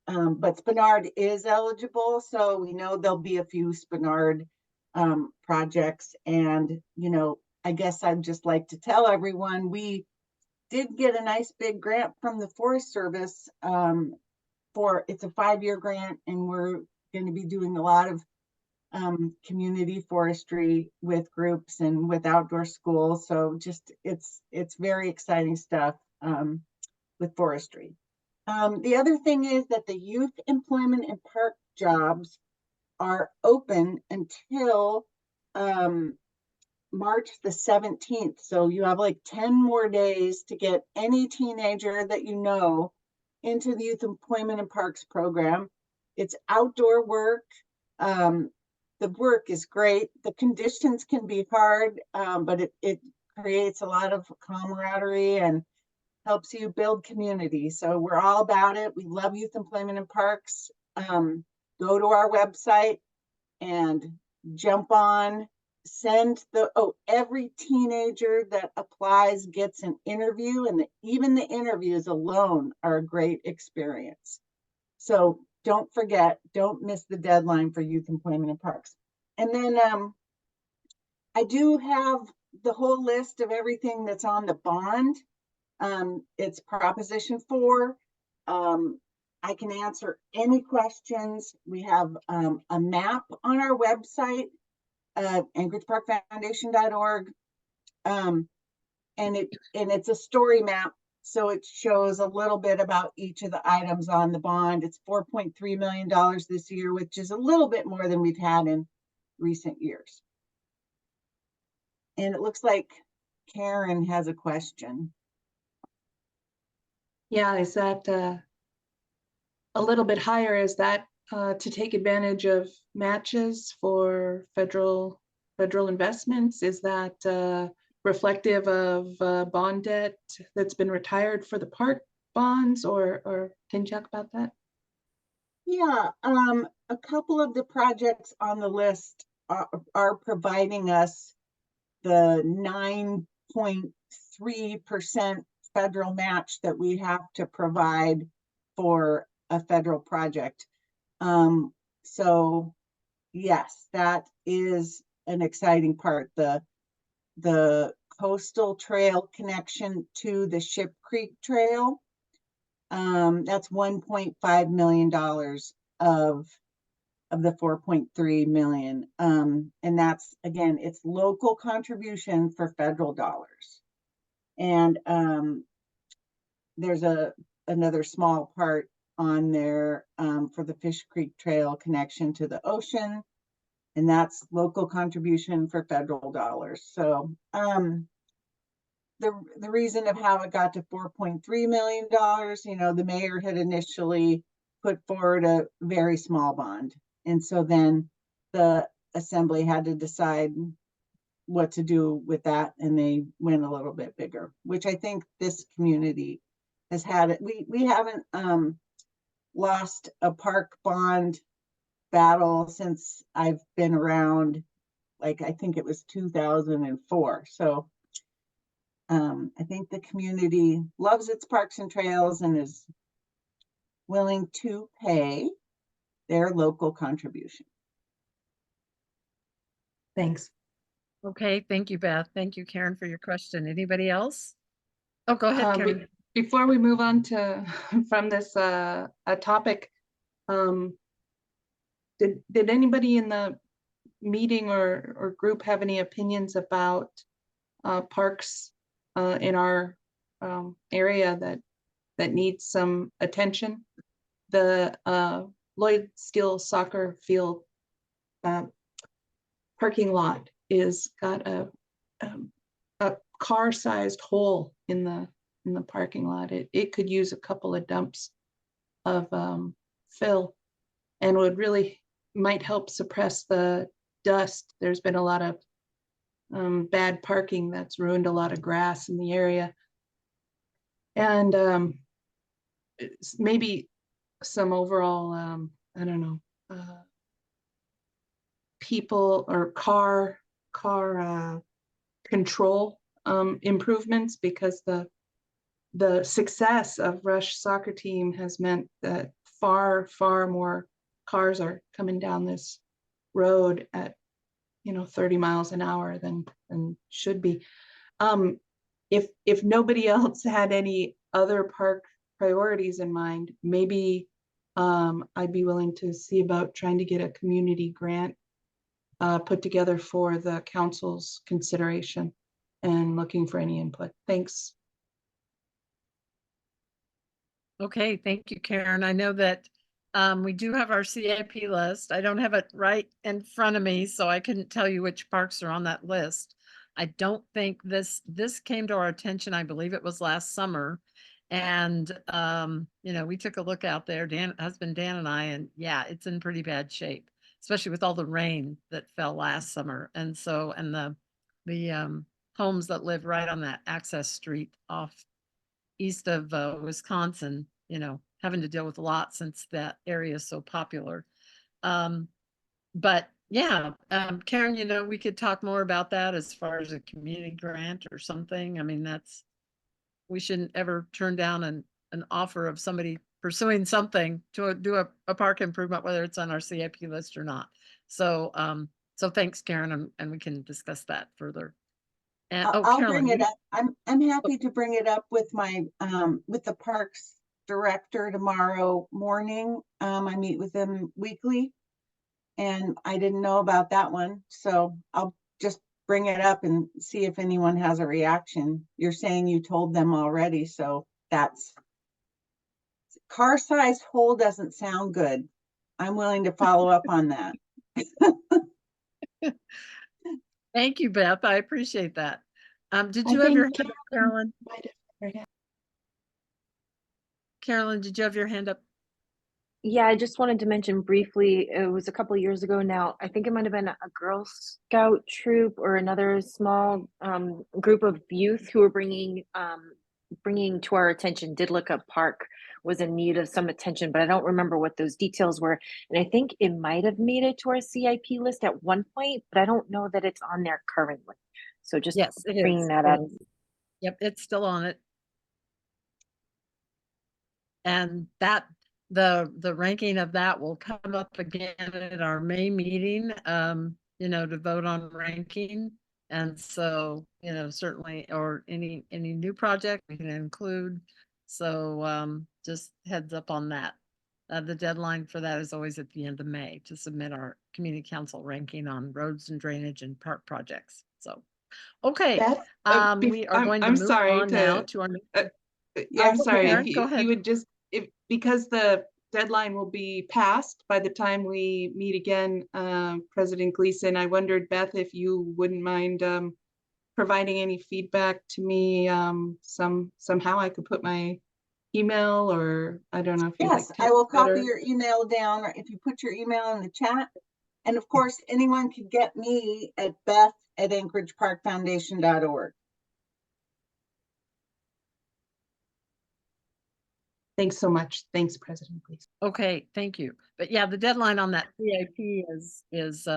But Spenard is eligible, so we know there'll be a few Spenard projects. And, you know, I guess I'd just like to tell everyone, we did get a nice big grant from the Forest Service it's a 5-year grant, and we're going to be doing a lot of community forestry with groups and with outdoor schools. So just it's very exciting stuff with forestry. The other thing is that the youth employment and park jobs are open until March the 17th. So you have like 10 more days to get any teenager that you know into the Youth Employment and Parks program. It's outdoor work. The work is great. The conditions can be hard, but it creates a lot of camaraderie and helps you build community. So we're all about it. We love Youth Employment and Parks. Go to our website and jump on. Every teenager that applies gets an interview, and even the interviews alone are a great experience. So don't forget, don't miss the deadline for Youth Employment and Parks. And then I do have the whole list of everything that's on the bond. It's Proposition 4. I can answer any questions. We have a map on our website, AnchorageParkFoundation.org. And it's a story map. So it shows a little bit about each of the items on the bond. It's $4.3 million this year, which is a little bit more than we've had in recent years. And it looks like Karen has a question. Yeah, is that a little bit higher? Is that to take advantage of matches for federal investments? Is that reflective of bond debt that's been retired for the park bonds, or can you talk about that? Yeah, a couple of the projects on the list are providing us the 9.3% federal match that we have to provide for a federal project. So yes, that is an exciting part. The coastal trail connection to the Ship Creek Trail, that's $1.5 million of the 4.3 million. And that's, again, it's local contribution for federal dollars. And there's another small part on there for the Fish Creek Trail connection to the ocean, and that's local contribution for federal dollars. So the reason of how it got to $4.3 million, you know, the mayor had initially put forward a very small bond, and so then the assembly had to decide what to do with that, and they went a little bit bigger, which I think this community has had it. We haven't lost a park bond battle since I've been around, like I think it was 2004. So I think the community loves its parks and trails and is willing to pay their local contribution. Thanks. Okay, thank you, Beth. Thank you, Karen, for your question. Anybody else? Oh, go ahead, Karen. Before we move on to from this topic, did anybody in the meeting or group have any opinions about parks in our area that needs some attention? The Lloyd Steele soccer field parking lot is got a car-sized hole in the parking lot. It could use a couple of dumps fill, and would really might help suppress the dust. There's been a lot of bad parking that's ruined a lot of grass in the area. And maybe some overall, I don't know, people or car control improvements, because the success of Rush soccer team has meant that far more cars are coming down this road at 30 miles an hour than should be. If nobody else had any other park priorities in mind, maybe I'd be willing to see about trying to get a community grant put together for the council's consideration, and looking for any input. Thanks. Okay, thank you, Karen. I know that we do have our CIP list. I don't have it right in front of me, so I couldn't tell you which parks are on that list. I don't think this came to our attention. I believe it was last summer. And we took a look out there, husband Dan and I, and yeah, it's in pretty bad shape, especially with all the rain that fell last summer. And so, and the homes that live right on that access street off east of Wisconsin, having to deal with a lot since that area is so popular. But yeah, Karen, we could talk more about that as far as a community grant or something. I mean, we shouldn't ever turn down an offer of somebody pursuing something to do a park improvement, whether it's on our CIP list or not. So, so thanks, Karen, and we can discuss that further. And I'll Carolyn, bring it up. I'm happy to bring it up with my with the parks director tomorrow morning. I meet with them weekly, and I didn't know about that one, so I'll just bring it up and see if anyone has a reaction. You're saying you told them already, so that's car size hole doesn't sound good. I'm willing to follow up on that. Thank you, Beth. I appreciate that. Did you have your hand up, Carolyn? Carolyn, did you have your hand up? Yeah, I just wanted to mention briefly, it was a couple of years ago now. I think it might have been a Girl Scout troop or another small group of youth who were bringing to our attention, did look up park was in need of some attention, but I don't remember what those details were. And I think it might have made it to our CIP list at one point, but I don't know that it's on there currently. So just bringing that up. Yep, it's still on it. And that the ranking of that will come up again at our May meeting, to vote on ranking. And so, certainly, or any new project we can include. So just heads up on that. The deadline for that is always at the end of May to submit our community council ranking on roads and drainage and park projects. So, okay, we are going to move on now to our. Yeah, I'm sorry. Karen, If go ahead. you would just, because the deadline will be passed by the time we meet again, President Gleason, I wondered, Beth, if you wouldn't mind providing any feedback to me somehow. I could put my email, or I don't know if you'd Yes, like to I will copy better. your email down, or if you put your email in the chat. And of course, anyone can get me at beth@anchorageparkfoundation.org. Thanks so much. Thanks, President Gleason. Okay, thank you. But yeah, the deadline on that CIP is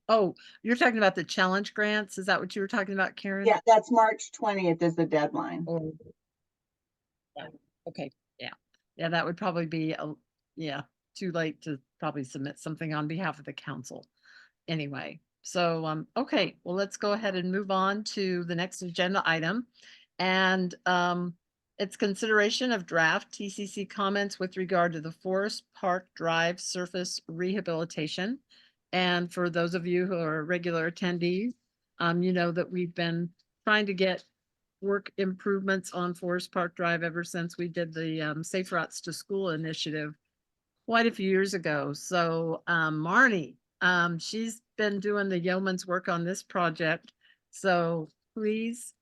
oh, you're talking about the challenge grants. Is that what you were talking about, Karen? Yeah, that's March 20th is the deadline. Or yeah, okay, yeah. Yeah, that would probably be too late to probably submit something on behalf of the council. Anyway, so okay, well, let's go ahead and move on to the next agenda item. And it's consideration of draft TCC comments with regard to the Forest Park Drive surface rehabilitation. And for those of you who are regular attendees, you know that we've been trying to get work improvements on Forest Park Drive ever since we did the Safe Routes to School initiative quite a few years ago. So Marnie, she's been doing the yeoman's work on this project. So please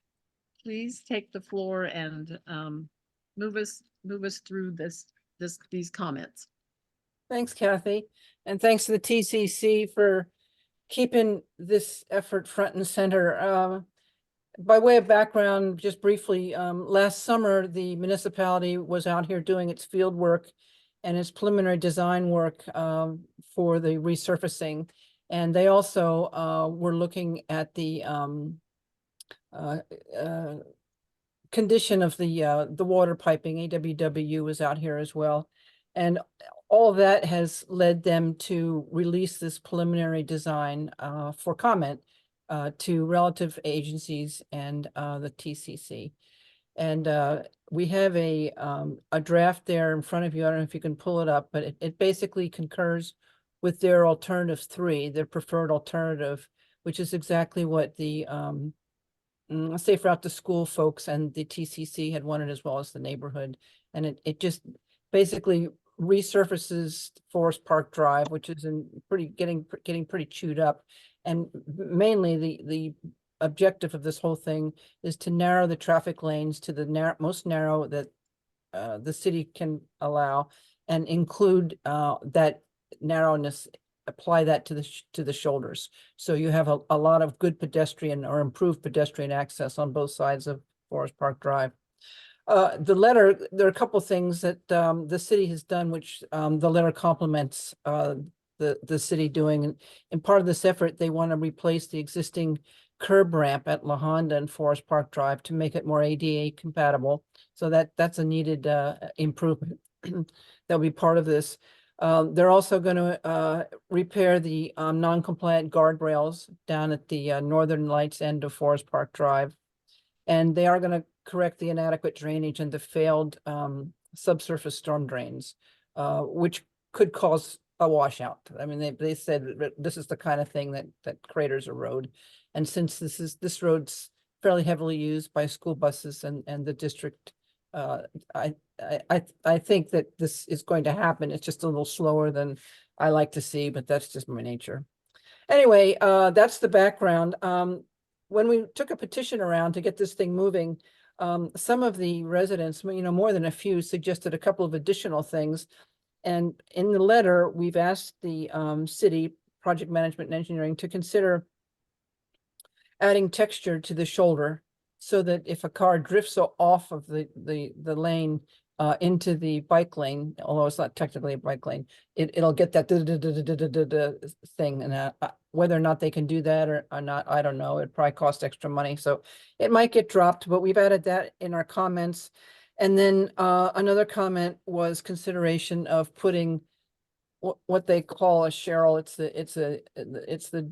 take the floor and move us through this these comments. Thanks, Kathy. And thanks to the TCC for keeping this effort front and center. By way of background, just briefly, last summer, the municipality was out here doing its field work and its preliminary design work for the resurfacing. And they also were looking at the condition of the water piping. AWW was out here as well. And all of that has led them to release this preliminary design for comment to relative agencies and the TCC. And we have a draft there in front of you. I don't know if you can pull it up, but it basically concurs with their alternative 3, their preferred alternative, which is exactly what the Safe Route to School folks and the TCC had wanted, as well as the neighborhood. And it just basically resurfaces Forest Park Drive, which is getting pretty chewed up. And mainly the objective of this whole thing is to narrow the traffic lanes to the most narrow that the city can allow, and include that narrowness, apply that to the shoulders. So you have a lot of good pedestrian or improved pedestrian access on both sides of Forest Park Drive. The letter, there are a couple things that the city has done, which the letter complements the city doing. And part of this effort, they want to replace the existing curb ramp at La Honda and Forest Park Drive to make it more ADA compatible. So that's a needed improvement. That'll be part of this. They're also going to repair the non-compliant guardrails down at the northern lights end of Forest Park Drive. And they are going to correct the inadequate drainage and the failed subsurface storm drains, which could cause a washout. I mean, they said that this is the kind of thing that craters a road. And since this road's fairly heavily used by school buses and the district, I think that this is going to happen. It's just a little slower than I like to see, but that's just my nature. Anyway, that's the background. When we took a petition around to get this thing moving, some of the residents, more than a few, suggested a couple of additional things. And in the letter, we've asked the city project management and engineering to consider adding texture to the shoulder, so that if a car drifts off of the lane into the bike lane, although it's not technically a bike lane, it'll get that thing. And whether or not they can do that or not, I don't know. It probably costs extra money, so it might get dropped. But we've added that in our comments. And then another comment was consideration of putting what they call a Cheryl. It's the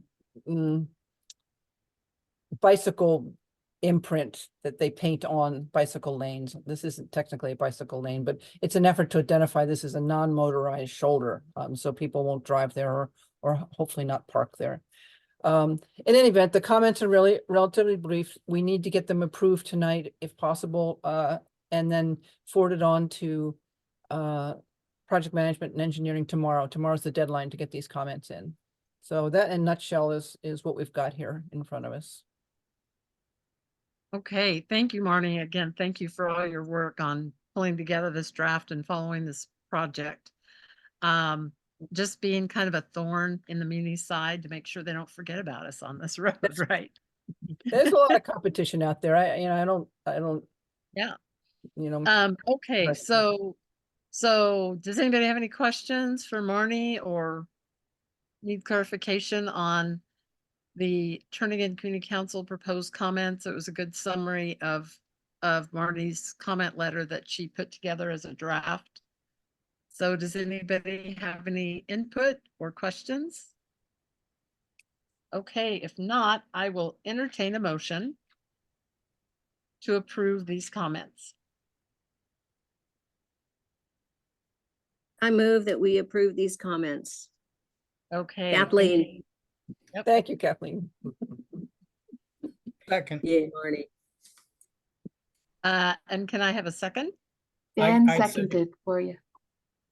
bicycle imprint that they paint on bicycle lanes. This isn't technically a bicycle lane, but it's an effort to identify this as a non-motorized shoulder, so people won't drive there or hopefully not park there. In any event, the comments are really relatively brief. We need to get them approved tonight if possible, and then forwarded on to project management and engineering tomorrow. Tomorrow's the deadline to get these comments in. So that in a nutshell is what we've got here in front of us. Okay, thank you, Marnie. Again, thank you for all your work on pulling together this draft and following this project. Just being kind of a thorn in the muni side to make sure they don't forget about us on this road, right? There's a lot of competition out there. I don't. Yeah. Okay, Okay, so does anybody have any questions for Marnie or need clarification on the Turnigan Community Council proposed comments? It was a good summary of Marnie's comment letter that she put together as a draft. So does anybody have any input or questions? Okay, if not, I will entertain a motion to approve these comments. I move that we approve these comments. Okay. Kathleen. Yep. Thank you, Kathleen. Second. Yeah, Marnie. And can I have a second? Dan I seconded for you.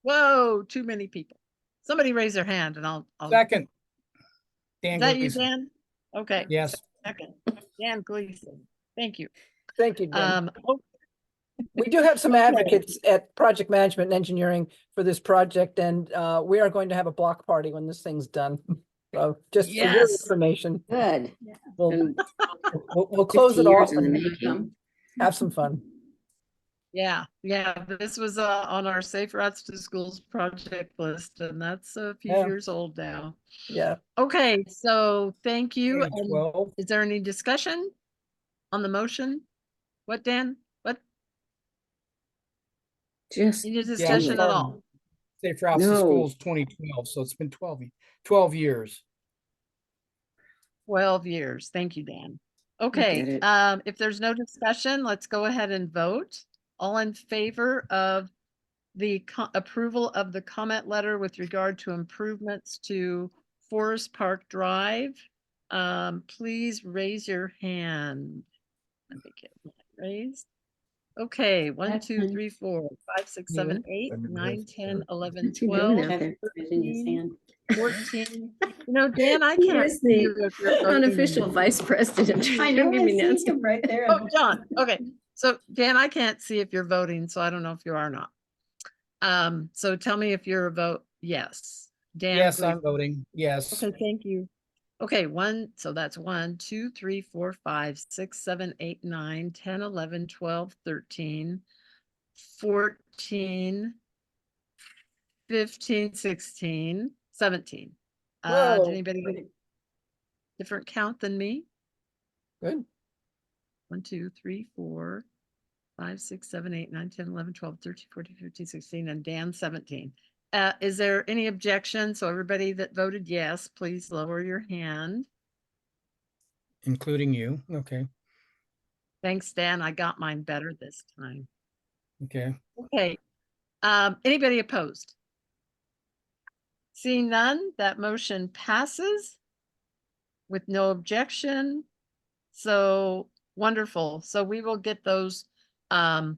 Whoa, too many people. Somebody raise their hand and I'll Second. Dan Is that you, Gleason. Dan? Okay. Yes. Second. Dan Gleason. Thank you. Thank you, Dan. We do have some Okay. advocates at project management and engineering for this project, and we are going to have a block party when this thing's done. So just for your Yes. information, Good. we'll, And we'll close 50 it years off in the and making. have some fun. Yeah, this was on our Safe Routes to Schools project list, and that's a few Yeah. years old now. Yeah. Okay, so thank you. Okay, And 12. is there any discussion on the motion? What, Dan? What? Just Any Yeah, discussion at sorry. all? Safe Routes to No. Schools 2012, so it's been 12 years. 12 years. Thank you, Dan. get Okay, it. if there's no discussion, let's go ahead and vote. All in favor of the approval of the comment letter with regard to improvements to Forest Park Drive, please raise your hand. Let me get mine raised. Okay, 1, 2, 3, 4, 5, 6, 7, 8, 9, 10, 11, What's he doing 12, out there? Raising his 13, hand. 14. You know, Dan, I He can't is see the you if you're voting. unofficial vice president. I Don't know, give I me see Nancy. him right there. Oh, John. Okay. So Dan, I can't see if you're voting, so I don't know if you are or not. So tell me if you're a vote yes. Dan, Yes, please. I'm voting. Yes. Okay, thank you. Okay, so that's 1, 2, 3, 4, 5, 6, 7, 8, 9, 10, 11, 12, 13, 14, 15, 16, 17. Did Whoa. anybody get a different count than me? Good. 1, 2, 3, 4, 5, 6, 7, 8, 9, 10, 11, 12, 13, 14, 15, 16, and Dan 17. Is there any objection? So everybody that voted yes, please lower your hand. Including you. Okay. Thanks, Dan. I got mine better this time. Okay. Okay. Anybody opposed? Seeing none, that motion passes with no objection. So wonderful. So we will get those, you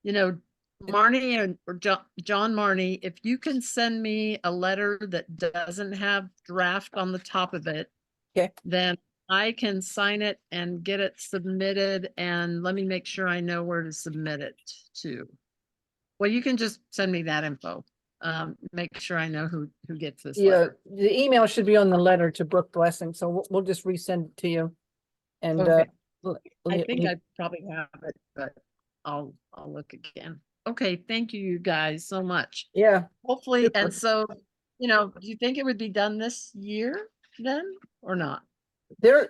know, Marnie or John Marnie, if you can send me a letter that doesn't have draft on the top of it, Okay. then I can sign it and get it submitted, and let me make sure I know where to submit it to. Well, you can just send me that info. Make sure I know who gets this Yeah, letter. the email should be on the letter to Brooke Blessing, so we'll just resend it to you. And Okay. l- I le- think le- I probably have it, but I'll look again. Okay, thank you guys so much. yeah, Hopefully, super. and so, do you think it would be done this year then, or not? They're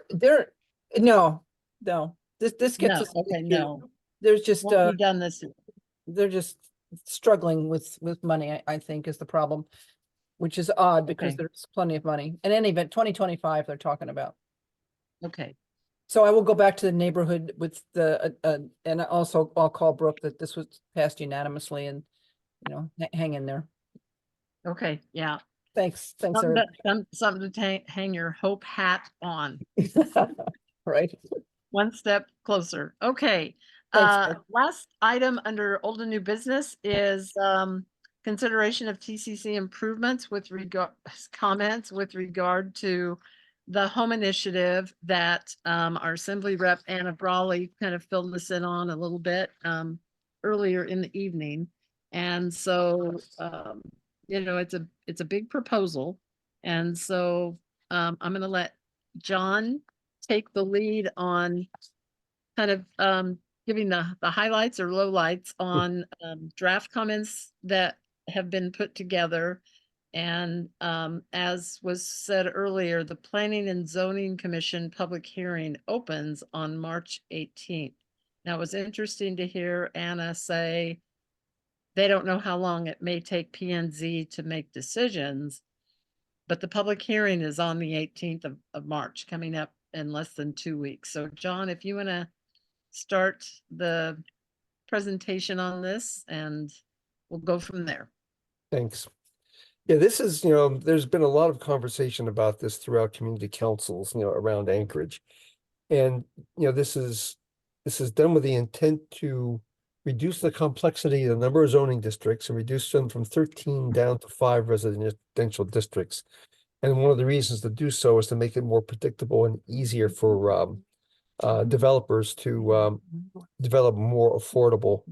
no, this gets No, us. okay, into- no, There's just won't be done this year. they're just struggling with money, I think is the problem, which is odd because Okay. there's plenty of money. In any event, 2025 they're talking about. Okay, So I will go back to the neighborhood with the, and also I'll call Brooke that this was passed unanimously and, hang in there. okay, yeah. Thanks, Something everybody. something to hang your hope hat on. Right. One step closer. Okay. Thanks, Brooke. Last item under old and new business is consideration of TCC improvements with comments with regard to the home initiative that our Assembly Rep Anna Brawley kind of filled us in on a little bit earlier in the evening. And so it's a big proposal. And so I'm gonna let John take the lead on kind of giving the highlights or lowlights on draft comments that have been put together. And as was said earlier, the Planning and Zoning Commission public hearing opens on March 18th. Now, it was interesting to hear Anna say they don't know how long it may take P&Z to make decisions, but the public hearing is on the 18th of March, coming up in less than 2 weeks. So John, if you want to start the presentation on this, and we'll go from there. Thanks. Yeah, this is, there's been a lot of conversation about this throughout community councils, around Anchorage. And, this is done with the intent to reduce the complexity of the number of zoning districts and reduce them from 13 down to 5 residential districts. And one of the reasons to do so is to make it more predictable and easier for developers to develop more affordable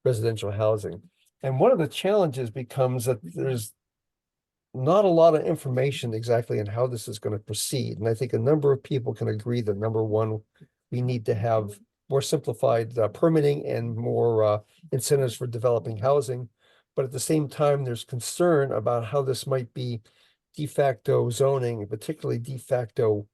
residential housing. And one of the challenges becomes that there's not a lot of information exactly on how this is going to proceed. And I think a number of people can agree that number one, we need to have more simplified permitting and more incentives for developing housing. But at the same time, there's concern about how this might be de facto zoning, particularly de facto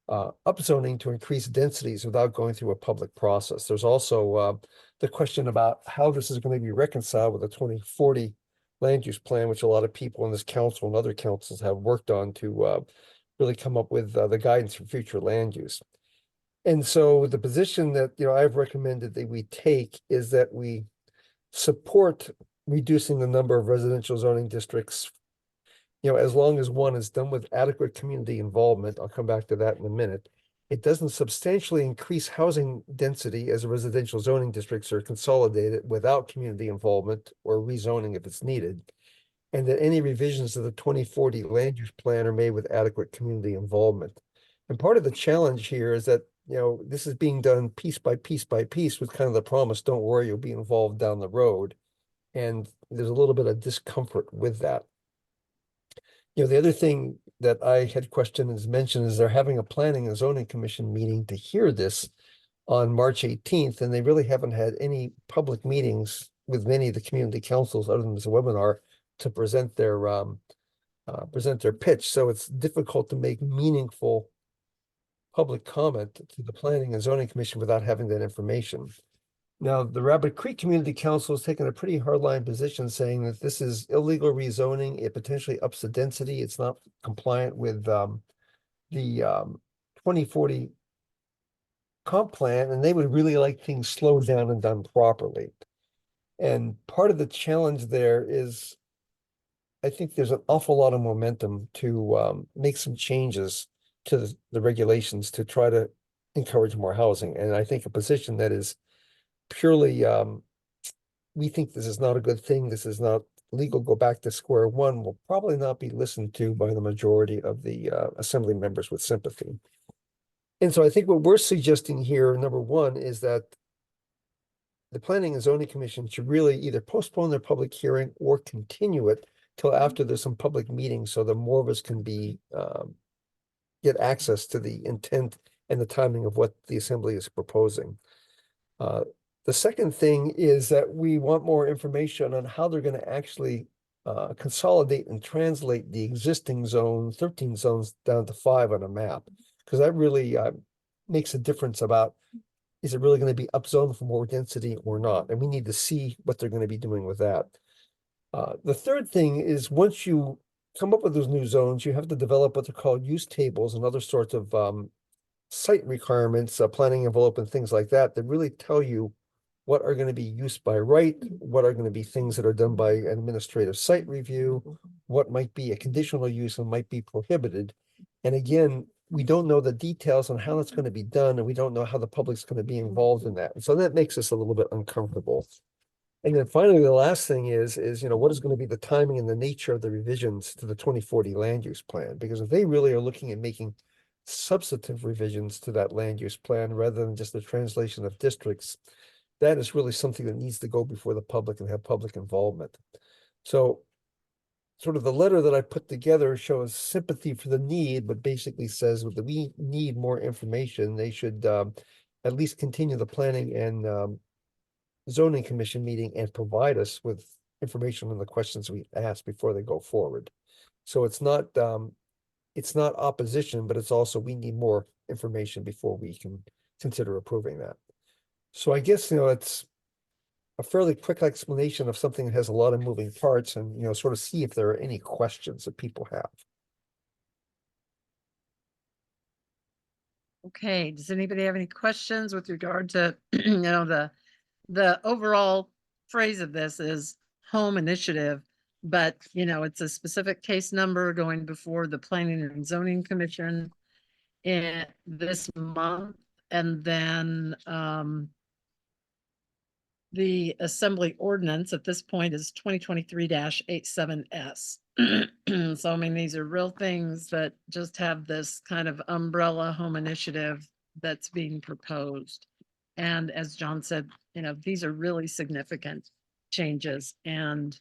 upzoning to increase densities without going through a public process. There's also the question about how this is going to be reconciled with the 2040 land use plan, which a lot of people in this council and other councils have worked on to really come up with the guidance for future land use. And so the position that I've recommended that we take is that we support reducing the number of residential zoning districts, as long as one is done with adequate community involvement. I'll come back to that in a minute. It doesn't substantially increase housing density as residential zoning districts are consolidated without community involvement or rezoning if it's needed. And that any revisions to the 2040 land use plan are made with adequate community involvement. And part of the challenge here is that, this is being done piece by piece by piece with kind of the promise, don't worry, you'll be involved down the road. And there's a little bit of discomfort with that. The other thing that I had questioned is mentioned is they're having a planning and zoning commission meeting to hear this on March 18th, and they really haven't had any public meetings with many of the community councils other than this webinar to present their pitch. So it's difficult to make meaningful public comment to the planning and zoning commission without having that information. Now, the Rabbit Creek Community Council has taken a pretty hardline position saying that this is illegal rezoning. It potentially ups the density. It's not compliant with the 2040 comp plan, and they would really like things slowed down and done properly. And part of the challenge there is, I think there's an awful lot of momentum to make some changes to the regulations to try to encourage more housing. And I think a position that is purely, we think this is not a good thing, this is not legal, go back to square one, will probably not be listened to by the majority of the assembly members with sympathy. And so I think what we're suggesting here, number one, is that the Planning and Zoning Commission should really either postpone their public hearing or continue it till after there's some public meetings so that more of us can be get access to the intent and the timing of what the assembly is proposing. The second thing is that we want more information on how they're going to actually consolidate and translate the existing 13 zones down to 5 on a map, because that really makes a difference about, is it really going to be upzoned for more density or not? And we need to see what they're going to be doing with that. The third thing is, once you come up with those new zones, you have to develop what they're called use tables and other sorts of site requirements, planning envelope and things like that, that really tell you what are going to be used by right, what are going to be things that are done by an administrative site review, what might be a conditional use and might be prohibited. And again, we don't know the details on how it's going to be done, and we don't know how the public's going to be involved in that. And so that makes us a little bit uncomfortable. And then finally, the last thing is, what is going to be the timing and the nature of the revisions to the 2040 land use plan? Because if they really are looking at making substantive revisions to that land use plan rather than just the translation of districts, that is really something that needs to go before the public and have public involvement. So sort of the letter that I put together shows sympathy for the need, but basically says that we need more information. They should at least continue the planning and zoning commission meeting and provide us with information on the questions we asked before they go forward. So it's not opposition, but it's also, we need more information before we can consider approving that. So I guess, it's a fairly quick explanation of something that has a lot of moving parts, and, sort of see if there are any questions that people have. Okay, does anybody have any questions with regard to, the overall phrase of this is home initiative, but it's a specific case number going before the Planning and Zoning Commission in this month, and then the assembly ordinance at this point is 2023-87S. So I mean, these are real things that just have this kind of umbrella home initiative that's being proposed. And as John said, you know, these are really significant changes. And,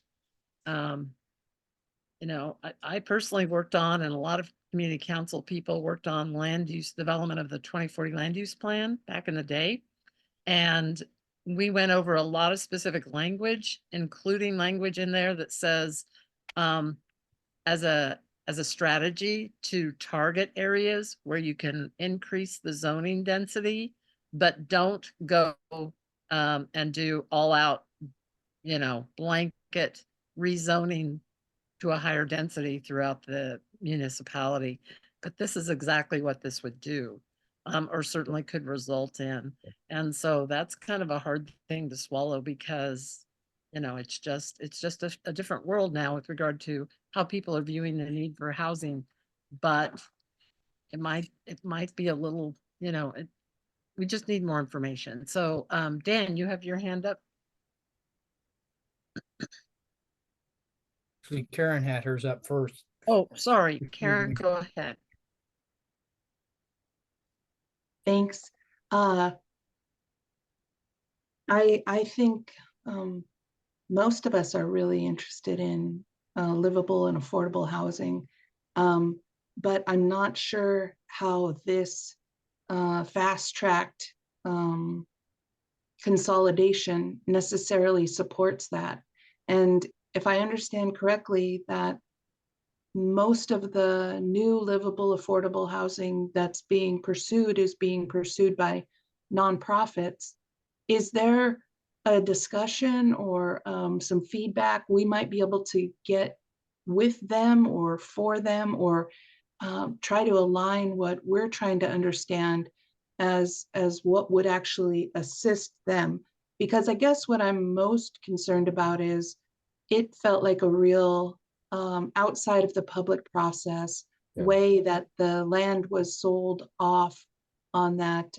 you know, I personally worked on, and a lot of community council people worked on land use development of the 2040 land use plan back in the day. And we went over a lot of specific language, including language in there that says, as a strategy to target areas where you can increase the zoning density, but don't go and do all out, you know, blanket rezoning to a higher density throughout the municipality. But this is exactly what this would do, or certainly could result in. And so that's kind of a hard thing to swallow because, you know, it's just a different world now with regard to how people are viewing the need for housing. But it might be a little, you know, we just need more information. So, Dan, you have your hand up. Actually, Karen had hers up first. Oh, sorry, Karen, go ahead. Thanks. I think most of us are really interested in livable and affordable housing, but I'm not sure how this fast-tracked consolidation necessarily supports that. And if I understand correctly, that most of the new livable, affordable housing that's being pursued is being pursued by nonprofits. Is there a discussion or some feedback we might be able to get with them or for them, or try to align what we're trying to understand as what would actually assist them? Because I guess what I'm most concerned about is it felt like a real outside of the public process way that the land was sold off on that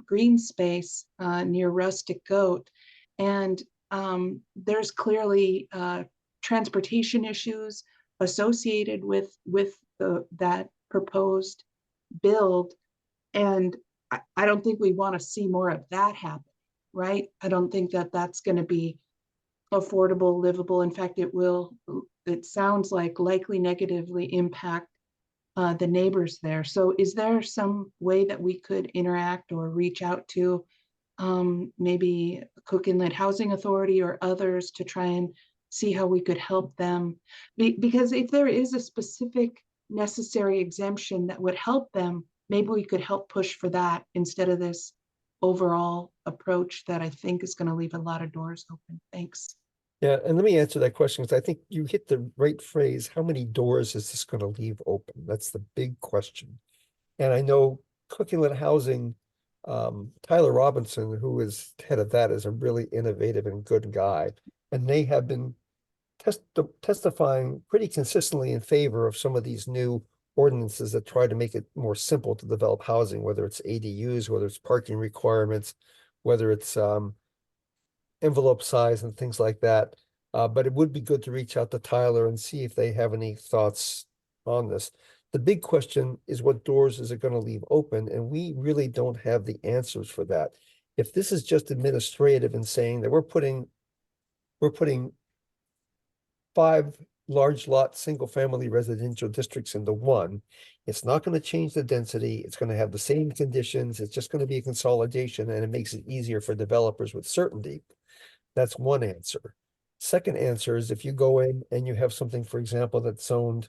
green space near Rustic Goat. And there's clearly transportation issues associated with that proposed build. And I don't think we want to see more of that happen, right? I don't think that that's going to be affordable, livable. In fact, it sounds like likely negatively impact the neighbors there. So is there some way that we could interact or reach out to maybe Cook Inlet Housing Authority or others to try and see how we could help them? Because if there is a specific necessary exemption that would help them, maybe we could help push for that instead of this overall approach that I think is going to leave a lot of doors open. Thanks. Yeah, and let me answer that question, because I think you hit the right phrase. How many doors is this going to leave open? That's the big question. And I know Cook Inlet Housing, Tyler Robinson, who is head of that, is a really innovative and good guy. And they have been testifying pretty consistently in favor of some of these new ordinances that try to make it more simple to develop housing, whether it's ADUs, whether it's parking requirements, whether it's envelope size and things like that. But it would be good to reach out to Tyler and see if they have any thoughts on this. The big question is, what doors is it going to leave open? And we really don't have the answers for that. If this is just administrative and saying that we're putting 5 large lot, single family residential districts into one, it's not going to change the density. It's going to have the same conditions. It's just going to be a consolidation, and it makes it easier for developers with certainty. That's one answer. Second answer is, if you go in and you have something, for example, that's zoned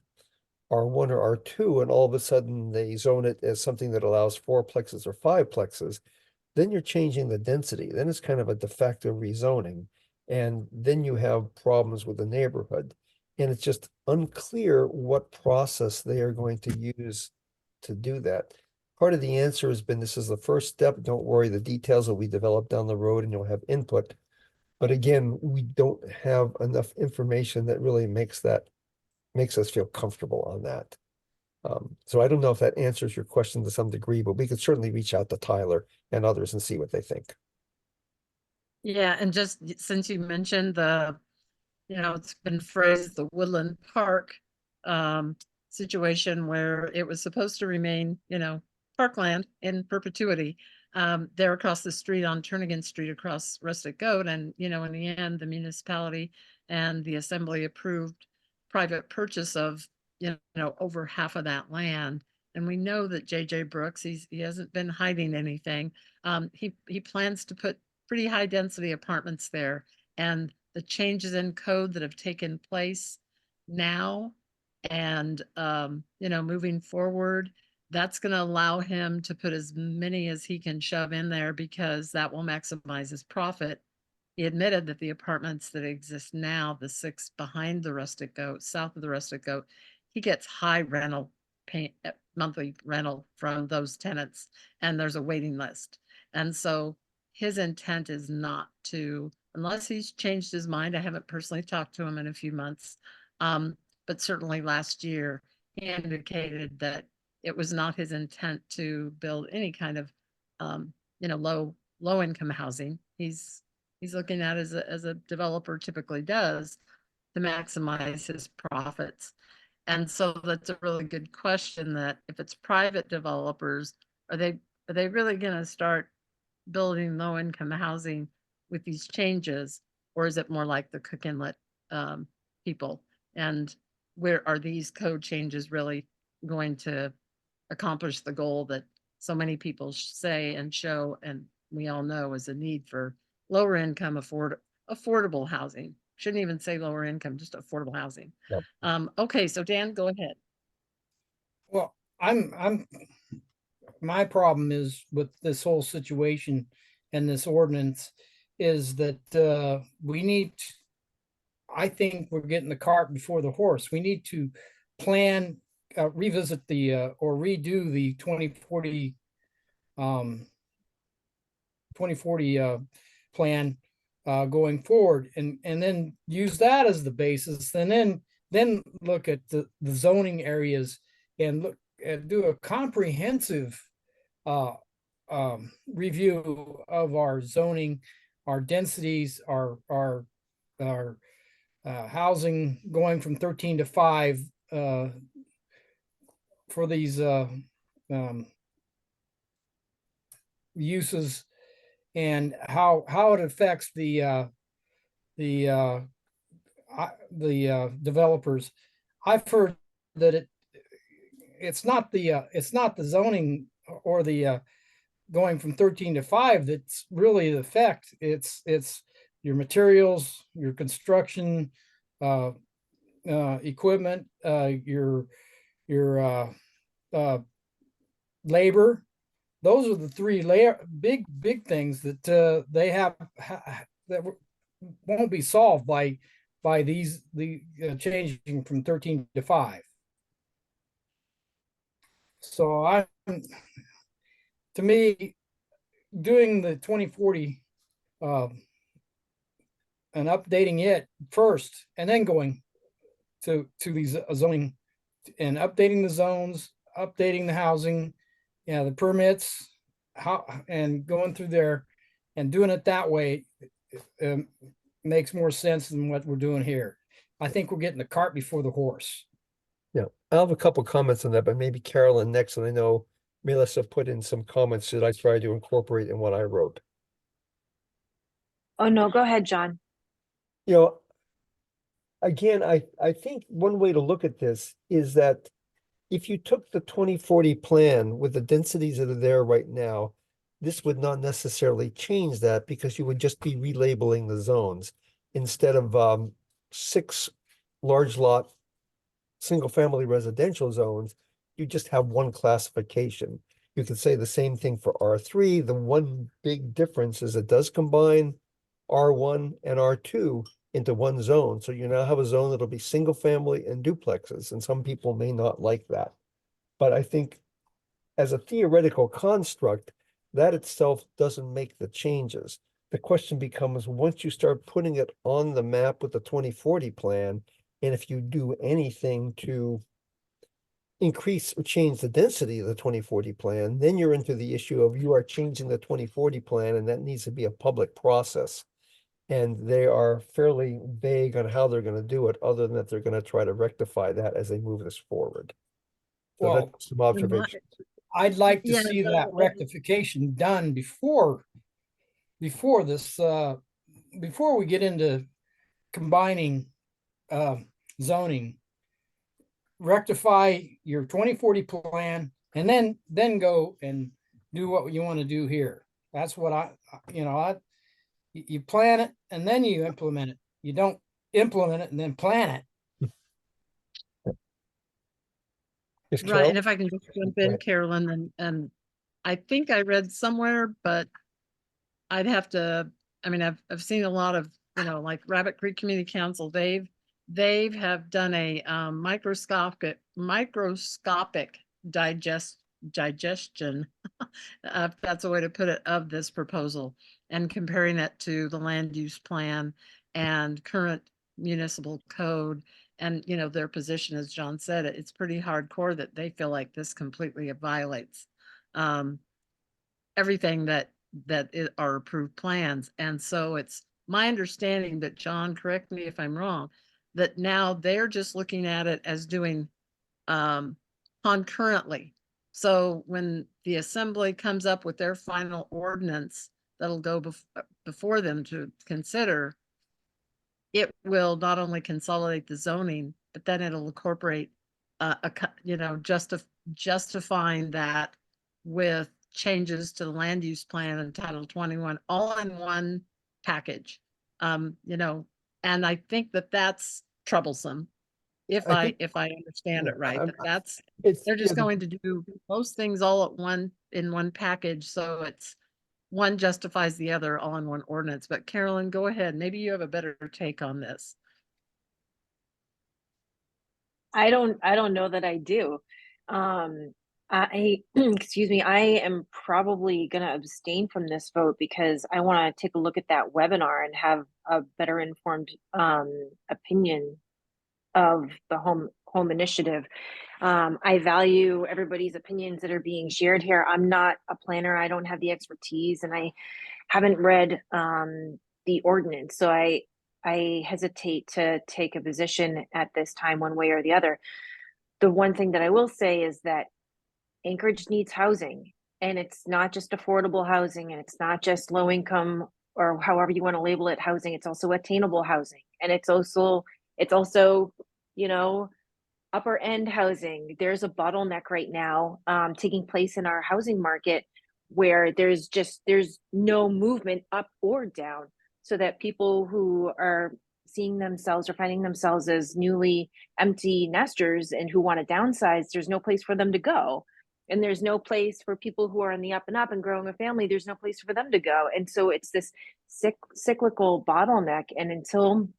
R1 or R2, and all of a sudden they zone it as something that allows 4 plexes or 5 plexes, then you're changing the density. Then it's kind of a de facto rezoning. And then you have problems with the neighborhood. And it's just unclear what process they are going to use to do that. Part of the answer has been, this is the first step. Don't worry, the details will be developed down the road and you'll have input. But again, we don't have enough information that really makes us feel comfortable on that. So I don't know if that answers your question to some degree, but we could certainly reach out to Tyler and others and see what they think. Yeah, and just since you mentioned you know, it's been phrased the Woodland Park situation where it was supposed to remain, you know, parkland in perpetuity. They're across the street on Turnigan Street across Rustic Goat. And, you know, in the end, the municipality and the assembly approved private purchase of, you know, over half of that land. And we know that JJ Brooks, he hasn't been hiding anything. He plans to put pretty high density apartments there. And the changes in code that have taken place now and, you know, moving forward, that's going to allow him to put as many as he can shove in there because that will maximize his profit. He admitted that the apartments that exist now, the 6 behind the Rustic Goat, south of the Rustic Goat, he gets high rental monthly rental from those tenants, and there's a waiting list. And so his intent is not to, unless he's changed his mind. I haven't personally talked to him in a few months, but certainly last year he indicated that it was not his intent to build any kind of, you know, low income housing. He's looking at as a developer typically does to maximize his profits. And so that's a really good question, that if it's private developers, are they really going to start building low income housing with these changes, or is it more like the Cook Inlet people? And where are these code changes really going to accomplish the goal that so many people say and show, and we all know is a need for lower income affordable housing? Shouldn't even say lower income, just affordable housing. Yep. Okay, so Dan, go ahead. Well, my problem is with this whole situation and this ordinance is that we need, I think we're getting the cart before the horse. We need to plan, revisit or redo the 2040 plan going forward, and then use that as the basis, and then look at the zoning areas and look and do a comprehensive review of our zoning, our densities, our housing going from 13 to 5 for these uses, and how it affects the developers. I've heard that it's not the zoning or the going from 13 to 5 that's really the effect. It's your materials, your construction equipment, your labor. Those are the 3 big things that they have that won't be solved by the changing from 13 to 5. So to me, doing the 2040 and updating it first, and then going to these zoning and updating the zones, updating the housing, the permits, and going through there and doing it that way makes more sense than what we're doing here. I think we're getting the cart before the horse. Yeah, I have a couple comments on that, but maybe Carolyn next, and I know Melissa put in some comments that I tried to incorporate in what I wrote. Oh, no, go ahead, John. You know, again, I think one way to look at this is that if you took the 2040 plan with the densities that are there right now, this would not necessarily change that, because you would just be relabeling the zones. Instead of 6 large lot single family residential zones, you just have one classification. You could say the same thing for R3. The one big difference is it does combine R1 and R2 into one zone. So you now have a zone that'll be single family and duplexes, and some people may not like that. But I think as a theoretical construct, that itself doesn't make the changes. The question becomes, once you start putting it on the map with the 2040 plan, and if you do anything to increase or change the density of the 2040 plan, then you're into the issue of you are changing the 2040 plan, and that needs to be a public process. And they are fairly vague on how they're going to do it, other than that they're going to try to rectify that as they move this forward. So Well, that's some observations. I'd like to Yeah, see no, that rectification done before this, before we get into combining zoning. Rectify your 2040 plan and then go and do what you want to do here. That's what you plan it and then you implement it. You don't implement it and then plan it. Yes, right, Carol? and if I can just jump Go in, ahead. Carolyn, and I think I read somewhere, but I'd have to, I mean, I've seen a lot of, like Rabbit Creek Community Council, they've have done a microscopic digestion, if that's a way to put it, of this proposal and comparing it to the land use plan and current municipal code. And, their position, as John said, it's pretty hardcore that they feel like this completely violates everything that are approved plans. And so it's my understanding that, John, correct me if I'm wrong, that now they're just looking at it as doing concurrently. So when the assembly comes up with their final ordinance that'll go before them to consider, it will not only consolidate the zoning, but then it'll incorporate justifying that with changes to the land use plan and Title 21 all in one package. And I think that that's troublesome. If I think- I understand it right, that's It's, they're just yeah, going to do most things all in one package. So it's one justifies the other all in one ordinance. But Carolyn, go ahead. Maybe you have a better take on this. I don't know that I do. I excuse me, I am probably gonna abstain from this vote because I want to take a look at that webinar and have a better informed opinion of the home initiative. I value everybody's opinions that are being shared here. I'm not a planner. I don't have the expertise, and I haven't read the ordinance, so I hesitate to take a position at this time one way or the other. The one thing that I will say is that Anchorage needs housing, and it's not just affordable housing, and it's not just low income or however you want to label it housing. It's also attainable housing, and it's also upper end housing. There's a bottleneck right now taking place in our housing market where there's no movement up or down, so that people who are seeing themselves or finding themselves as newly empty nesters and who want to downsize, there's no place for them to go. And there's no place for people who are in the up and up and growing a family, there's no place for them to go. And so it's this cyclical bottleneck. And until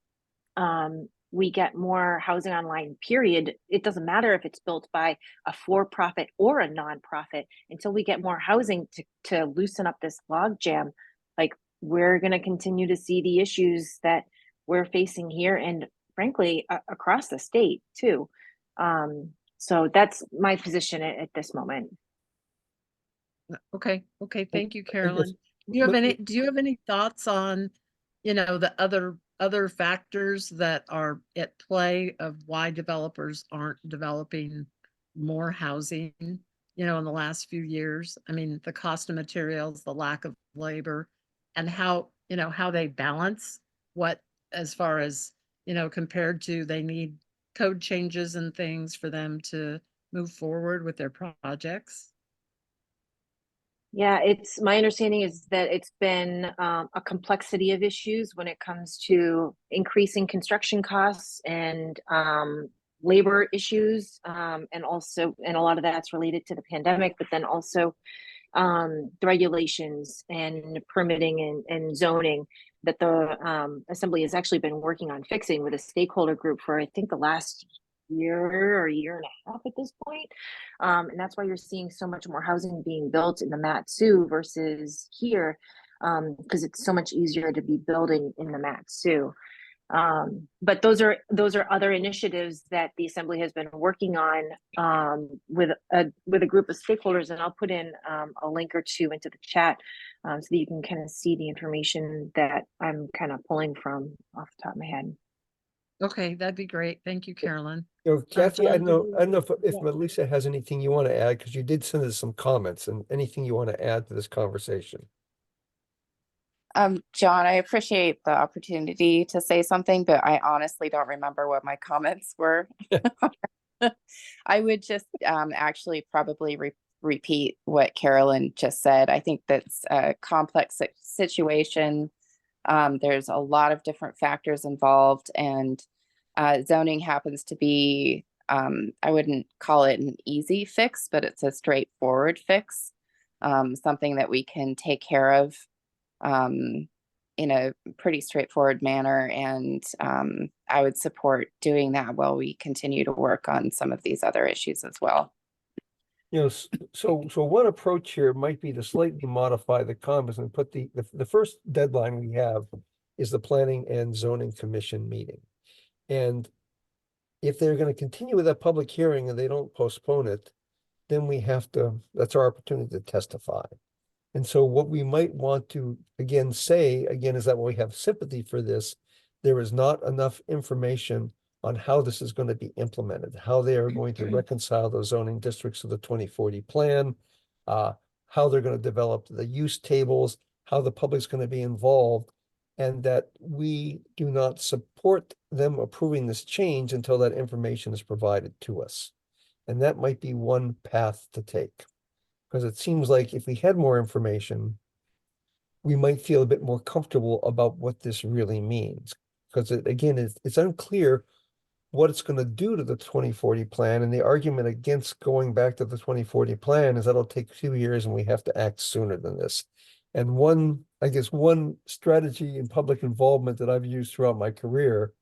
we get more housing online, period, it doesn't matter if it's built by a for-profit or a nonprofit, until we get more housing to loosen up this logjam, like we're going to continue to see the issues that we're facing here and frankly across the state too. So that's my position at this moment. Okay. Thank you, I guess- Carolyn. Do you have any thoughts on, the other factors that are at play of why developers aren't developing more housing, in the last few years? I mean, the cost of materials, the lack of labor, and how they balance what, as far as, compared to they need code changes and things for them to move forward with their projects. Yeah, it's my understanding is that it's been a complexity of issues when it comes to increasing construction costs and labor issues, and a lot of that's related to the pandemic, but then also the regulations and permitting and zoning that the Assembly has actually been working on fixing with a stakeholder group for, I think, the last year or year and a half at this point. And that's why you're seeing so much more housing being built in the Mat-Su versus here, because it's so much easier to be building in the Mat-Su. But those are other initiatives that the Assembly has been working on with a group of stakeholders, and I'll put in a link or two into the chat so that you can kind of see the information that I'm kind of pulling from off the top of my head. Okay, that'd be great. Thank you, Carolyn. Kathy, John, did I don't know if yeah. Melissa has anything you want to add, because you did send us some comments, and anything you want to add to this conversation. John, I appreciate the opportunity to say something, but I honestly don't remember what my comments were. I would just actually probably repeat what Carolyn just said. I think that's a complex situation. There's a lot of different factors involved, and zoning happens to be, I wouldn't call it an easy fix, but it's a straightforward fix, something that we can take care of in a pretty straightforward manner. And I would support doing that while we continue to work on some of these other issues as well. So one approach here might be to slightly modify the comments and put the first deadline we have is the Planning and Zoning Commission meeting. And if they're going to continue with that public hearing and they don't postpone it, then that's our opportunity to testify. And so what we might want to say is that we have sympathy for this. There is not enough information on how this is going to be implemented, how they are going to reconcile those zoning districts to the 2040 plan, how they're going to develop the use tables, how the public's going to be involved, and that we do not support them approving this change until that information is provided to us. And that might be one path to take. Because it seems like if we had more information, we might feel a bit more comfortable about what this really means. Because it's unclear what it's going to do to the 2040 plan. And the argument against going back to the 2040 plan is that it'll take 2 years and we have to act sooner than this. And one strategy in public involvement that I've used throughout my career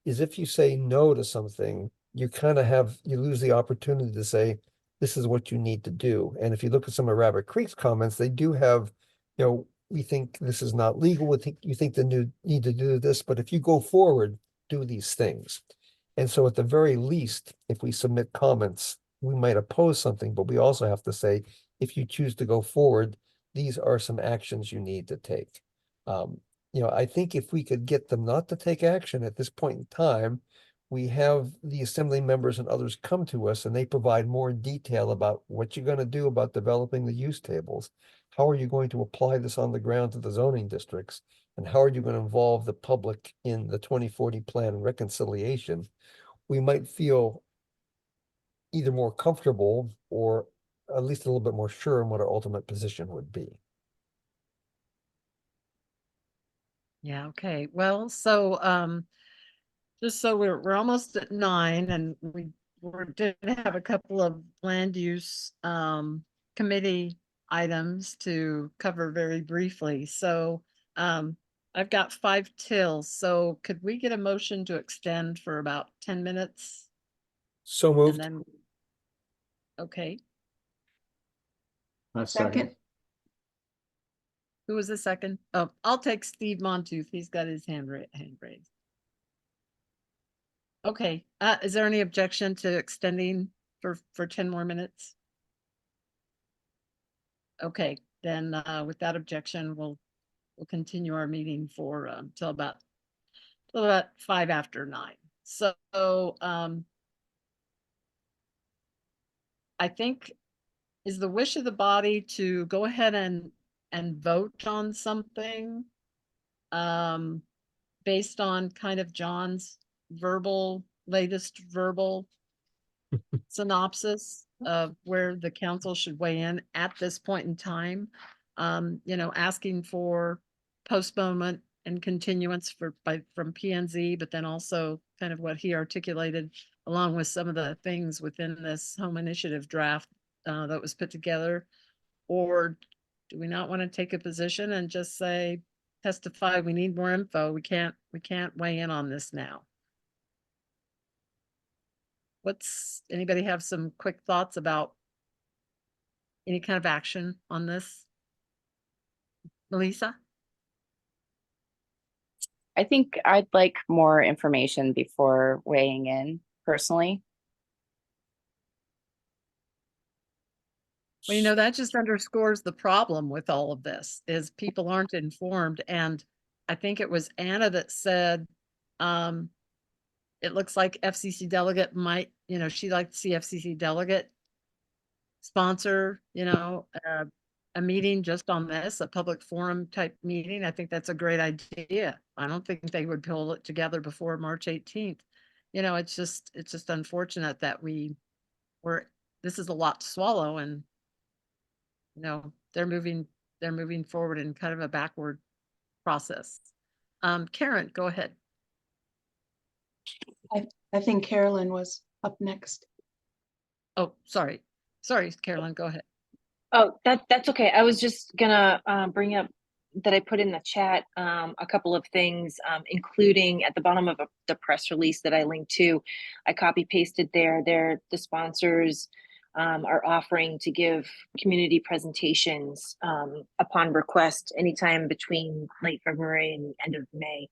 is if you say no to something, you lose the opportunity to say, this is what you need to do. And if you look at some of Rabbit Creek's comments, they do have, we think this is not legal. You think need to do this, but if you go forward, do these things. And so at the very least, if we submit comments, we might oppose something, but we also have to say, if you choose to go forward, these are some actions you need to take. I think if we could get them not to take action at this point in time, we have the assembly members and others come to us and they provide more detail about what you're going to do about developing the use tables. How are you going to apply this on the ground to the zoning districts? And how are you going to involve the public in the 2040 plan reconciliation? We might feel either more comfortable or at least a little bit more sure in what our ultimate position would be. Yeah, okay. Well, so just so we're almost at 9 and we did have a couple of land use committee items to cover very briefly. So I've got 5 tills. So could we get a motion to extend for about 10 minutes? So moved. And then, okay. Second. Who was the second? Oh, I'll take Steve Montooth. He's got his hand raised. Okay, is there any objection to extending for 10 more minutes? Okay, then with that objection, we'll continue our meeting for till about 5 after 9. So I think is the wish of the body to go ahead and vote on something based on kind of John's latest verbal synopsis of where the council should weigh in at this point in time. Asking for postponement and continuance from PNZ, but then also kind of what he articulated along with some of the things within this home initiative draft that was put together. Or do we not want to take a position and just say, testify, we need more info. We can't weigh in on this now. Anybody have some quick thoughts about any kind of action on this? Melissa? I think I'd like more information before weighing in personally. Well, that just underscores the problem with all of this is people aren't informed. And I think it was Anna that said, it looks like FCC delegate might, she'd like to see FCC delegate sponsor, a meeting just on this, a public forum type meeting. I think that's a great idea. I don't think they would pull it together before March 18th. It's just unfortunate that this is a lot to swallow, and they're moving forward in kind of a backward process. Karen, go ahead. I think Carolyn was up next. Oh, sorry, Carolyn, go ahead. Oh, that's okay. I was just gonna bring up that I put in the chat a couple of things, including at the bottom of the press release that I linked to. I copy pasted there. The sponsors are offering to give community presentations upon request anytime between late February and end of May.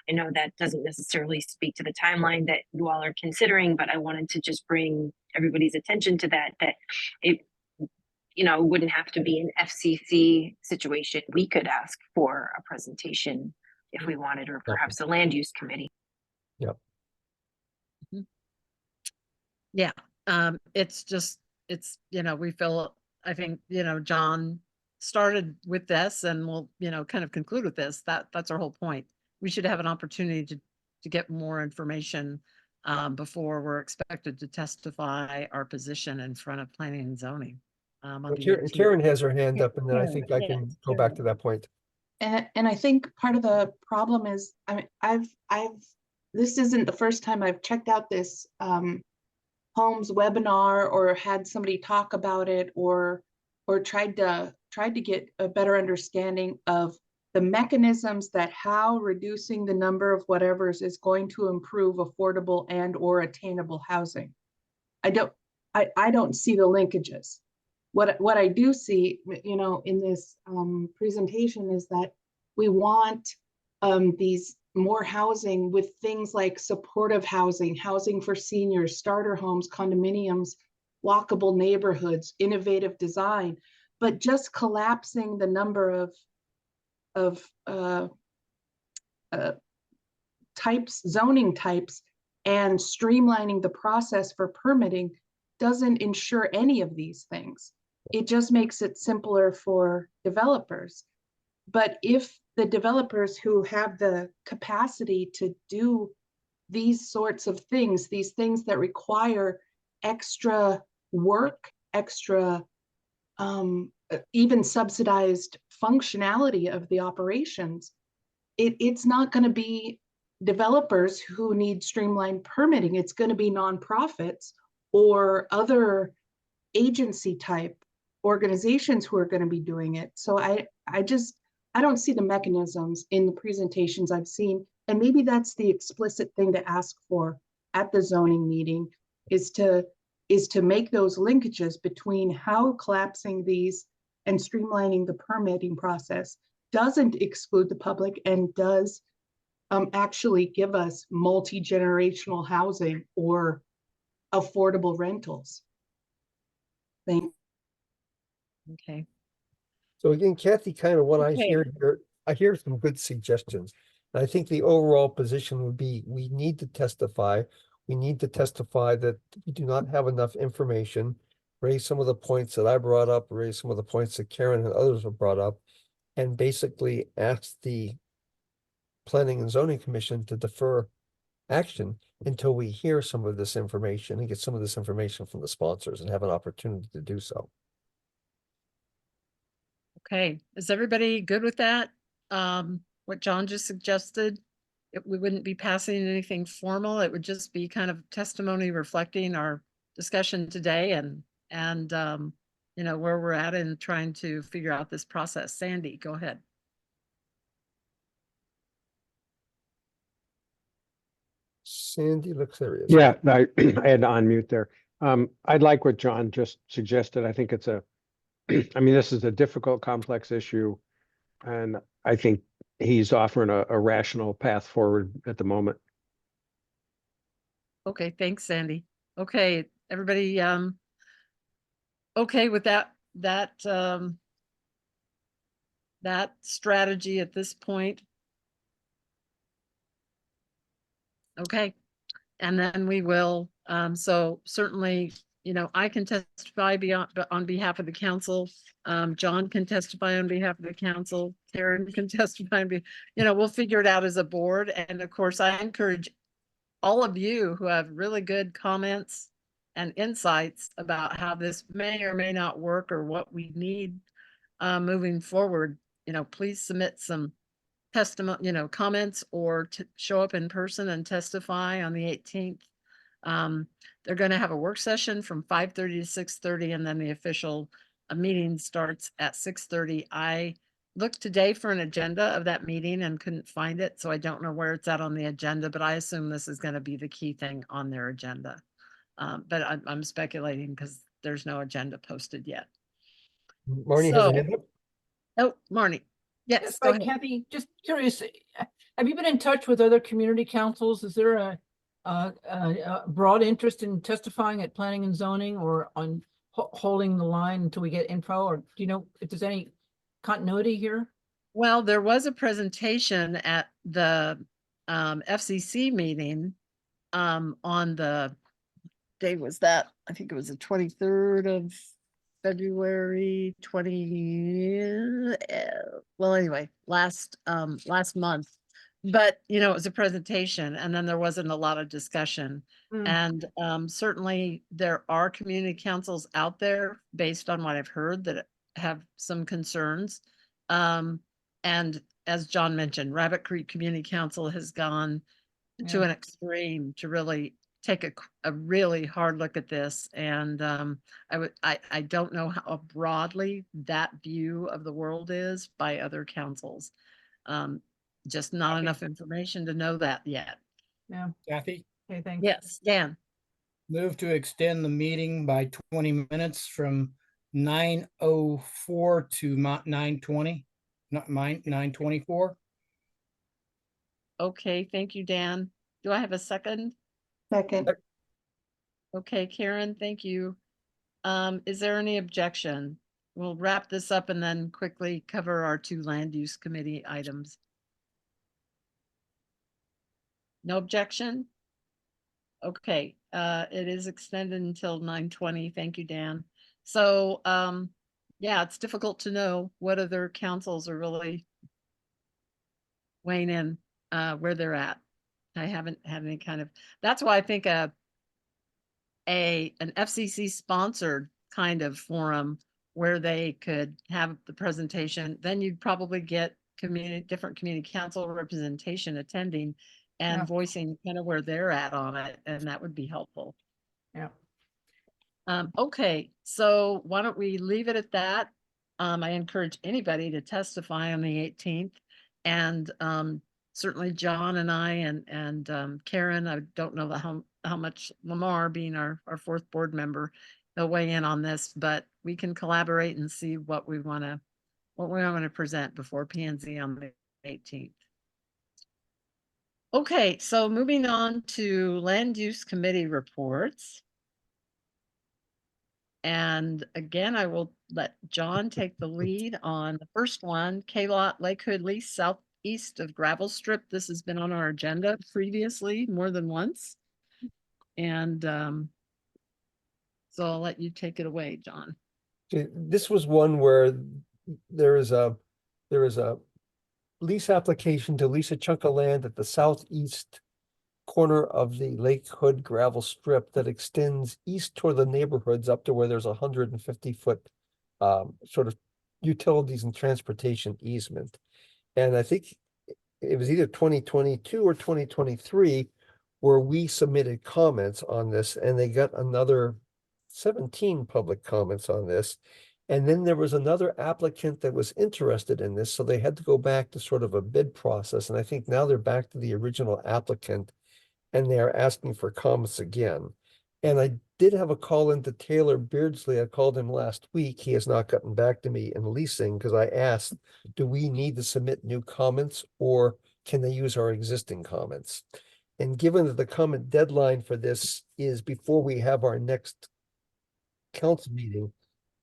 I know that doesn't necessarily speak to the timeline that you all are considering, but I wanted to just bring everybody's attention to that it wouldn't have to be an FCC situation. We could ask for a presentation if we wanted, or perhaps a land use committee. Yep. Yeah. We feel, I think, John started with this and we'll, kind of conclude with this. That's our whole point. We should have an opportunity to get more information before we're expected to testify our position in front of planning and zoning. Karen has her hand up, and then I think I can go back to that point. And I think part of the problem is, I mean, this isn't the first time I've checked out this Holmes webinar or had somebody talk about it, or tried to get a better understanding of the mechanisms that how reducing the number of whatevers is going to improve affordable and or attainable housing. I don't see the linkages. What I do see, in this presentation is that we want these more housing with things like supportive housing, housing for seniors, starter homes, condominiums, walkable neighborhoods, innovative design, but just collapsing the number of zoning types, and streamlining the process for permitting doesn't ensure any of these things. It just makes it simpler for developers. But if the developers who have the capacity to do these sorts of things, these things that require extra work, extra even subsidized functionality of the operations, it's not going to be developers who need streamlined permitting. It's going to be nonprofits or other agency type organizations who are going to be doing it. So I don't see the mechanisms in the presentations I've seen. And maybe that's the explicit thing to ask for at the zoning meeting, is to make those linkages between how collapsing these and streamlining the permitting process doesn't exclude the public and does actually give us multi-generational housing or affordable rentals. Thank you. Okay. So again, Kathy, kind of what I hear here, I hear some good suggestions. And I think the overall position would be, we need to testify. We need to testify that we do not have enough information, raise some of the points that I brought up, raise some of the points that Karen and others have brought up, and basically ask the Planning and Zoning Commission to defer action until we hear some of this information and get some of this information from the sponsors and have an opportunity to do so. Okay, is everybody good with that? What John just suggested? We wouldn't be passing anything formal. It would just be kind of testimony reflecting our discussion today and where we're at in trying to figure out this process. Sandy, go ahead. Sandy looks there. He is. Yeah, I had to unmute there. I'd like what John just suggested. I think it's I mean, this is a difficult, complex issue, and I think he's offering a rational path forward at the moment. Okay, thanks, Sandy. Okay, everybody, okay with that strategy at this point? Okay, and then we will, so certainly, you know, I can testify on behalf of the council. John can testify on behalf of the council. Karen can testify you know, we'll figure it out as a board. And of course, I encourage all of you who have really good comments and insights about how this may or may not work or what we need moving forward. You know, please submit some testimony, you know, comments, or to show up in person and testify on the 18th. They're going to have a work session from 5:30 to 6:30, and then the official meeting starts at 6:30. I looked today for an agenda of that meeting and couldn't find it, so I don't know where it's at on the agenda, but I assume this is going to be the key thing on their agenda. But I'm speculating because there's no agenda posted yet. Marnie has a hand up. Oh, Marnie. Yes, go Hi, ahead. Kathy, just curious, have you been in touch with other community councils? Is there a broad interest in testifying at planning and zoning, or on holding the line until we get info? Or do you know if there's any continuity here? Well, there was a presentation at the FCC meeting on the day was that, I think it was the 23rd of February 20, well, anyway, last month. But, you know, it was a presentation, and then there wasn't a lot of discussion. And certainly there are community councils out there, based on what I've heard, that have some concerns. And as John mentioned, Rabbit Creek Community Council has gone to an extreme to really take a really hard look at this. And I don't know how broadly that view of the world is by other councils. Just not enough information to know that yet. Yeah. Kathy, Okay, thanks. Yes, Dan. move to extend the meeting by 20 minutes from 9:04 to 9:20, not 9:24. Okay, thank you, Dan. Do I have a second? Second. Okay, Karen, thank you. Is there any objection? We'll wrap this up and then quickly cover our 2 land use committee items. No objection? Okay, it is extended until 9:20. Thank you, Dan. So, yeah, it's difficult to know what other councils are really weighing in, where they're at. I haven't had any kind of, that's why I think an FCC sponsored kind of forum where they could have the presentation, then you'd probably get different community council representation attending and Yeah. voicing kind of where they're at on it, and that would be helpful. Yeah. Okay, so why don't we leave it at that? I encourage anybody to testify on the 18th, and certainly John and I and Karen, I don't know how much Lamar, being our 4th board member, they'll weigh in on this, but we can collaborate and see what we want to present before P&Z on the 18th. Okay, so moving on to land use committee reports. And again, I will let John take the lead on the first one, K-Lot Lake Hood lease southeast of Gravel Strip. This has been on our agenda previously more than once. And so I'll let you take it away, John. Okay, this was one where there is a lease application to lease a chunk of land at the southeast corner of the Lake Hood gravel strip that extends east toward the neighborhoods up to where there's 150-foot sort of utilities and transportation easement. And I think it was either 2022 or 2023 where we submitted comments on this, and they got another 17 public comments on this. And then there was another applicant that was interested in this, so they had to go back to sort of a bid process. And I think now they're back to the original applicant, and they are asking for comments again. And I did have a call into Taylor Beardsley. I called him last week. He has not gotten back to me in leasing, because I asked, do we need to submit new comments, or can they use our existing comments? And given that the comment deadline for this is before we have our next council meeting,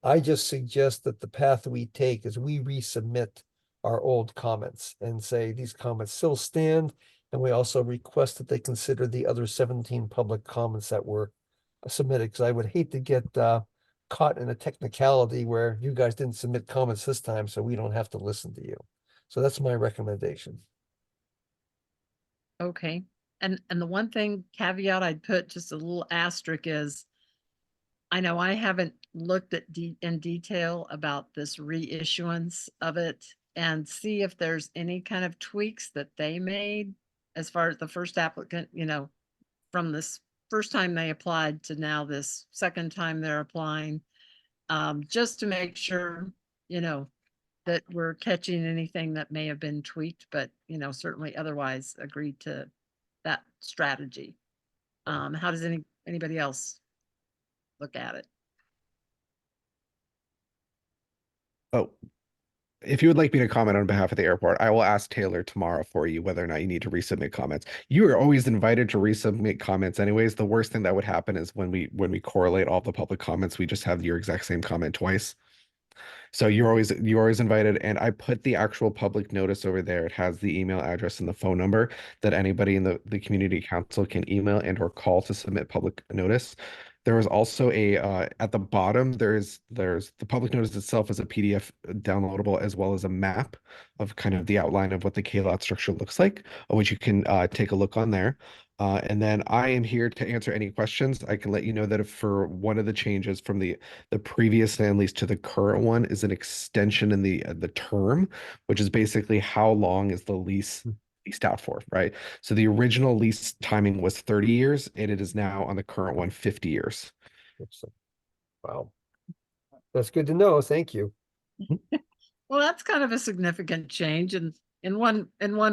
I just suggest that the path we take is we resubmit our old comments and say these comments still stand, And we also request that they consider the other 17 public comments that were submitted, because I would hate to get caught in a technicality where you guys didn't submit comments this time, so we don't have to listen to you. So that's my recommendation. Okay, and the one thing caveat I'd put, just a little asterisk, is I know I haven't looked at in detail about this reissuance of it and see if there's any kind of tweaks that they made as far as the first applicant, you know, from this first time they applied to now this second time they're applying, just to make sure, you know, that we're catching anything that may have been tweaked, but, you know, certainly otherwise agreed to that strategy. How does anybody else look at it? Oh, if you would like me to comment on behalf of the airport, I will ask Taylor tomorrow for you whether or not you need to resubmit comments. You are always invited to resubmit comments anyways. The worst thing that would happen is when we correlate all the public comments, we just have your exact same comment twice. So you're always invited, and I put the actual public notice over there. It has the email address and the phone number that anybody in the community council can email and or call to submit public notice. There is also a at the bottom, there's the public notice itself is a PDF downloadable, as well as a map of kind of the outline of what the KLOT structure looks like, which you can take a look on there. And then I am here to answer any questions. I can let you know that if for one of the changes from the previous land lease to the current one is an extension in the term, which is basically how long is the lease leased out for, right? So the original lease timing was 30 years, and it is now on the current one 50 years. Wow. That's good to know. Thank you. Well, that's kind of a significant change in one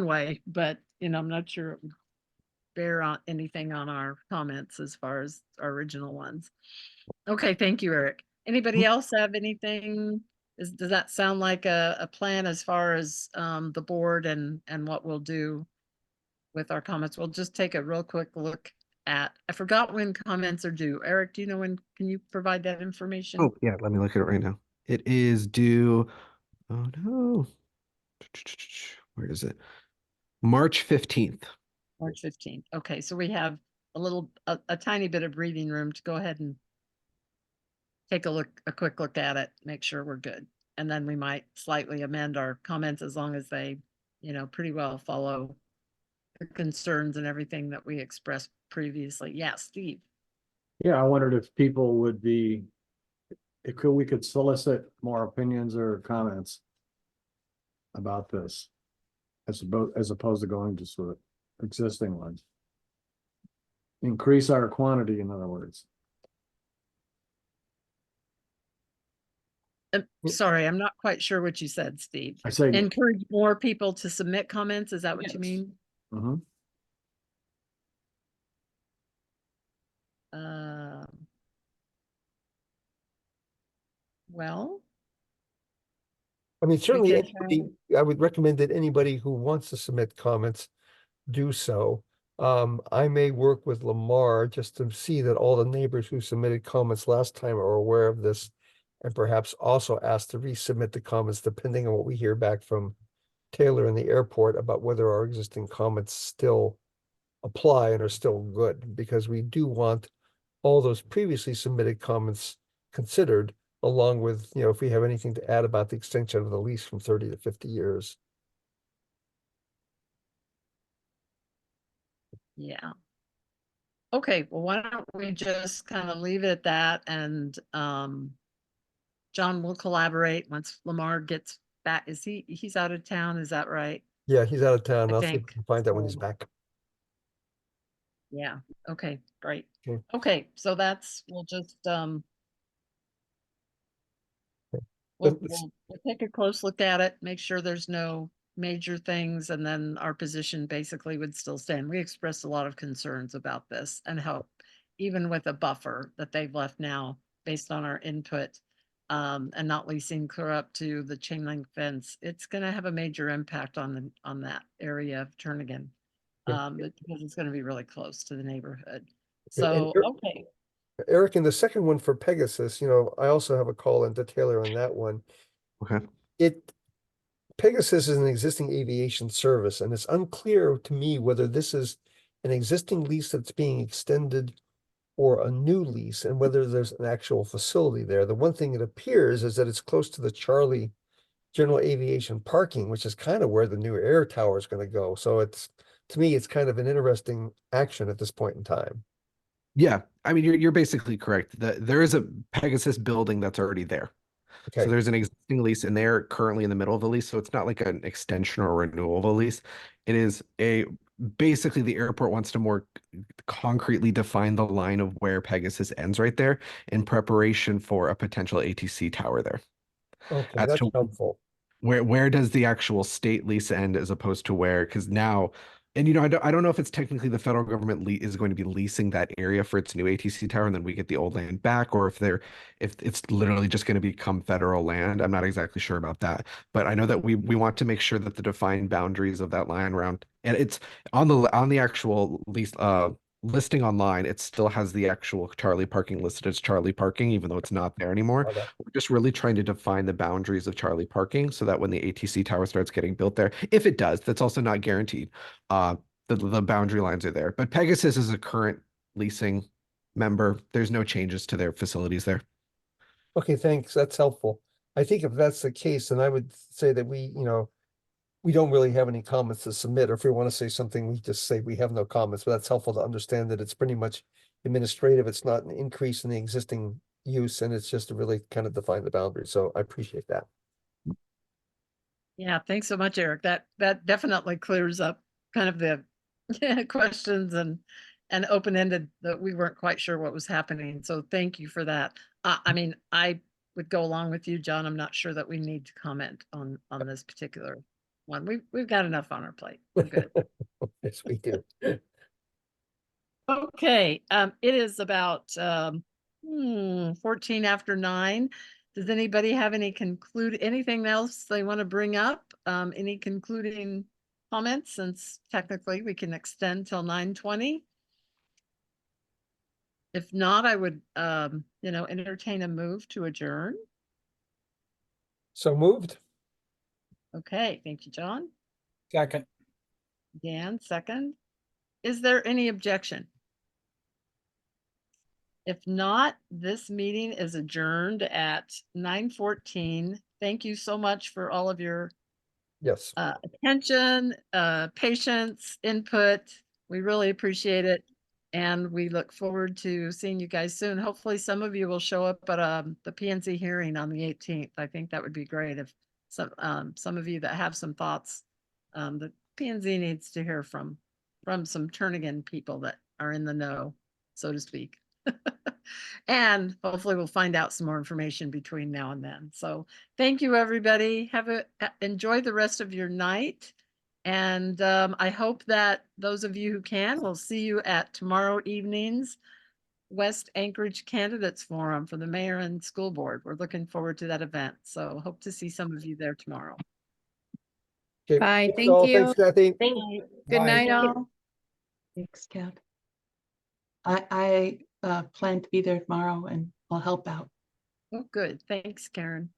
way, but you know, I'm not sure it would bear on anything on our comments as far as our original ones. Okay, thank you, Eric. Anybody else have anything? Does that sound like a plan as far as the board and what we'll do with our comments? We'll just take a real quick look at, I forgot when comments are due. Eric, do you know when, can you provide that information? Oh yeah, let me look at it right now. It is due, oh no, where is it? March 15th. March 15th. Okay, so we have a tiny bit of breathing room to go ahead and take a quick look at it, make sure we're good. And then we might slightly amend our comments as long as they, you know, pretty well follow the concerns and everything that we expressed previously. Yeah, Steve. Yeah, I wondered if people would be, we could solicit more opinions or comments about this as opposed to going to sort of existing ones. Increase our quantity, in other words. Sorry, I'm not quite sure what you said, Steve. I say encourage more people to submit comments. Is that what you mean? Well, I mean, certainly could anybody, I would recommend that anybody who wants to submit comments do so. I may work with Lamar just to see that all the neighbors who submitted comments last time are aware of this, and perhaps also ask to resubmit the comments depending on what we hear back from Taylor and the airport about whether our existing comments still apply and are still good, because we do want all those previously submitted comments considered, along with, you know, if we have anything to add about the extension of the lease from 30 to 50 years. Yeah. Okay, well, why don't we just kind of leave it at that, and John will collaborate once Lamar gets back. He's out of town, is that right? Yeah, he's out of town. I I'll see if think I can find out when he's so. back. Yeah, okay, great. Okay. Okay, so we'll just Let's- we'll take a close look at it, make sure there's no major things, and then our position basically would still stand. We expressed a lot of concerns about this and how even with a buffer that they've left now based on our input, and not leasing clear up to the chain link fence, it's gonna have a major impact on that area of Turnigan. Because it's gonna be really close to the neighborhood. So, okay. Eric, in the second one for Pegasus, you know, I also have a call into Taylor on that one. Okay. Pegasus is an existing aviation service, and it's unclear to me whether this is an existing lease that's being extended or a new lease, and whether there's an actual facility there. The one thing it appears is that it's close to the Charlie General Aviation parking, which is kind of where the new air tower is going to go. So it's, to me, it's kind of an interesting action at this point in time. Yeah, I mean, you're basically correct. There is a Pegasus building that's already there. So Okay. there's an existing lease and they're currently in the middle of the lease. So it's not like an extension or renewal of a lease. It is basically the airport wants to more concretely define the line of where Pegasus ends right there in preparation for a potential ATC tower there. Okay, As that's to helpful. where does the actual state lease end as opposed to where, because now, and I don't know if it's technically the federal government is going to be leasing that area for its new ATC tower and then we get the old land back, or if it's literally just going to become federal land. I'm not exactly sure about that, but I know that we want to make sure that the defined boundaries of that line around, and it's on the actual lease listing online, it still has the actual Charlie parking listed as Charlie parking, even though it's not there anymore. Okay. We're just really trying to define the boundaries of Charlie parking so that when the ATC tower starts getting built there, if it does, that's also not guaranteed. The boundary lines are there. But Pegasus is a current leasing member. There's no changes to their facilities there. Okay, thanks. That's helpful. I think if that's the case, then I would say that we don't really have any comments to submit, or if we want to say something, we just say we have no comments, but that's helpful to understand that it's pretty much administrative. It's not an increase in the existing use, and it's just to really kind of define the boundaries. So I appreciate that. Yeah, thanks so much, Eric. That definitely clears up kind of the questions and open-ended that we weren't quite sure what was happening. So thank you for that. I mean, I would go along with you, John. I'm not sure that we need to comment on this particular one. We've got enough on our plate. We're good. Yes, we do. Okay, it is about 14 after 9. Does anybody have anything else they want to bring up? Any concluding comments, since technically we can extend till 9:20? If not, I would entertain a move to adjourn. So moved. Okay, thank you, John. Second. Dan, second. Is there any objection? If not, this meeting is adjourned at 9:14. Thank you so much for all of your Yes. attention, patience, input. We really appreciate it. And we look forward to seeing you guys soon. Hopefully some of you will show up at the PNC hearing on the 18th. I think that would be great if some of you that have some thoughts. The PNC needs to hear from some Turnagain people that are in the know, so to speak. And hopefully we'll find out some more information between now and then. So thank you, everybody. Enjoy the rest of your night. And I hope that those of you who can will see you at tomorrow evening's West Anchorage Candidates Forum for the mayor and school board. We're looking forward to that event. So hope to see some of you there tomorrow. Okay. Bye. Thanks Thank all. you. Thanks, Kathy. Thank you. Good Good night, night, all. Thanks, Kat. I plan to be there tomorrow and I'll help out. Oh, good. Thanks, Karen.